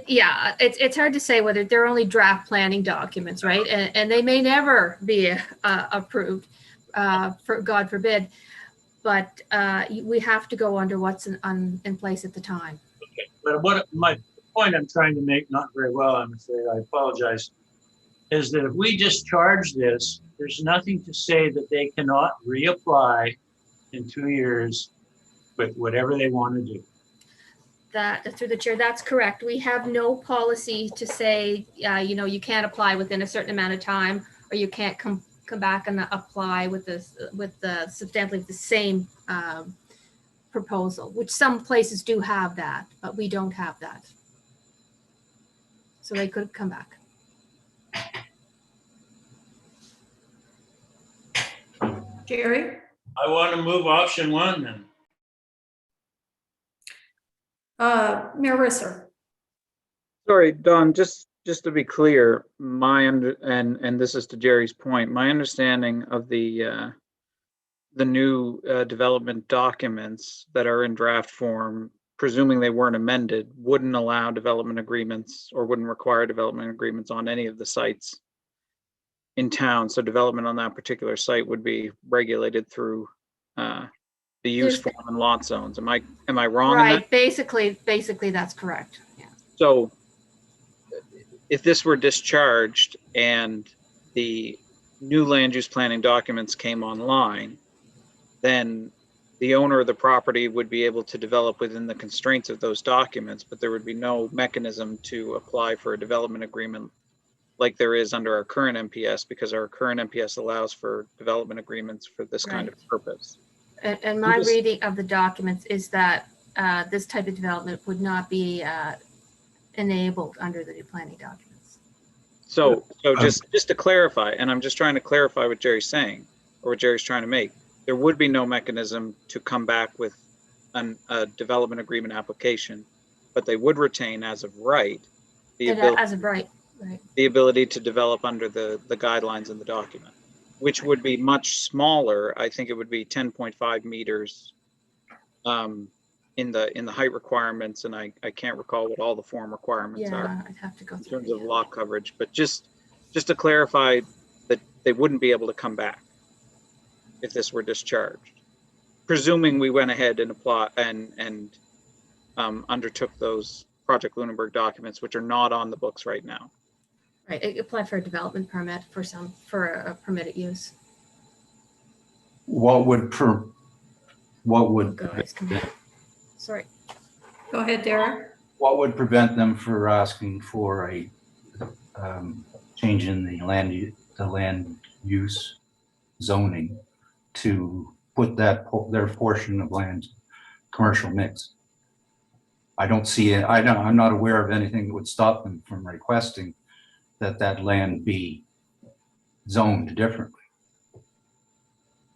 It's hard to say whether they're only draft planning documents, right? And they may never be approved, for God forbid. But we have to go under what's in place at the time. Okay, but what my point I'm trying to make, not very well, I'm afraid, I apologize, is that if we discharge this, there's nothing to say that they cannot reapply in 2 years with whatever they want to do. That through the chair, that's correct. We have no policy to say, you can't apply within a certain amount of time, or you can't come back and apply with substantially the same proposal, which some places do have that, but we don't have that. So they could come back. Jerry? I want to move option 1 then. Mayor Risser. Sorry, Don, just to be clear, and this is to Jerry's point, my understanding of the new development documents that are in draft form, presuming they weren't amended, wouldn't allow development agreements or wouldn't require development agreements on any of the sites in town. So development on that particular site would be regulated through the use form and lot zones. Am I wrong? Right. In that? Basically, that's correct. Yeah. So if this were discharged and the new land use planning documents came online, then the owner of the property would be able to develop within the constraints of those documents, but there would be no mechanism to apply for a development agreement like there is under our current MPS, because our current MPS allows for development agreements for this kind of purpose. And my reading of the documents is that this type of development would not be enabled under the new planning documents. So just to clarify, and I'm just trying to clarify what Jerry's saying, or what Jerry's trying to make, there would be no mechanism to come back with a development agreement application, but they would retain as of right the ability to develop under the guidelines in the document, which would be much smaller. I think it would be 10.5 meters in the height requirements, and I can't recall what all the form requirements are. I'd have to go through in terms of lot coverage, but just to clarify that they wouldn't be able to come back if this were discharged, presuming we went ahead and undertook those Project Lunenburg documents, which are not on the books right now. Right, apply for a development permit for a permitted use. What would Sorry. Go ahead, Derek. What would prevent them for asking for a change in the land use zoning to put their portion of land commercial mix? I don't see it. I'm not aware of anything that would stop them from requesting that land be zoned differently.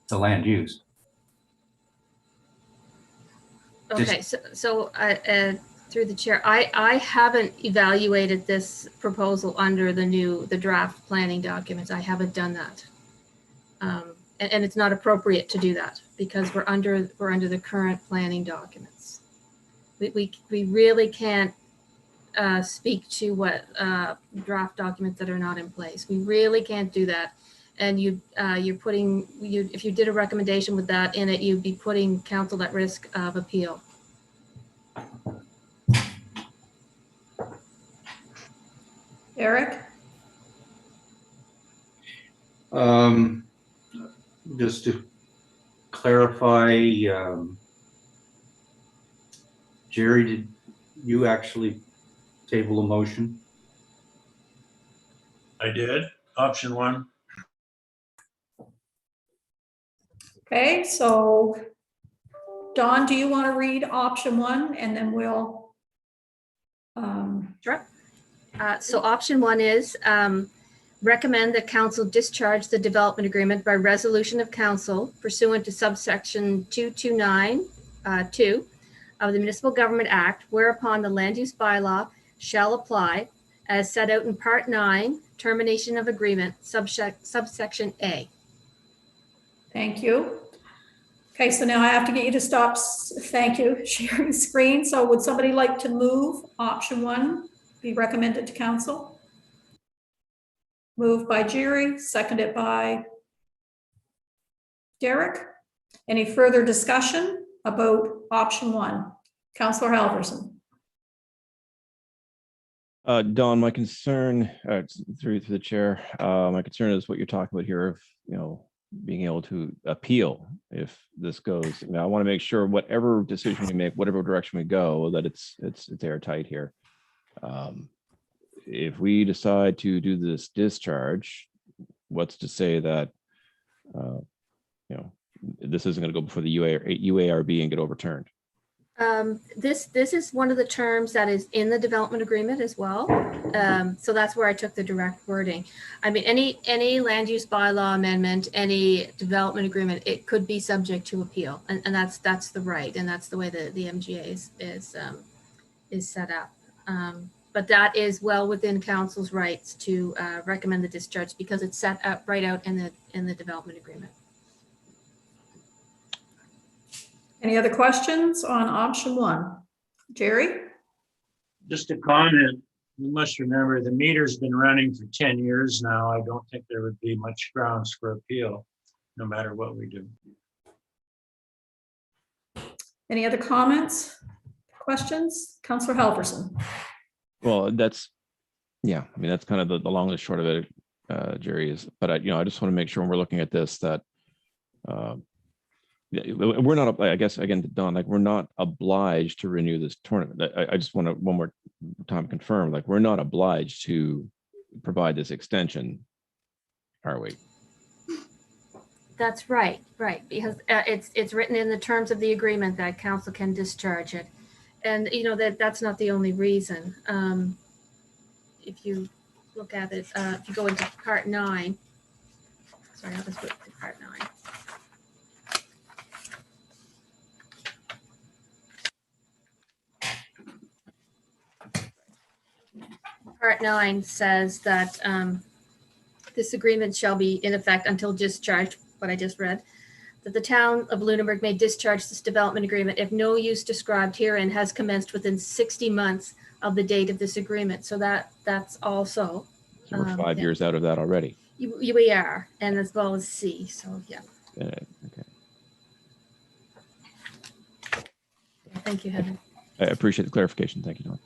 The land use. Okay, so through the chair, I haven't evaluated this proposal under the draft planning documents. I haven't done that, and it's not appropriate to do that because we're under the current planning documents. We really can't speak to what draft documents that are not in place. We really can't do that. And you're putting, if you did a recommendation with that in it, you'd be putting council at risk of appeal. Eric? Just to clarify, Jerry, did you actually table a motion? I did. Option 1. Okay, so Dawn, do you want to read option 1 and then we'll Sure. So option 1 is recommend that council discharge the development agreement by resolution of council pursuant to subsection 229(2) of the Municipal Government Act, whereupon the land use bylaw shall apply as set out in part 9, termination of agreement, subsection A. Thank you. Okay, so now I have to get you to stop, thank you, sharing the screen. So would somebody like to move option 1 be recommended to council? Moved by Jerry, seconded by Derek. Any further discussion about option 1? Councillor Halverson. Don, my concern, through the chair, my concern is what you're talking about here of, being able to appeal if this goes. Now, I want to make sure whatever decision we make, whatever direction we go, that it's airtight here. If we decide to do this discharge, what's to say that this isn't going to go before the UARB and get overturned? This is one of the terms that is in the development agreement as well. So that's where I took the direct wording. I mean, any land use bylaw amendment, any development agreement, it could be subject to appeal, and that's the right, and that's the way the MGA is set up. But that is well within council's rights to recommend the discharge because it's set up right out in the development agreement. Any other questions on option 1? Jerry? Just a comment. You must remember the meter's been running for 10 years now. I don't think there would be much grounds for appeal, no matter what we do. Any other comments, questions? Councillor Halverson. Well, that's kind of the long and short of it, Jerry, is, but I just want to make sure when we're looking at this that we're not, I guess, again, Don, we're not obliged to renew this tournament. I just want to one more time confirm, we're not obliged to provide this extension, are we? That's right, because it's written in the terms of the agreement that council can discharge it. And that's not the only reason. If you look at it, if you go into part 9, sorry, I'll just go to part 9. Part 9 says that this agreement shall be in effect until discharged, what I just read, that the town of Lunenburg may discharge this development agreement if no use described herein has commenced within 60 months of the date of this agreement. So that's also. So we're 5 years out of that already. We are, and as well as C, so yeah. Okay. Thank you, Heather. I appreciate the clarification. Thank you, Don.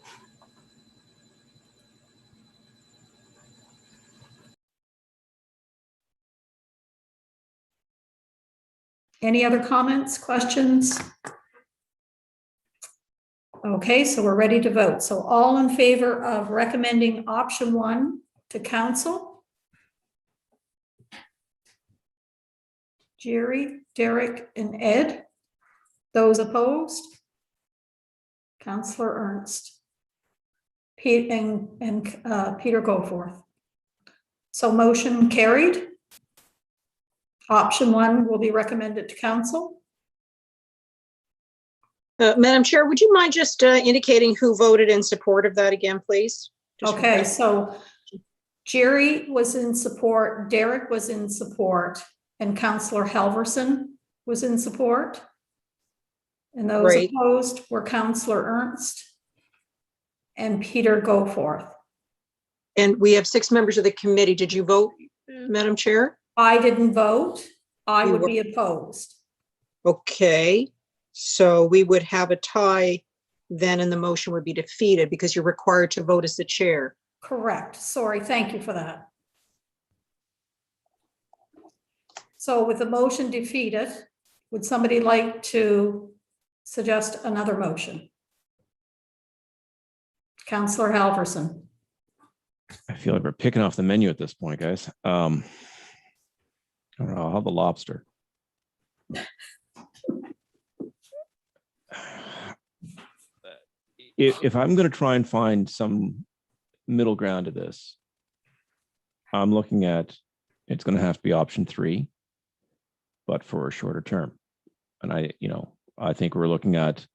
Any other comments, questions? Okay, so we're ready to vote. So all in favor of recommending option 1 to council? Jerry, Derek, and Ed. Those opposed? Councillor Ernst. Pete and Peter Goforth. So motion carried. Option 1 will be recommended to council. Madam Chair, would you mind just indicating who voted in support of that again, please? Okay, so Jerry was in support, Derek was in support, and Councillor Halverson was in support. And those Right. opposed were Counselor Ernst and Peter Goforth. And we have 6 members of the committee. Did you vote, Madam Chair? I didn't vote. I You would were- be opposed. Okay, so we would have a tie then, and the motion would be defeated because you're required to vote as the chair. Correct. Sorry. Thank you for that. So with the motion defeated, would somebody like to suggest another motion? Counselor Halverson. I feel like we're picking off the menu at this point, guys. I don't know. I'll have the lobster. If I'm going to try and find some middle ground to this, I'm looking at it's going to have to be option 3, but for a shorter term. And I think we're looking at,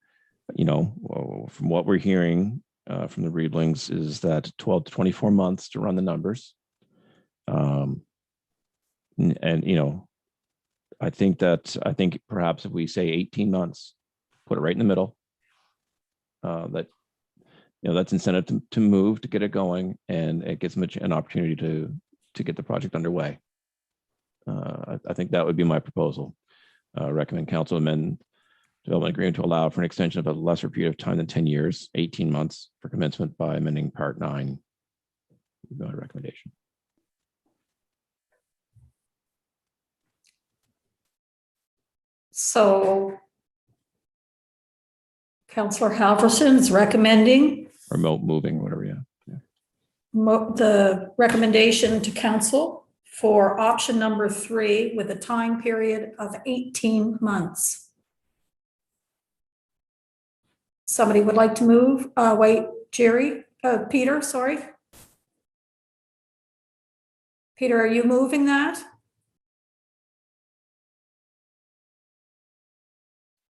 from what we're hearing from the Riblings is that 12 to 24 months to run the numbers. I think perhaps if we say 18 months, put it right in the middle, that's incentive to move, to get it going, and it gives them an opportunity to get the project underway. I think that would be my proposal. Recommend council amend development agreement to allow for an extension of a lesser period of time than 10 years, 18 months for commencement by amending part 9. My recommendation. So Counselor Halverson is recommending Remote moving, whatever, yeah. the recommendation to council for option number 3 with a time period of 18 months. Somebody would like to move? Wait, Peter, sorry. Peter, are you moving that?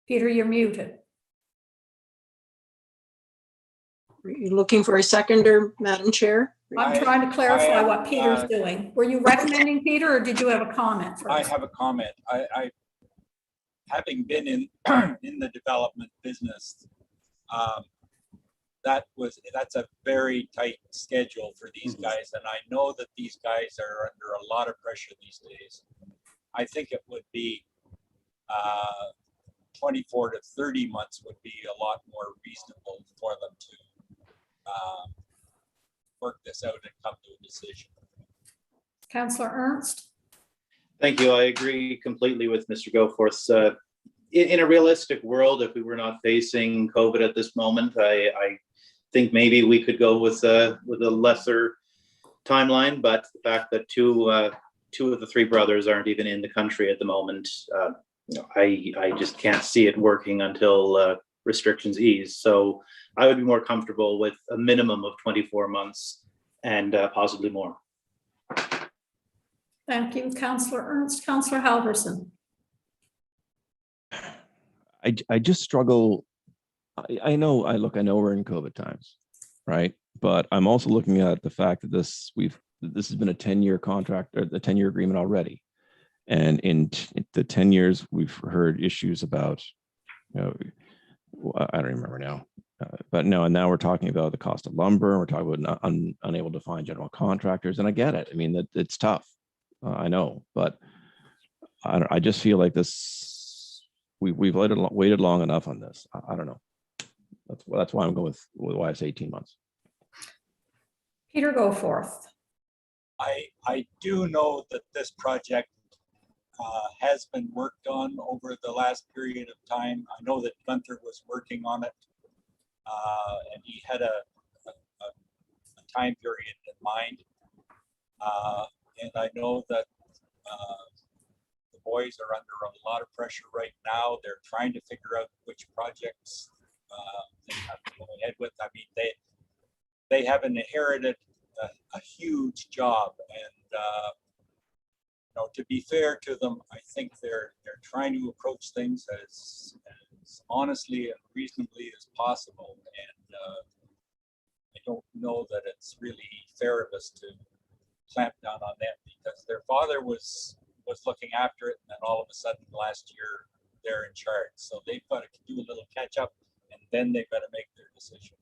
Peter, you're muted. Are you looking for a seconder, Madam Chair? I'm trying to clarify what Peter's doing. Were you recommending Peter, or did you have a comment first? I have a comment. I having been in in the development business, that's a very tight schedule for these guys, and I know that these guys are under a lot of pressure these days. I think it would be 24 to 30 months would be a lot more reasonable for them to work this out and come to a decision. Councillor Ernst? Thank you. I agree completely with Mr. Goforth's. In a realistic world, if we were not facing COVID at this moment, I think maybe we could go with a lesser timeline. But the fact that two of the 3 brothers aren't even in the country at the moment, I just can't see it working until restrictions ease. So I would be more comfortable with a minimum of 24 months and possibly more. Thank you, Councillor Ernst. Councillor Halverson? I just struggle. I know we're in COVID times, right? But I'm also looking at the fact that this has been a 10-year contract, or the 10-year agreement already. And in the 10 years, we've heard issues about, I don't remember now, but no, and now we're talking about the cost of lumber. We're talking about unable to find general contractors, and I get it. I mean, it's tough. I know, but I just feel like this. We've waited long enough on this. I don't know. That's why I'm going with why I say 18 months. Peter Goforth. I do know that this project has been worked on over the last period of time. I know that Gunther was working on it, and he had a time period in mind. And I know that the boys are under a lot of pressure right now. They're trying to figure out which projects they have to go ahead with. I mean, they have inherited a huge job, and to be fair to them, I think they're trying to approach things as honestly and reasonably as possible. And I don't know that it's really fair of us to clamp down on them, because their father was looking after it, and then all of a sudden last year they're in charge. So they've got to do a little catch up and then they've got to make their decision.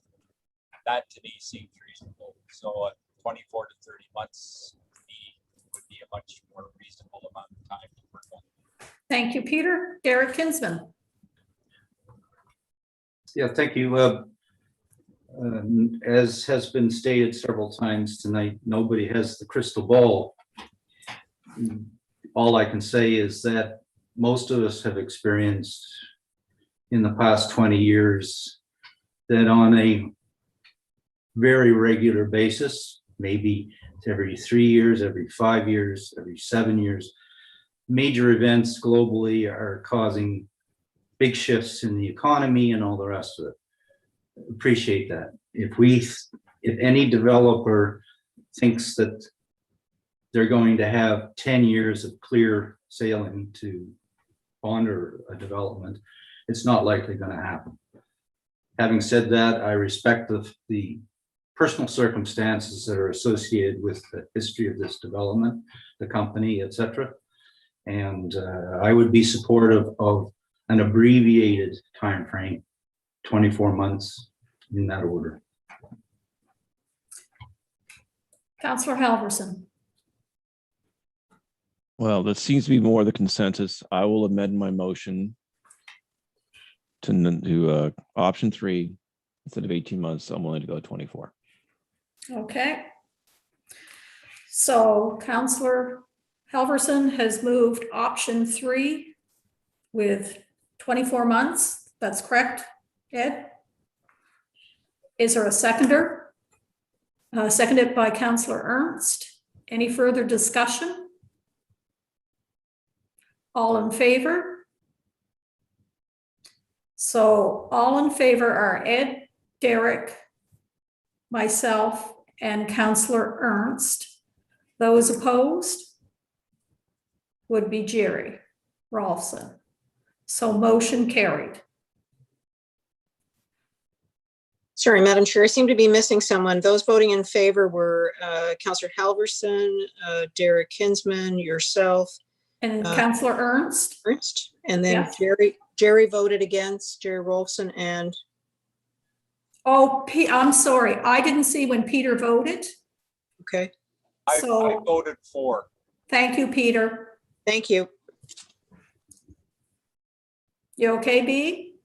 That to me seems reasonable. So 24 to 30 months to me would be a much more reasonable amount of time to work on. Thank you, Peter. Derek Kinsman. Yeah, thank you. As has been stated several times tonight, nobody has the crystal ball. All I can say is that most of us have experienced in the past 20 years that on a very regular basis, maybe every 3 years, every 5 years, every 7 years, major events globally are causing big shifts in the economy and all the rest of it. Appreciate that. If any developer thinks that they're going to have 10 years of clear sailing to ponder a development, it's not likely going to happen. Having said that, I respect the personal circumstances that are associated with the history of this development, the company, etc. And I would be supportive of an abbreviated time frame, 24 months in that order. Councillor Halverson. Well, that seems to be more the consensus. I will amend my motion to option 3. Instead of 18 months, I'm willing to go 24. Okay. So Councillor Halverson has moved option 3 with 24 months. That's correct, Ed? Is there a seconder? Seconded by Councillor Ernst. Any further discussion? All in favor? So all in favor are Ed, Derek, myself, and Councillor Ernst. Those opposed would be Jerry Rolfson. So motion carried. Sorry, Madam Chair, I seem to be missing someone. Those voting in favor were Councillor Halverson, Derek Kinsman, yourself. And Councillor Ernst. And then Yes. Jerry voted against, Jerry Rolfson, and Oh, I'm sorry. I didn't see when Peter voted. okay. I So voted for. thank you, Peter. Thank you. You okay, B?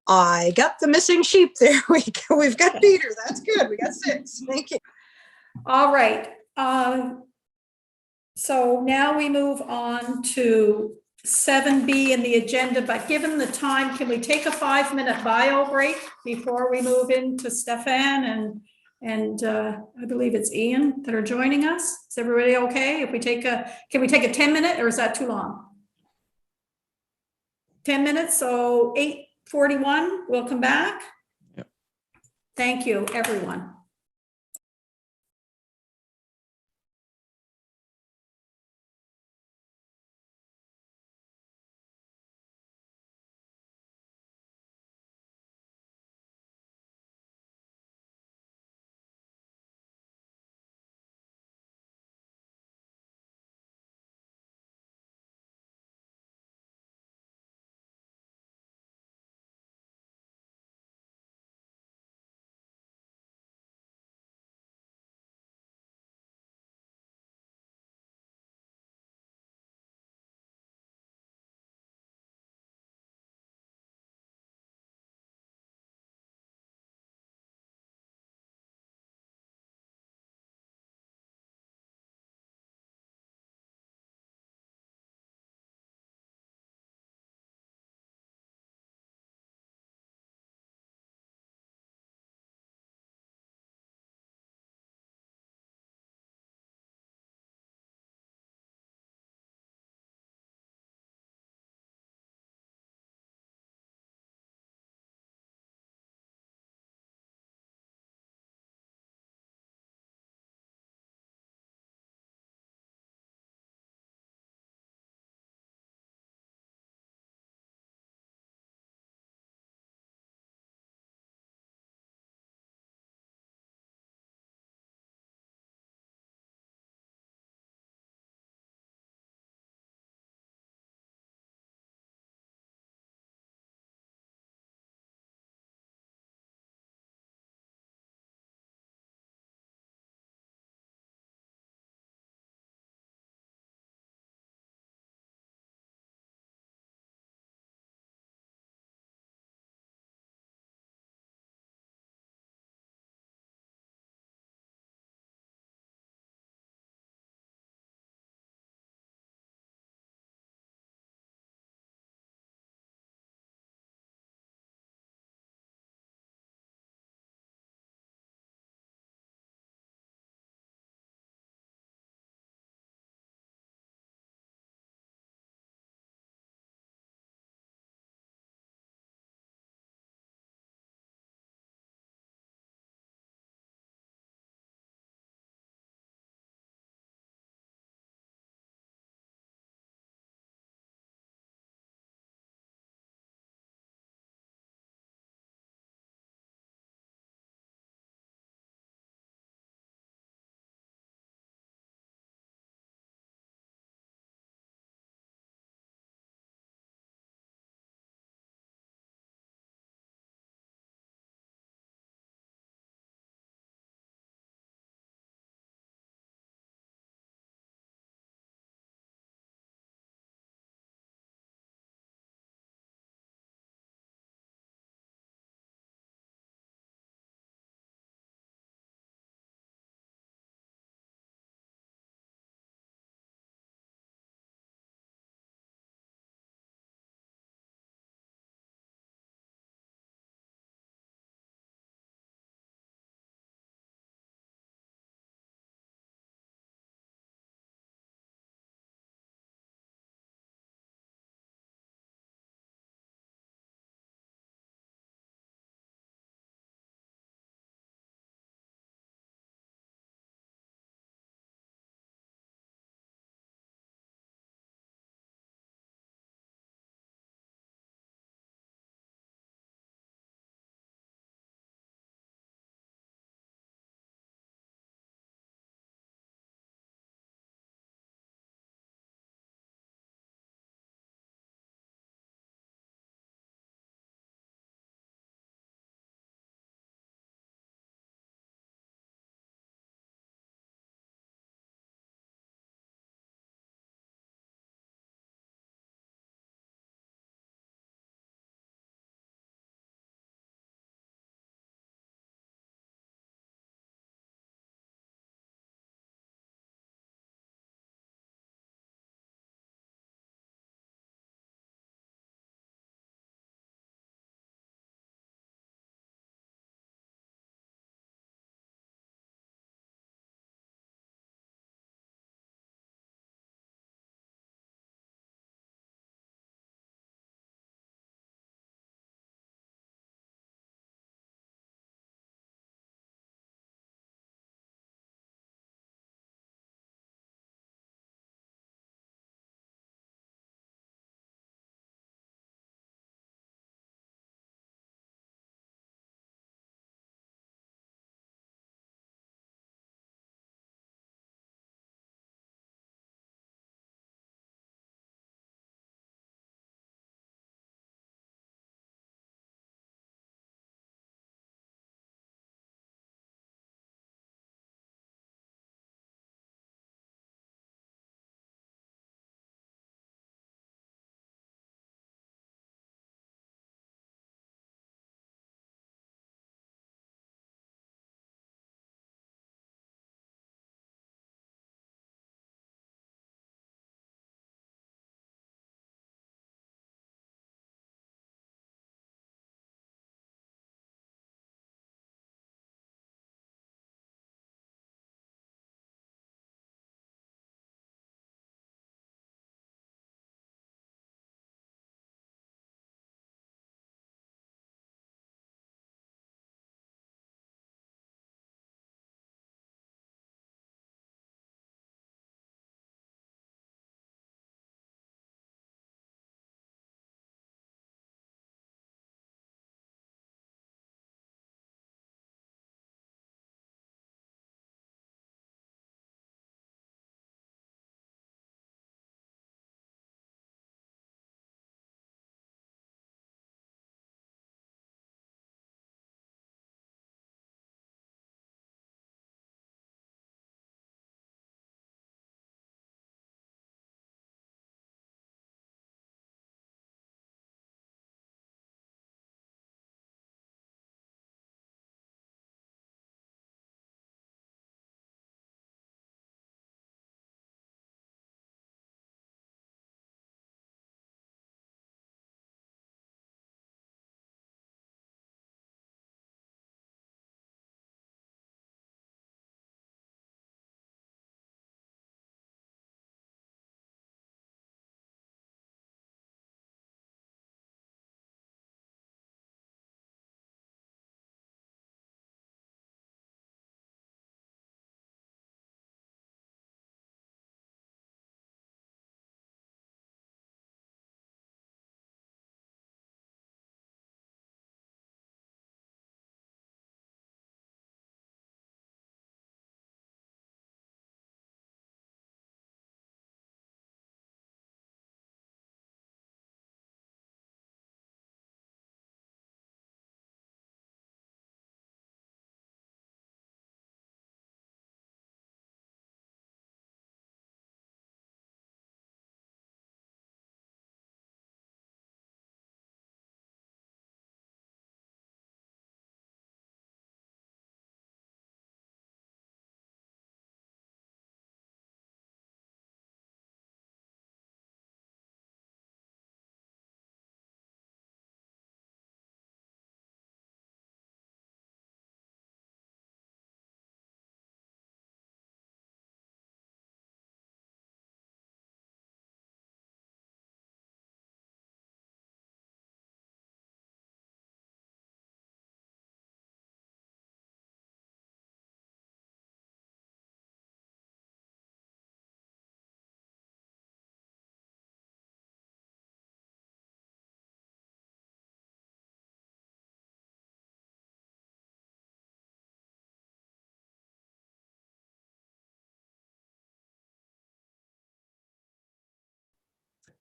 I got the missing sheep there. We've got Peter. That's good. We got 6. Thank you. All right. So now we move on to 7B in the agenda, but given the time, can we take a 5-minute bio break before we move into Stefan and I believe it's Ian that are joining us? Is everybody okay? If we take can we take a 10-minute or is that too long? 10 minutes, so 8:41, we'll come back. Yep. Thank you, everyone.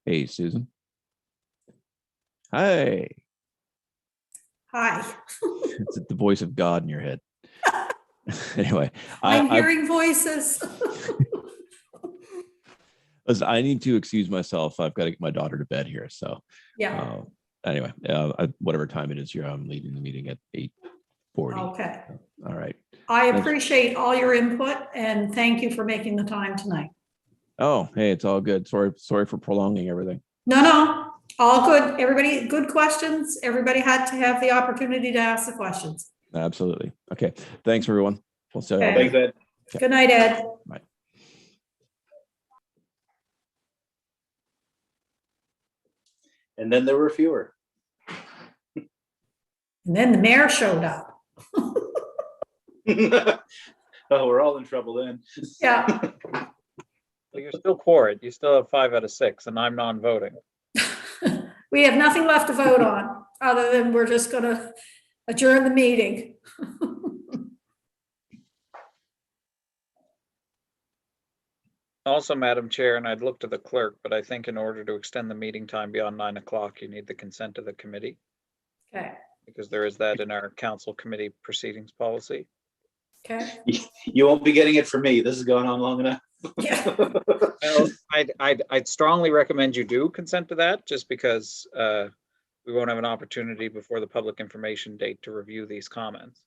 Hey, Susan. Hi. Hi. It's the voice of God in your head. Anyway, I'm hearing voices. listen, I need to excuse myself. I've got to get my daughter to bed here. So Yeah. Anyway, whatever time it is here, I'm leaving the meeting at 8:40. Okay. All right. I appreciate all your input and thank you for making the time tonight. Oh, hey, it's all good. Sorry for prolonging everything. No, all good. Everybody, good questions. Everybody had to have the opportunity to ask the questions. Absolutely. Okay. Thanks, everyone. We'll see you. Okay. Thanks, Ed. Okay. Good night, Ed. Bye. And then there were fewer. And then the mayor showed up. Oh, we're all in trouble then. Yeah. Well, you're still quorate. You still have 5 out of 6, and I'm non-voting. We have nothing left to vote on, other than we're just gonna adjourn the meeting. Also, Madam Chair, and I'd look to the clerk, but I think in order to extend the meeting time beyond 9 o'clock, you need the consent of the committee, Okay, because there is that in our council committee proceedings policy. okay. You won't be getting it from me. This is going on long enough. Well, I'd strongly recommend you do consent to that, just because we won't have an opportunity before the public information date to review these comments.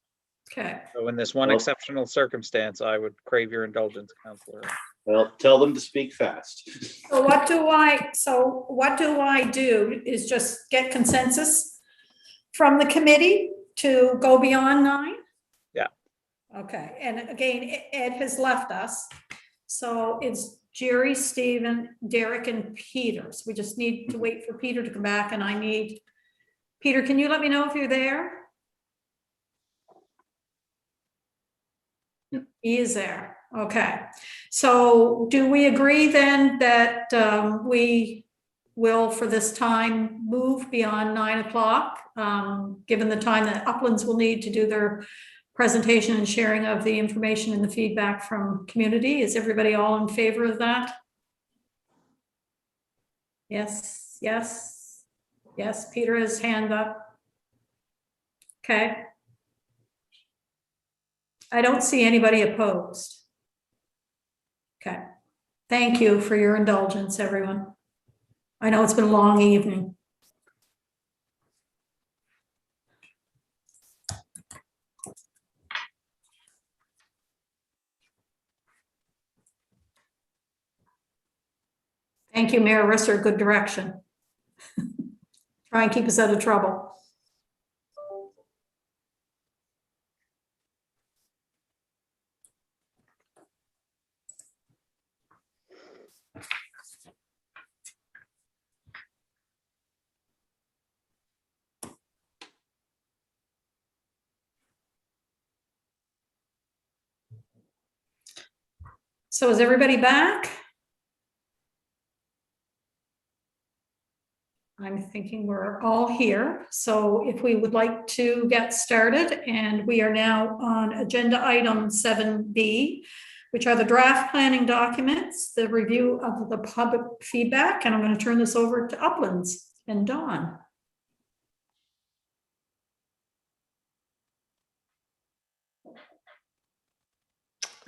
Okay. So in this one Well- exceptional circumstance, I would crave your indulgence, Councillor. Well, tell them to speak fast. So what do I do is just get consensus from the committee to go beyond 9? Yeah. Okay, and again, Ed has left us. So it's Jerry, Stephen, Derek, and Peter. So we just need to wait for Peter to come back, and I need, Peter, can you let me know if you're there? He is there. Okay. So do we agree then that we will, for this time, move beyond 9 o'clock, given the time that Uplands will need to do their presentation and sharing of the information and the feedback from community? Is everybody all in favor of that? Yes, yes, yes. Peter has hand up. Okay. I don't see anybody opposed. Okay. Thank you for your indulgence, everyone. I know it's been a long evening. Thank you, Mayor Risser. Good direction. Try and keep us out of trouble. So is everybody back? I'm thinking we're all here. So if we would like to get started, and we are now on agenda item 7B, which are the draft planning documents, the review of the public feedback, and I'm going to turn this over to Uplands and Dawn.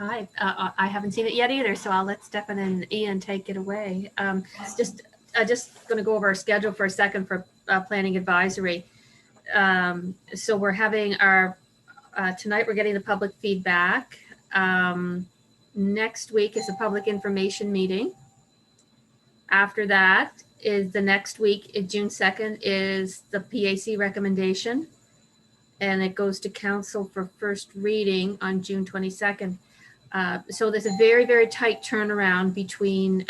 Hi, I haven't seen it yet either, so I'll let Stefan and Ian take it away. Just going to go over our schedule for a second for planning advisory. So we're having our, tonight we're getting the public feedback. Next week is a public information meeting. After that is the next week, June 2nd, is the PAC recommendation. And it goes to council for first reading on June 22nd. So there's a very, very tight turnaround between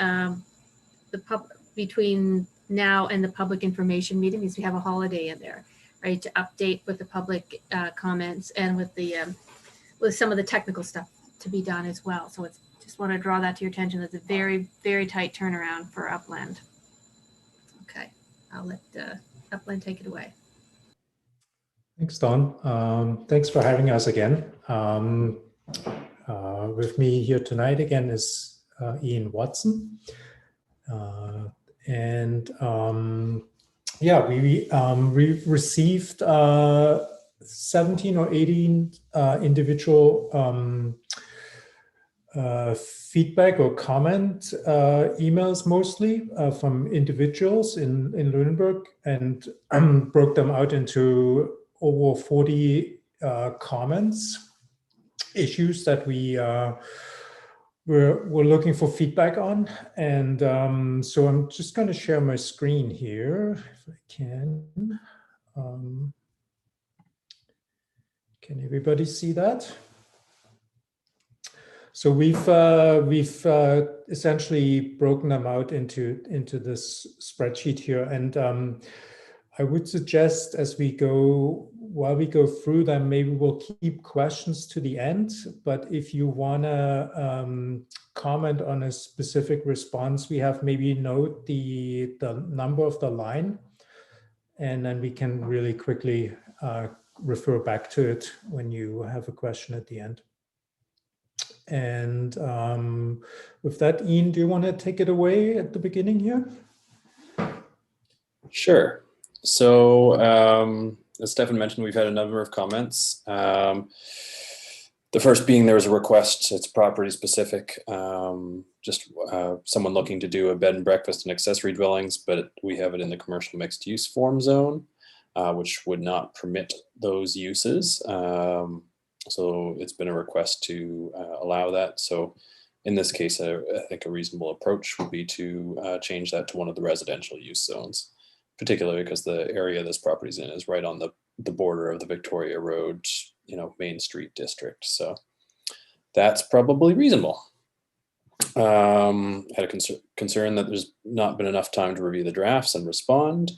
between now and the public information meeting, because we have a holiday in there, right, to update with the public comments and with the with some of the technical stuff to be done as well. So it's just want to draw that to your attention. That's a very, very tight turnaround for Upland. Okay, I'll let Upland take it away. Thanks, Dawn. Thanks for having us again. With me here tonight again is Ian Watson. And yeah, we received 17 or 18 individual feedback or comment emails, mostly from individuals in Lunenburg, and broke them out into over 40 comments, issues that we're looking for feedback on. And so I'm just going to share my screen here if I can. Can everybody see that? So we've essentially broken them out into this spreadsheet here, and I would suggest while we go through them, maybe we'll keep questions to the end. But if you want to comment on a specific response we have, maybe note the number of the line, and then we can really quickly refer back to it when you have a question at the end. And with that, Ian, do you want to take it away at the beginning here? Sure. So as Stefan mentioned, we've had a number of comments. The first being there was a request, it's property specific, just someone looking to do a bed and breakfast and accessory dwellings, but we have it in the commercial mixed use form zone, which would not permit those uses. So it's been a request to allow that. So in this case, I think a reasonable approach would be to change that to one of the residential use zones, particularly because the area this property's in is right on the border of the Victoria Road, Main Street district. So that's probably reasonable. Had a concern that there's not been enough time to review the drafts and respond.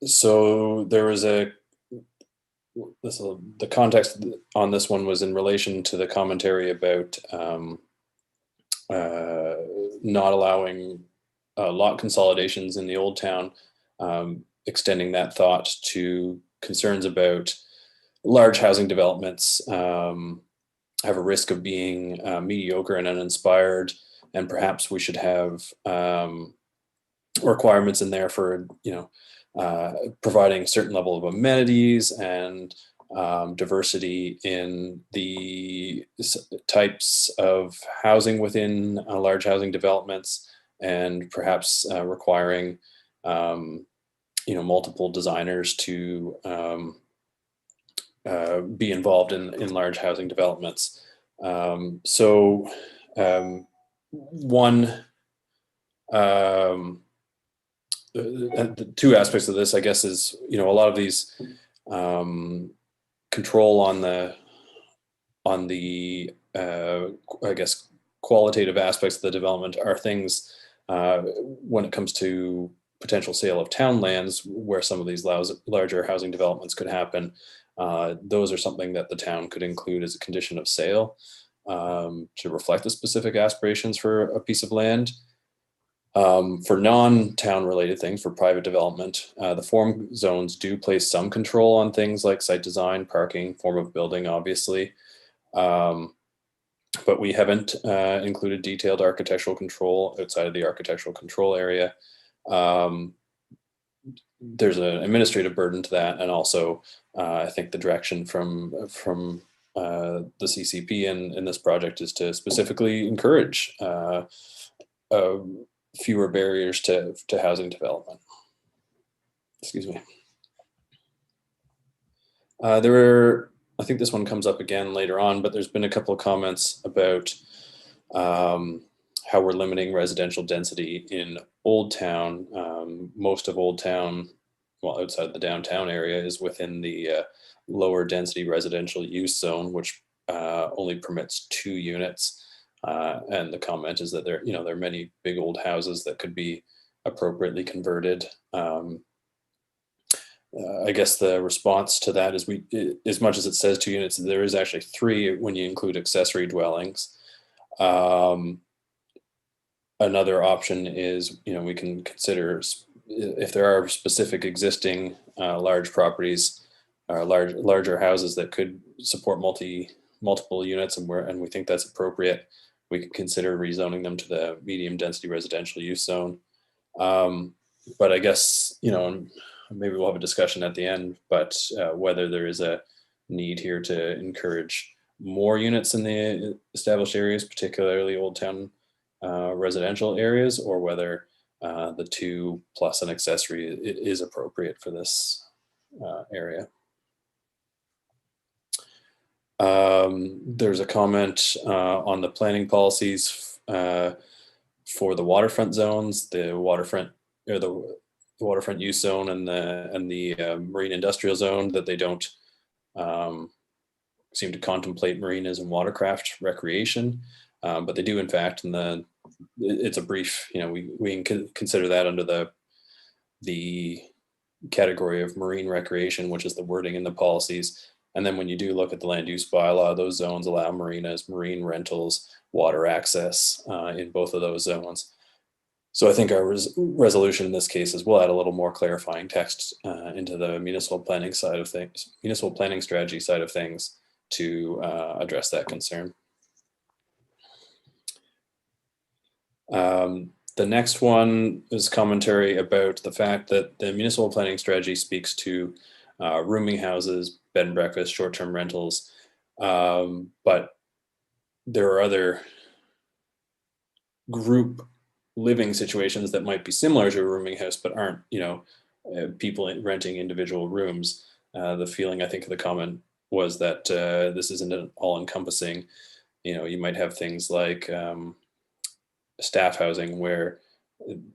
So there was the context on this one was in relation to the commentary about not allowing lot consolidations in the old town, extending that thought to concerns about large housing developments have a risk of being mediocre and uninspired, and perhaps we should have requirements in there for providing a certain level of amenities and diversity in the types of housing within large housing developments, and perhaps requiring multiple designers to be involved in large housing developments. The two aspects of this, I guess, is a lot of these control on the I guess qualitative aspects of the development are things when it comes to potential sale of town lands where some of these larger housing developments could happen. Those are something that the town could include as a condition of sale to reflect the specific aspirations for a piece of land. For non-town related things, for private development, the form zones do place some control on things like site design, parking, form of building, obviously. But we haven't included detailed architectural control outside of the architectural control area. There's an administrative burden to that, and also I think the direction from the CCP in this project is to specifically encourage fewer barriers to housing development. Excuse me. I think this one comes up again later on, but there's been a couple of comments about how we're limiting residential density in Old Town. Most of Old Town, well, outside the downtown area, is within the lower density residential use zone, which only permits 2 units. And the comment is that there are many big old houses that could be appropriately converted. I guess the response to that is as much as it says 2 units, there is actually 3 when you include accessory dwellings. Another option is, we can consider if there are specific existing large properties, larger houses that could support multiple units, and we think that's appropriate. we could consider rezoning them to the medium density residential use zone. But I guess, maybe we'll have a discussion at the end, but whether there is a need here to encourage more units in the established areas, particularly Old Town residential areas, or whether the 2 plus an accessory is appropriate for this area. There's a comment on the planning policies for the waterfront zones, the waterfront use zone and the marine industrial zone, that they don't seem to contemplate marinas and watercraft recreation, but they do in fact. And it's a brief, we can consider that under the category of marine recreation, which is the wording in the policies. And then when you do look at the land use bylaw, those zones allow marinas, marine rentals, water access in both of those zones. So I think our resolution in this case is we'll add a little more clarifying text into the municipal planning side of things, municipal planning strategy side of things to address that concern. The next one is commentary about the fact that the municipal planning strategy speaks to rooming houses, bed and breakfast, short-term rentals, but there are other group living situations that might be similar to a rooming house, but aren't, people renting individual rooms. The feeling, I think, of the comment was that this isn't an all-encompassing. You might have things like staff housing where,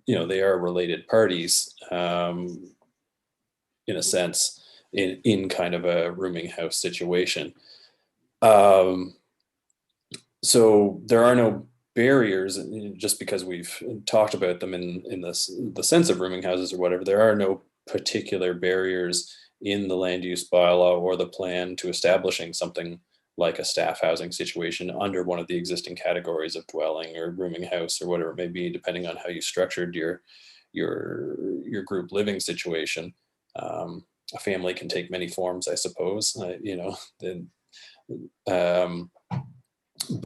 they are related parties in a sense, in kind of a rooming house situation. So there are no barriers, just because we've talked about them in the sense of rooming houses or whatever. There are no particular barriers in the land use bylaw or the plan to establishing something like a staff housing situation under one of the existing categories of dwelling or rooming house or whatever it may be, depending on how you structured your group living situation. A family can take many forms, I suppose,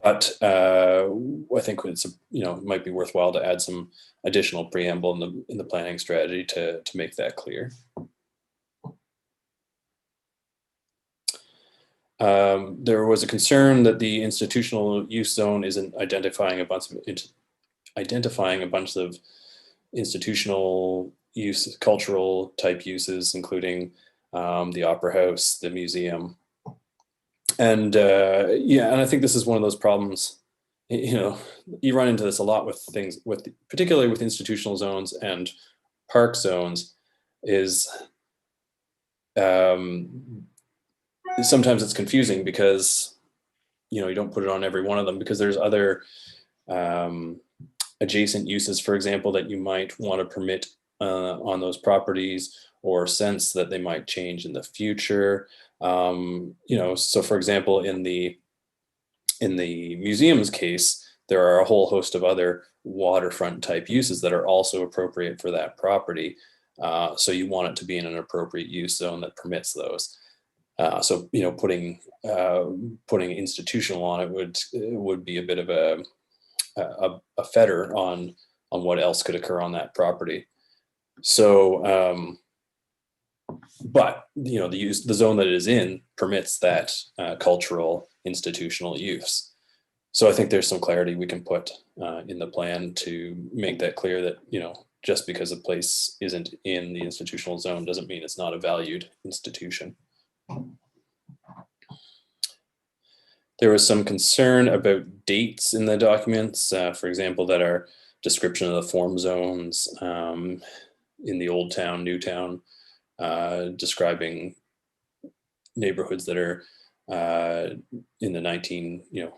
but I think it's it might be worthwhile to add some additional preamble in the planning strategy to make that clear. There was a concern that the institutional use zone isn't identifying a bunch of institutional use, cultural type uses, including the opera house, the museum. And and I think this is one of those problems, you run into this a lot with things, particularly with institutional zones and park zones, is sometimes it's confusing because, you don't put it on every one of them, because there's other adjacent uses, for example, that you might want to permit on those properties, or sense that they might change in the future. So for example, in the museum's case, there are a whole host of other waterfront type uses that are also appropriate for that property. So you want it to be in an appropriate use zone that permits those. So putting institutional on it would be a bit of a fetter on what else could occur on that property. So, but the zone that it is in permits that cultural institutional use. So I think there's some clarity we can put in the plan to make that clear that just because a place isn't in the institutional zone doesn't mean it's not a valued institution. There was some concern about dates in the documents, for example, that our description of the form zones in the Old Town, New Town, describing neighborhoods that are in the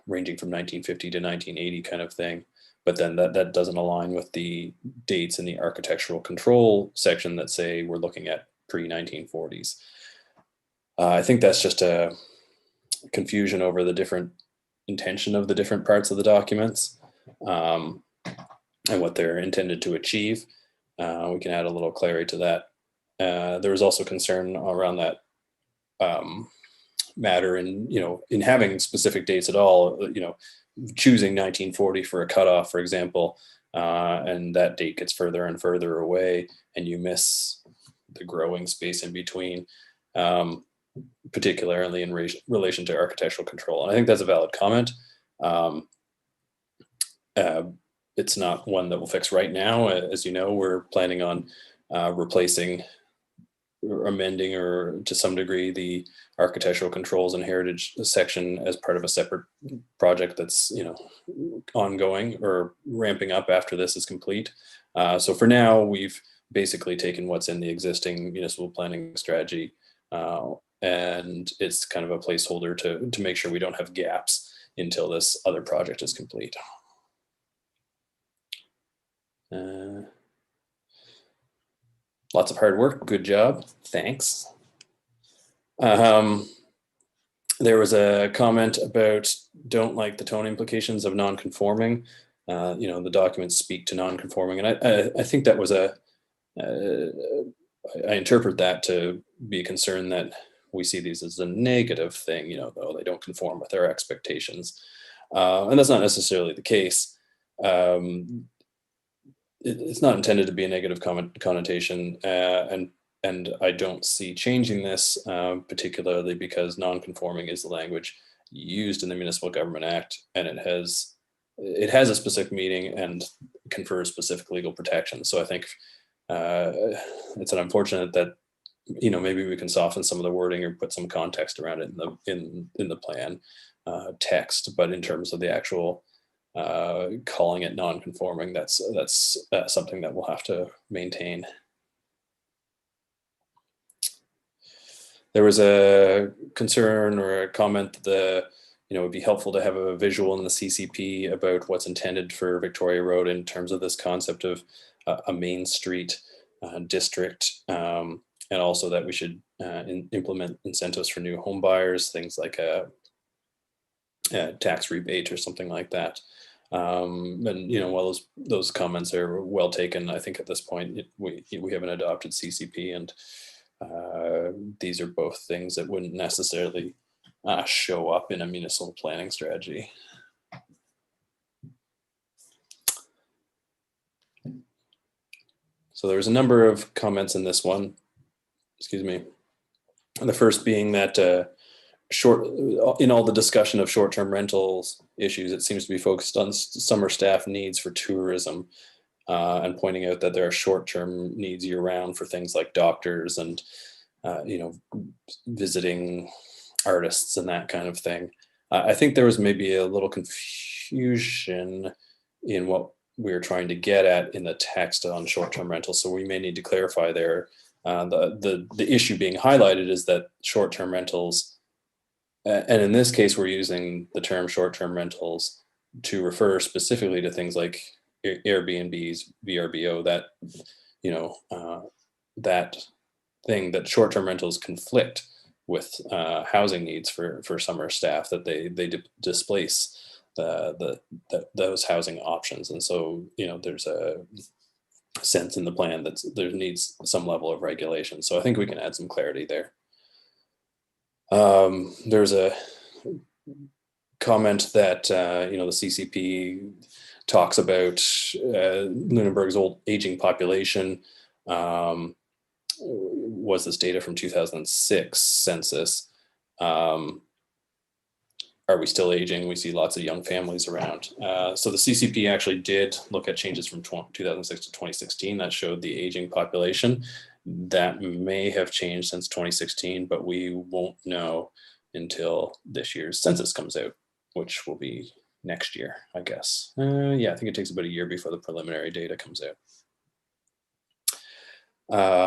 ranging from 1950 to 1980 kind of thing. But then that doesn't align with the dates in the architectural control section that say we're looking at pre-1940s. I think that's just a confusion over the different intention of the different parts of the documents and what they're intended to achieve. We can add a little clarity to that. There was also concern around that matter in, in having specific dates at all, choosing 1940 for a cutoff, for example, and that date gets further and further away and you miss the growing space in between, particularly in relation to architectural control. And I think that's a valid comment. It's not one that we'll fix right now. As you know, we're planning on replacing or amending, or to some degree, the architectural controls and heritage section as part of a separate project that's ongoing or ramping up after this is complete. So for now, we've basically taken what's in the existing municipal planning strategy, and it's kind of a placeholder to make sure we don't have gaps until this other project is complete. Lots of hard work. Good job. Thanks. There was a comment about don't like the tone implications of non-conforming. The documents speak to non-conforming, and I think that was I interpret that to be a concern that we see these as a negative thing, though they don't conform with our expectations. And that's not necessarily the case. It's not intended to be a negative connotation, and I don't see changing this, particularly because non-conforming is the language used in the Municipal Government Act, and it has a specific meaning and confers specific legal protection. So I think it's unfortunate that maybe we can soften some of the wording or put some context around it in the plan text, but in terms of the actual calling it non-conforming, that's something that we'll have to maintain. There was a concern or a comment that it would be helpful to have a visual in the CCP about what's intended for Victoria Road in terms of this concept of a main street district, and also that we should implement incentives for new home buyers, things like a tax rebate or something like that. And while those comments are well taken, I think at this point we haven't adopted CCP, and these are both things that wouldn't necessarily show up in a municipal planning strategy. So there's a number of comments in this one. Excuse me. And the first being that in all the discussion of short-term rentals issues, it seems to be focused on summer staff needs for tourism, and pointing out that there are short-term needs year-round for things like doctors and visiting artists and that kind of thing. I think there was maybe a little confusion in what we were trying to get at in the text on short-term rentals, so we may need to clarify there. The issue being highlighted is that short-term rentals, and in this case, we're using the term short-term rentals to refer specifically to things like Airbnbs, VRBO, that thing that short-term rentals conflict with housing needs for summer staff, that they displace those housing options. And so, there's a sense in the plan that there needs some level of regulation. So I think we can add some clarity there. There's a comment that the CCP talks about Lunenburg's old aging population. Was this data from 2006 census? Are we still aging? We see lots of young families around. So the CCP actually did look at changes from 2006 to 2016 that showed the aging population. That may have changed since 2016, but we won't know until this year's census comes out, which will be next year, I guess. Yeah, I think it takes about a year before the preliminary data comes out.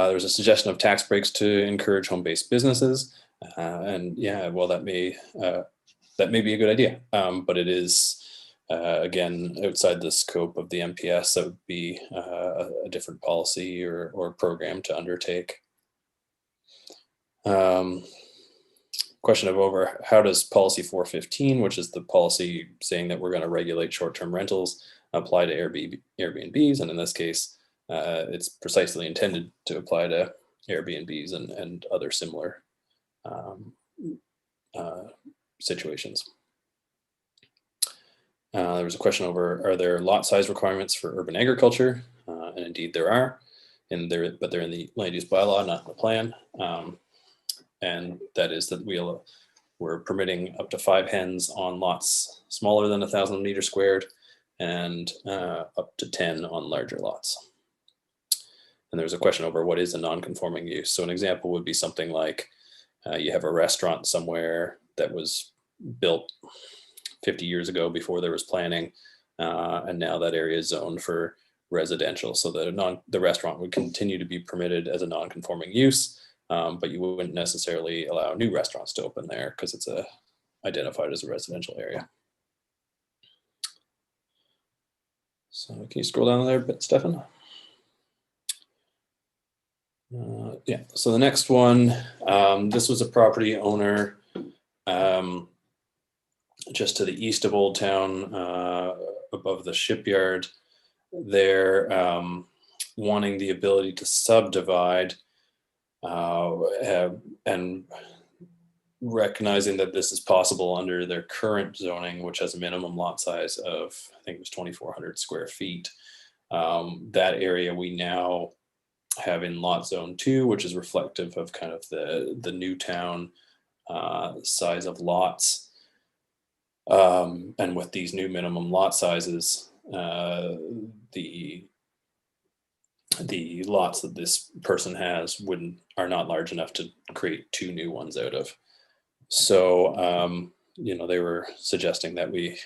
There's a suggestion of tax breaks to encourage home-based businesses. And yeah, well, that may be a good idea, but it is, again, outside the scope of the MPS. That would be a different policy or program to undertake. Question of over, how does policy 415, which is the policy saying that we're going to regulate short-term rentals, apply to Airbnbs? And in this case, it's precisely intended to apply to Airbnbs and other similar situations. There was a question over, are there lot size requirements for urban agriculture? And indeed there are, but they're in the land use bylaw, not in the plan. And that is that we're permitting up to 5 hens on lots smaller than 1,000 meters squared, and up to 10 on larger lots. And there's a question over what is a non-conforming use. So an example would be something like you have a restaurant somewhere that was built 50 years ago before there was planning, and now that area is zoned for residential. So that the restaurant would continue to be permitted as a non-conforming use, but you wouldn't necessarily allow new restaurants to open there because it's identified as a residential area. So can you scroll down there a bit, Stefan? Yeah, so the next one, this was a property owner just to the east of Old Town, above the shipyard. They're wanting the ability to subdivide and recognizing that this is possible under their current zoning, which has a minimum lot size of, I think it was 2,400 square feet. That area we now have in lot zone 2, which is reflective of kind of the new town size of lots. And with these new minimum lot sizes, the lots that this person has are not large enough to create 2 new ones out of. So, they were suggesting that we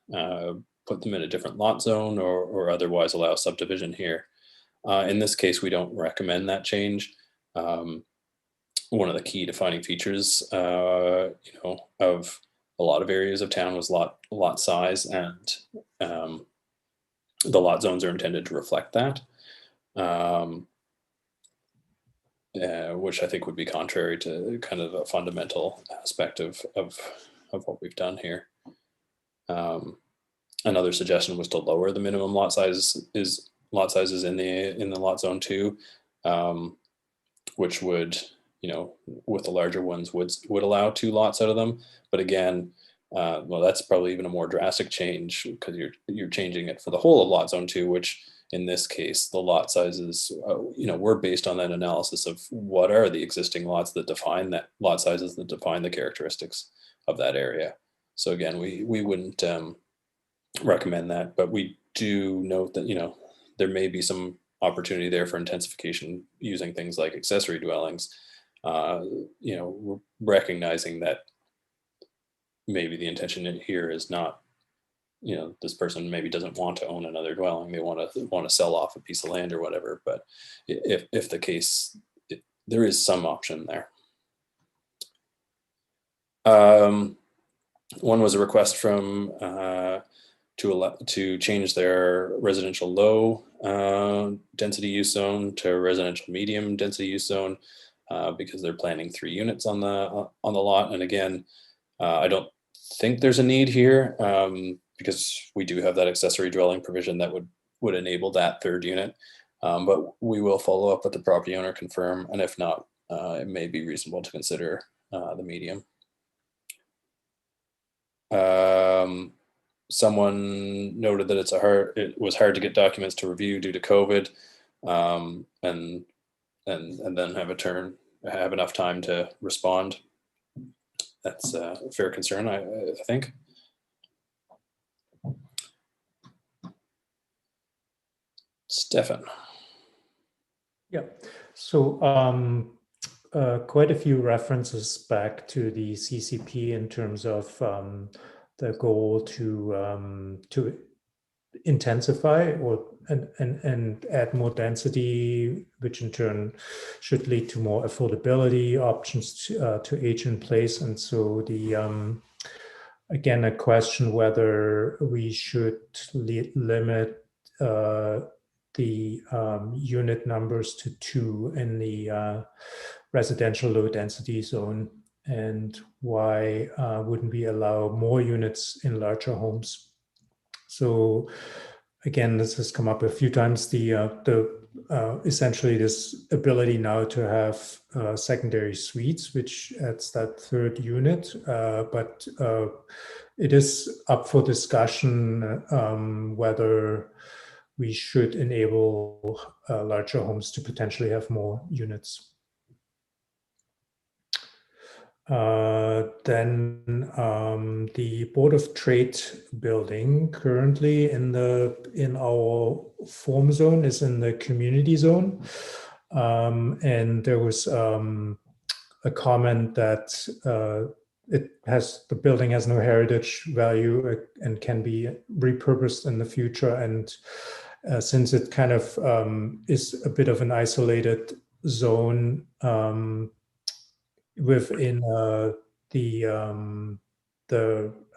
put them in a different lot zone or otherwise allow subdivision here. In this case, we don't recommend that change. One of the key defining features, of a lot of areas of town was lot size, and the lot zones are intended to reflect that, which I think would be contrary to kind of a fundamental aspect of what we've done here. Another suggestion was to lower the minimum lot sizes in the lot zone 2, which would, with the larger ones would allow 2 lots out of them. But again, well, that's probably even a more drastic change because you're changing it for the whole of lot zone 2, which in this case, the lot sizes, were based on that analysis of what are the existing lots that define that lot sizes that define the characteristics of that area. So again, we wouldn't recommend that, but we do note that, there may be some opportunity there for intensification using things like accessory dwellings, recognizing that maybe the intention here is not, this person maybe doesn't want to own another dwelling. They want to sell off a piece of land or whatever. But if the case, there is some option there. One was a request from to change their residential low density use zone to residential medium density use zone because they're planning 3 units on the lot. And again, I don't think there's a need here because we do have that accessory dwelling provision that would enable that 3rd unit. But we will follow up with the property owner, confirm, and if not, it may be reasonable to consider the medium. Someone noted that it was hard to get documents to review due to COVID, and then have enough time to respond. That's a fair concern, I think. Stefan. Yeah, so quite a few references back to the CCP in terms of the goal to intensify and add more density, which in turn should lead to more affordability options to age in place. And so again, a question whether we should limit the unit numbers to 2 in the residential low density zone, and why wouldn't we allow more units in larger homes? So again, this has come up a few times. The essentially this ability now to have secondary suites, which adds that third unit, but it is up for discussion whether we should enable larger homes to potentially have more units. Then the Board of Trade building currently in our form zone is in the community zone, and there was a comment that the building has no heritage value and can be repurposed in the future, and since it kind of is a bit of an isolated zone within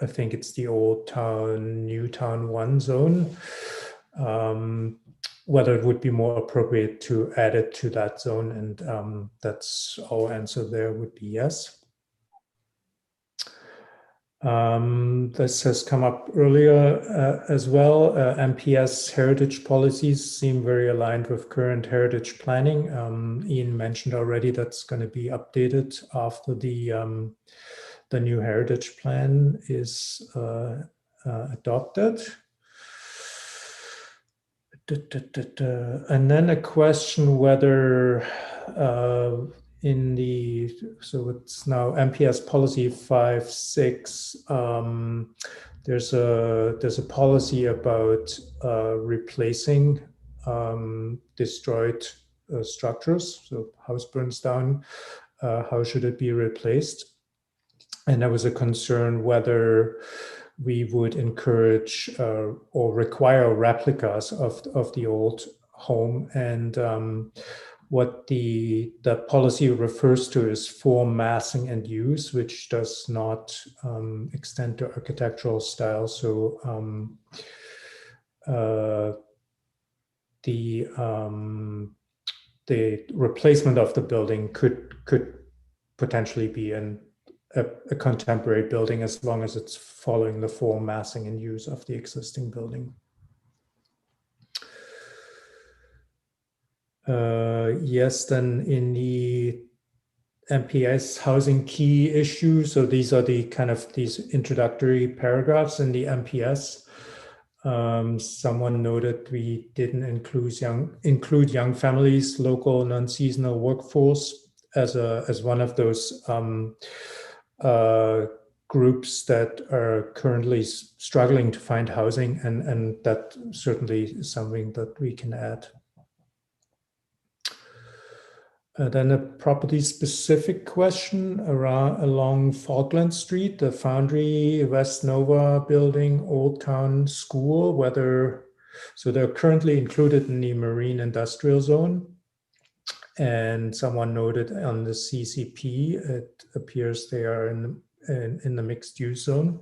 I think it's the Old Town, New Town 1 zone, whether it would be more appropriate to add it to that zone, and that's our answer there would be yes. This has come up earlier as well. MPS heritage policies seem very aligned with current heritage planning. Ian mentioned already that's going to be updated after the new heritage plan is adopted. And then a question whether so it's now MPS policy 5.6. There's a policy about replacing destroyed structures. So house burns down, how should it be replaced? And there was a concern whether we would encourage or require replicas of the old home, and what the policy refers to is form, massing, and use, which does not extend to architectural style. So the replacement of the building could potentially be a contemporary building as long as it's following the form, massing, and use of the existing building. Yes, then in the MPS housing key issue, so these are the kind of these introductory paragraphs in the MPS. Someone noted we didn't include young families, local non-seasonal workforce as one of those groups that are currently struggling to find housing, and that certainly is something that we can add. Then a property-specific question along Falkland Street, the Foundry, West Nova building, Old Town School, so they're currently included in the Marine Industrial Zone. And someone noted on the CCP, it appears they are in the mixed-use zone.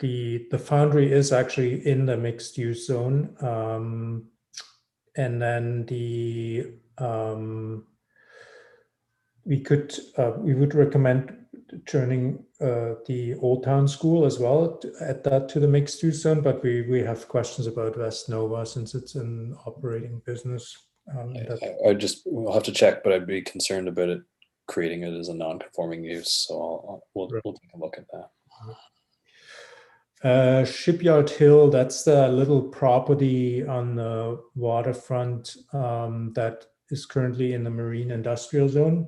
The Foundry is actually in the mixed-use zone, and then we would recommend turning the Old Town School as well, add that to the mixed-use zone, but we have questions about West Nova since it's an operating business. We'll have to check, but I'd be concerned about it creating it as a non-conforming use, so we'll take a look at that. Shipyard Hill, that's the little property on the waterfront that is currently in the Marine Industrial Zone.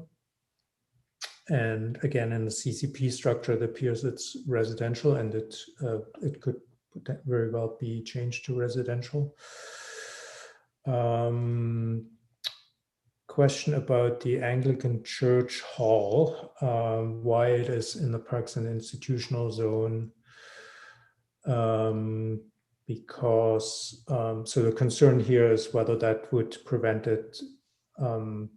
And again, in the CCP structure, it appears it's residential, and it could very well be changed to residential. Question about the Anglican Church Hall, why it is in the Parks and Institutional Zone. Because so the concern here is whether that would prevent it from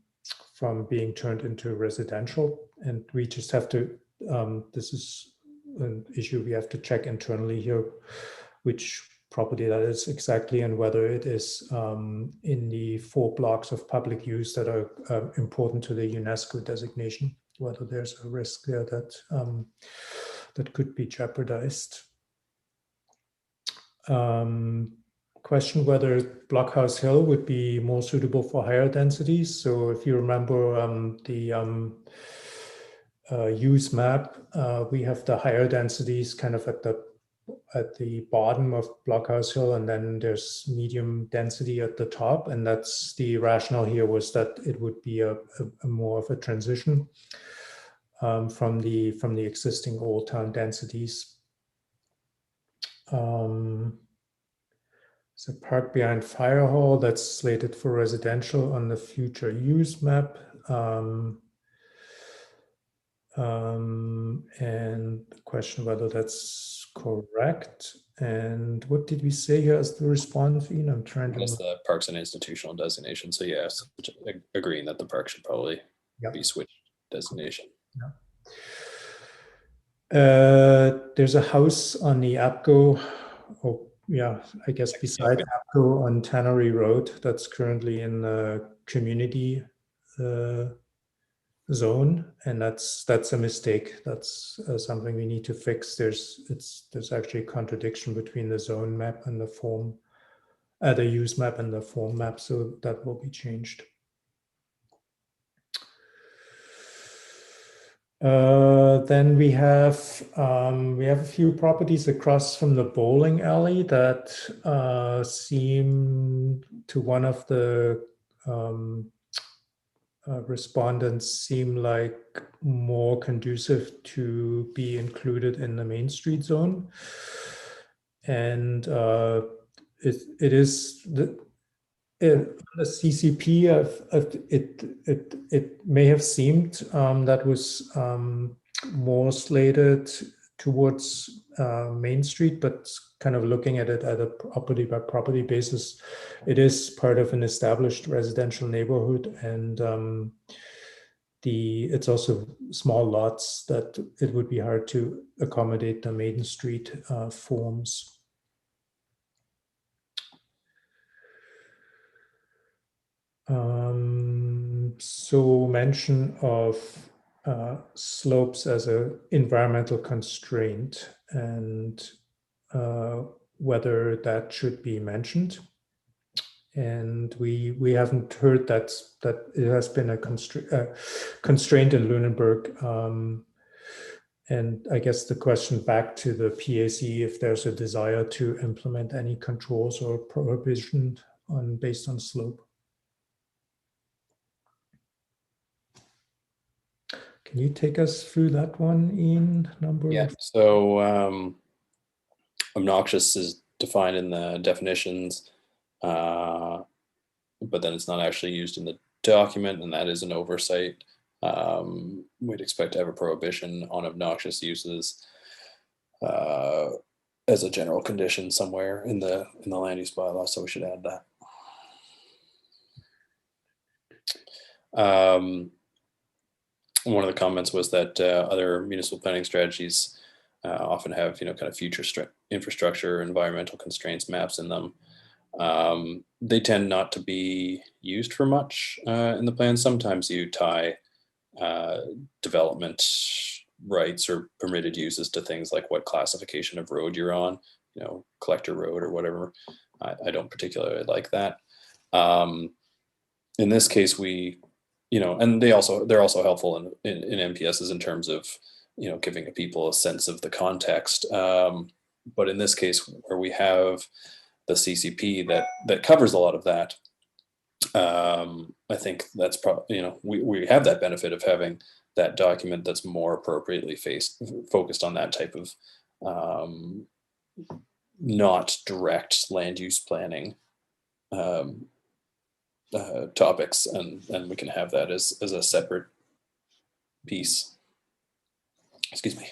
being turned into residential, and we just have to this is an issue we have to check internally here, which property that is exactly, and whether it is in the 4 blocks of public use that are important to the UNESCO designation, whether there's a risk there that that could be jeopardized. Question whether Blockhouse Hill would be more suitable for higher densities. So if you remember the use map, we have the higher densities kind of at the bottom of Blockhouse Hill, and then there's medium density at the top. And that's the rationale here, was that it would be a more of a transition from the existing Old Town densities. It's a park behind Fire Hall that's slated for residential on the future use map. And the question whether that's correct. And what did we say here as the response, Ian? I'm trying to. That's the parks and institutional designation. So yes, agreeing that the park should probably be switched designation. There's a house on the APCO, I guess beside APCO on Tannery Road that's currently in the community zone, and that's a mistake. That's something we need to fix. There's actually a contradiction between the zone map and the form, the use map and the form map, so that will be changed. Then we have a few properties across from the bowling alley that seem to one of the respondents seem like more conducive to be included in the Main Street zone, and it is the CCP, it may have seemed that was more slated towards Main Street, but kind of looking at it at a property by property basis, it is part of an established residential neighborhood, and it's also small lots that it would be hard to accommodate the Main Street forms. So mention of slopes as an environmental constraint, and whether that should be mentioned. And we haven't heard that it has been a constraint in Lunenburg. And I guess the question back to the PAC, if there's a desire to implement any controls or prohibition based on slope. Can you take us through that one, Ian? So obnoxious is defined in the definitions, but then it's not actually used in the document, and that is an oversight. We'd expect to have a prohibition on obnoxious uses as a general condition somewhere in the land use bylaw, so we should add that. One of the comments was that other municipal planning strategies often have, kind of future infrastructure, environmental constraints maps in them. They tend not to be used for much in the plan. Sometimes you tie development rights or permitted uses to things like what classification of road you're on, collector road or whatever. I don't particularly like that. In this case, and they're also helpful in MPSs in terms of, giving people a sense of the context. But in this case, where we have the CCP that covers a lot of that, I think that's probably, we have that benefit of having that document that's more appropriately focused on that type of not direct land use planning topics, and we can have that as a separate piece. Excuse me.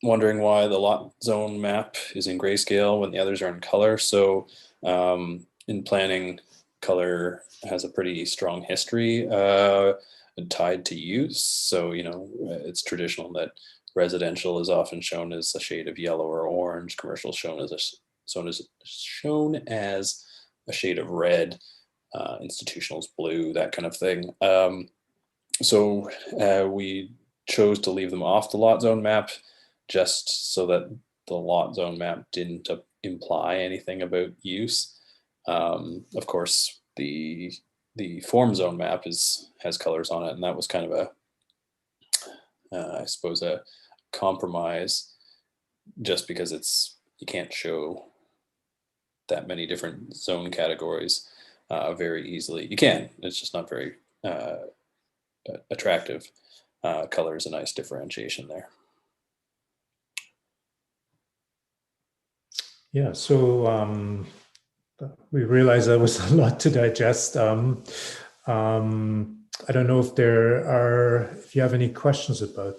Wondering why the lot zone map is in grayscale when the others are in color. So in planning, color has a pretty strong history tied to use. So, it's traditional that residential is often shown as a shade of yellow or orange, commercial shown as a shade of red, institutional's blue, that kind of thing. So we chose to leave them off the lot zone map just so that the lot zone map didn't imply anything about use. Of course, the form zone map has colors on it, and that was kind of I suppose a compromise, just because you can't show that many different zone categories very easily. You can, it's just not very attractive. Color is a nice differentiation there. Yeah, so we realize that was a lot to digest. I don't know if if you have any questions about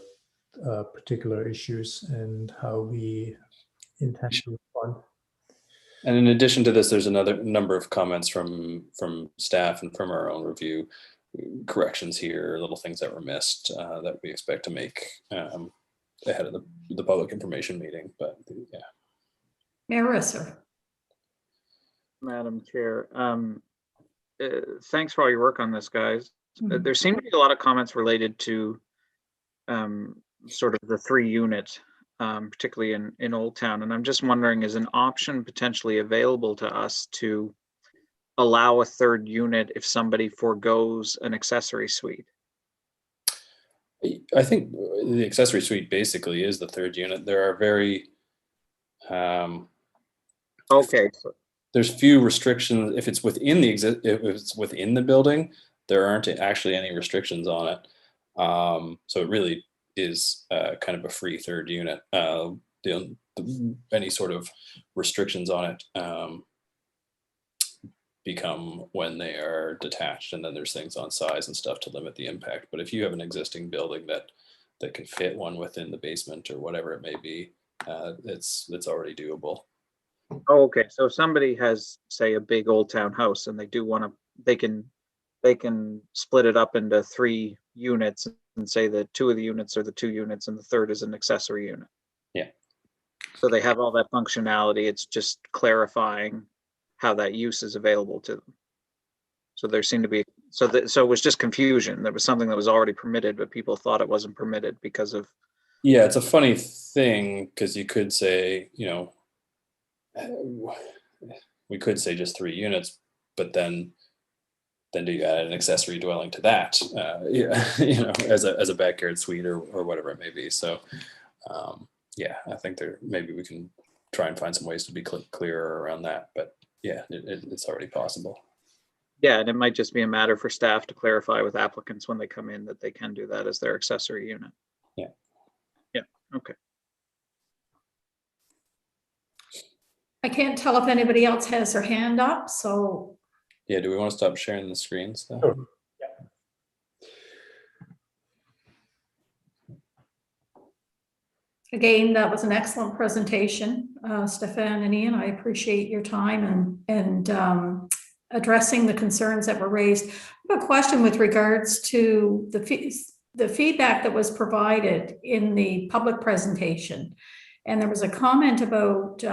particular issues and how we intend to respond. And in addition to this, there's another number of comments from staff and from our own review, corrections here, little things that were missed that we expect to make ahead of the public information meeting. But yeah. Marissa. Madam Chair, thanks for all your work on this, guys. There seem to be a lot of comments related to sort of the 3 unit, particularly in Old Town. And I'm just wondering, is an option potentially available to us to allow a 3rd unit if somebody forgoes an accessory suite? I think the accessory suite basically is the 3rd unit. There are very okay. There's few restrictions. If it's within the building, there aren't actually any restrictions on it. So it really is kind of a free 3rd unit. Any sort of restrictions on it become when they are detached, and then there's things on size and stuff to limit the impact. But if you have an existing building that can fit one within the basement or whatever it may be, it's already doable. Oh, okay. So if somebody has, say, a big Old Town house and they do want to, they can split it up into 3 units and say that 2 of the units are the 2 units and the 3rd is an accessory unit. Yeah. So they have all that functionality. It's just clarifying how that use is available to them. So there seemed to be, so it was just confusion. There was something that was already permitted, but people thought it wasn't permitted because of. Yeah, it's a funny thing because you could say, we could say just 3 units, but then do you add an accessory dwelling to that? As a backyard suite or whatever it may be. So, yeah, I think maybe we can try and find some ways to be clearer around that. But yeah, it's already possible. Yeah, and it might just be a matter for staff to clarify with applicants when they come in that they can do that as their accessory unit. Yeah. Yeah. Okay. I can't tell if anybody else has their hand up, so. Yeah, do we want to stop sharing the screens though? Sure. Again, that was an excellent presentation, Stefan and Ian. I appreciate your time and addressing the concerns that were raised. I have a question with regards to the feedback that was provided in the public presentation. And there was a comment about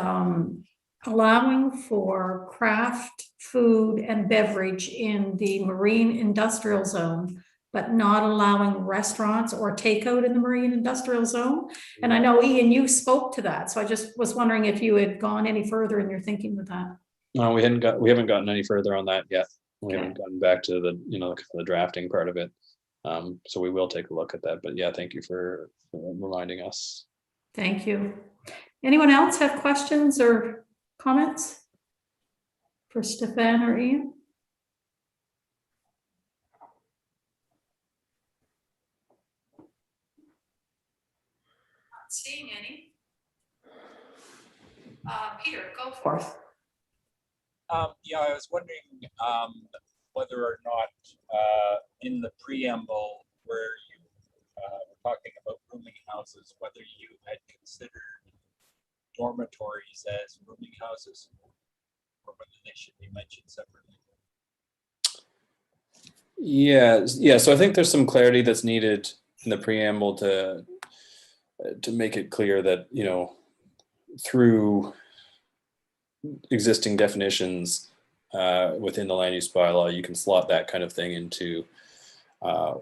allowing for craft food and beverage in the marine industrial zone, but not allowing restaurants or takeout in the marine industrial zone. And I know, Ian, you spoke to that. So I just was wondering if you had gone any further in your thinking with that. No, we haven't gotten any further on that yet. We haven't gotten back to the drafting part of it. So we will take a look at that. But yeah, thank you for reminding us. Thank you. Anyone else have questions or comments for Stefan or Ian? Not seeing any. Peter, go forth. Yeah, I was wondering whether or not in the preamble where you were talking about rooming houses, whether you had considered dormitories as rooming houses or whether they should be mentioned separately. Yeah. So I think there's some clarity that's needed in the preamble to make it clear that, through existing definitions within the land use bylaw, you can slot that kind of thing into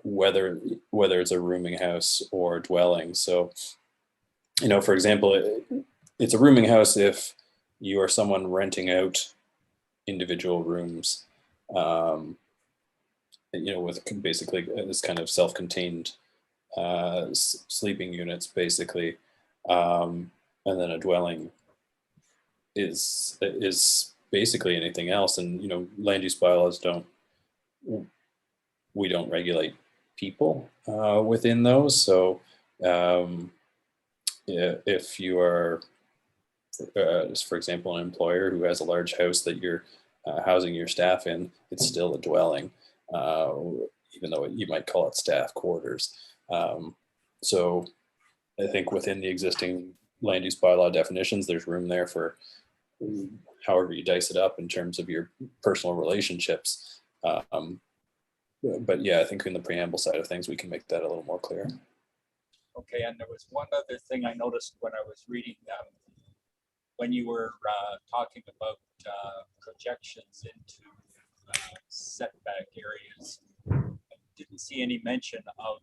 whether it's a rooming house or dwelling. So, for example, it's a rooming house if you are someone renting out individual rooms, with basically this kind of self-contained sleeping units, basically, and then a dwelling is basically anything else. And land use bylaws we don't regulate people within those. So if you are, for example, an employer who has a large house that you're housing your staff in, it's still a dwelling, even though you might call it staff quarters. So I think within the existing land use bylaw definitions, there's room there for however you dice it up in terms of your personal relationships. But yeah, I think in the preamble side of things, we can make that a little more clear. Okay, and there was one other thing I noticed when I was reading when you were talking about projections into setback areas. I didn't see any mention of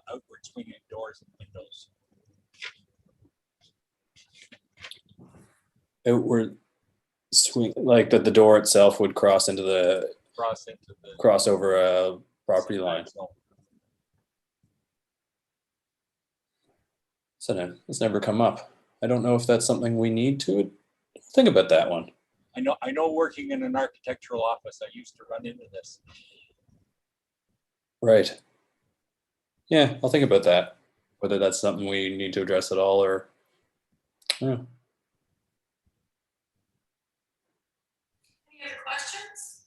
outward swinging doors and windows. Outward swing, like that the door itself would cross over a property line. So it's never come up. I don't know if that's something we need to think about that one. I know working in an architectural office, I used to run into this. Right. Yeah, I'll think about that. Whether that's something we need to address at all or, yeah. Any other questions?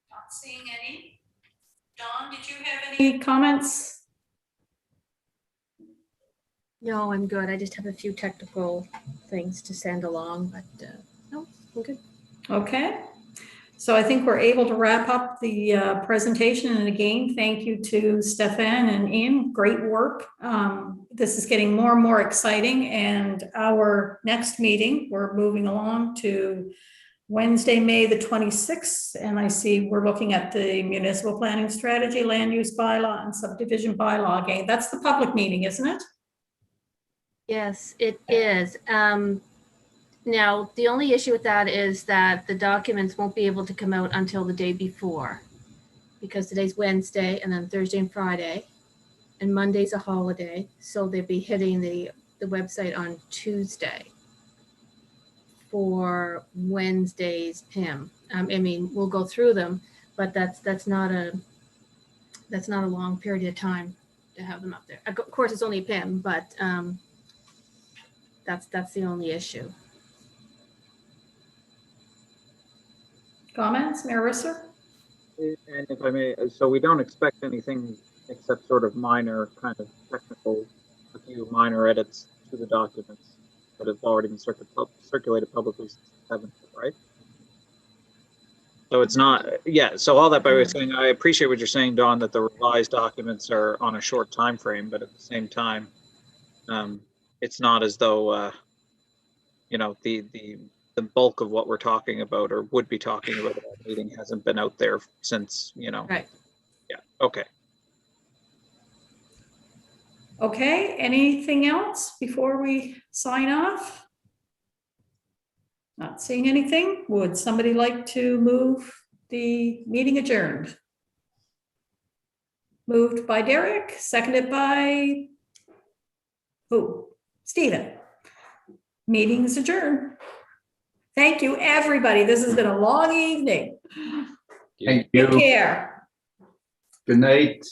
Not seeing any. Dawn, did you have any comments? No, I'm good. I just have a few technical things to send along, but no, I'm good. Okay. So I think we're able to wrap up the presentation. And again, thank you to Stefan and Ian. Great work. This is getting more and more exciting. And our next meeting, we're moving along to Wednesday, May the 26th. And I see we're looking at the municipal planning strategy, land use bylaw, and subdivision bylaw again. That's the public meeting, isn't it? Yes, it is. Now, the only issue with that is that the documents won't be able to come out until the day before, because today's Wednesday and then Thursday and Friday, and Monday's a holiday. So they'll be hitting the website on Tuesday for Wednesday's PIM. I mean, we'll go through them, but that's not a long period of time to have them up there. Of course, it's only a PIM, but that's the only issue. Comments, Marissa? And if I may, so we don't expect anything except sort of minor kind of technical, a few minor edits to the documents that have already been circulated publicly since the 7th, right? So it's not, yeah, so all that by way of saying, I appreciate what you're saying, Dawn, that the revised documents are on a short time frame, but at the same time, it's not as though, the bulk of what we're talking about or would be talking about at that meeting hasn't been out there since, Right. Yeah, okay. Okay, anything else before we sign off? Not seeing anything. Would somebody like to move the meeting adjourned? Moved by Derek, seconded by who? Stephen. Meeting is adjourned. Thank you, everybody. This has been a long evening. Thank you. Take care. Good night.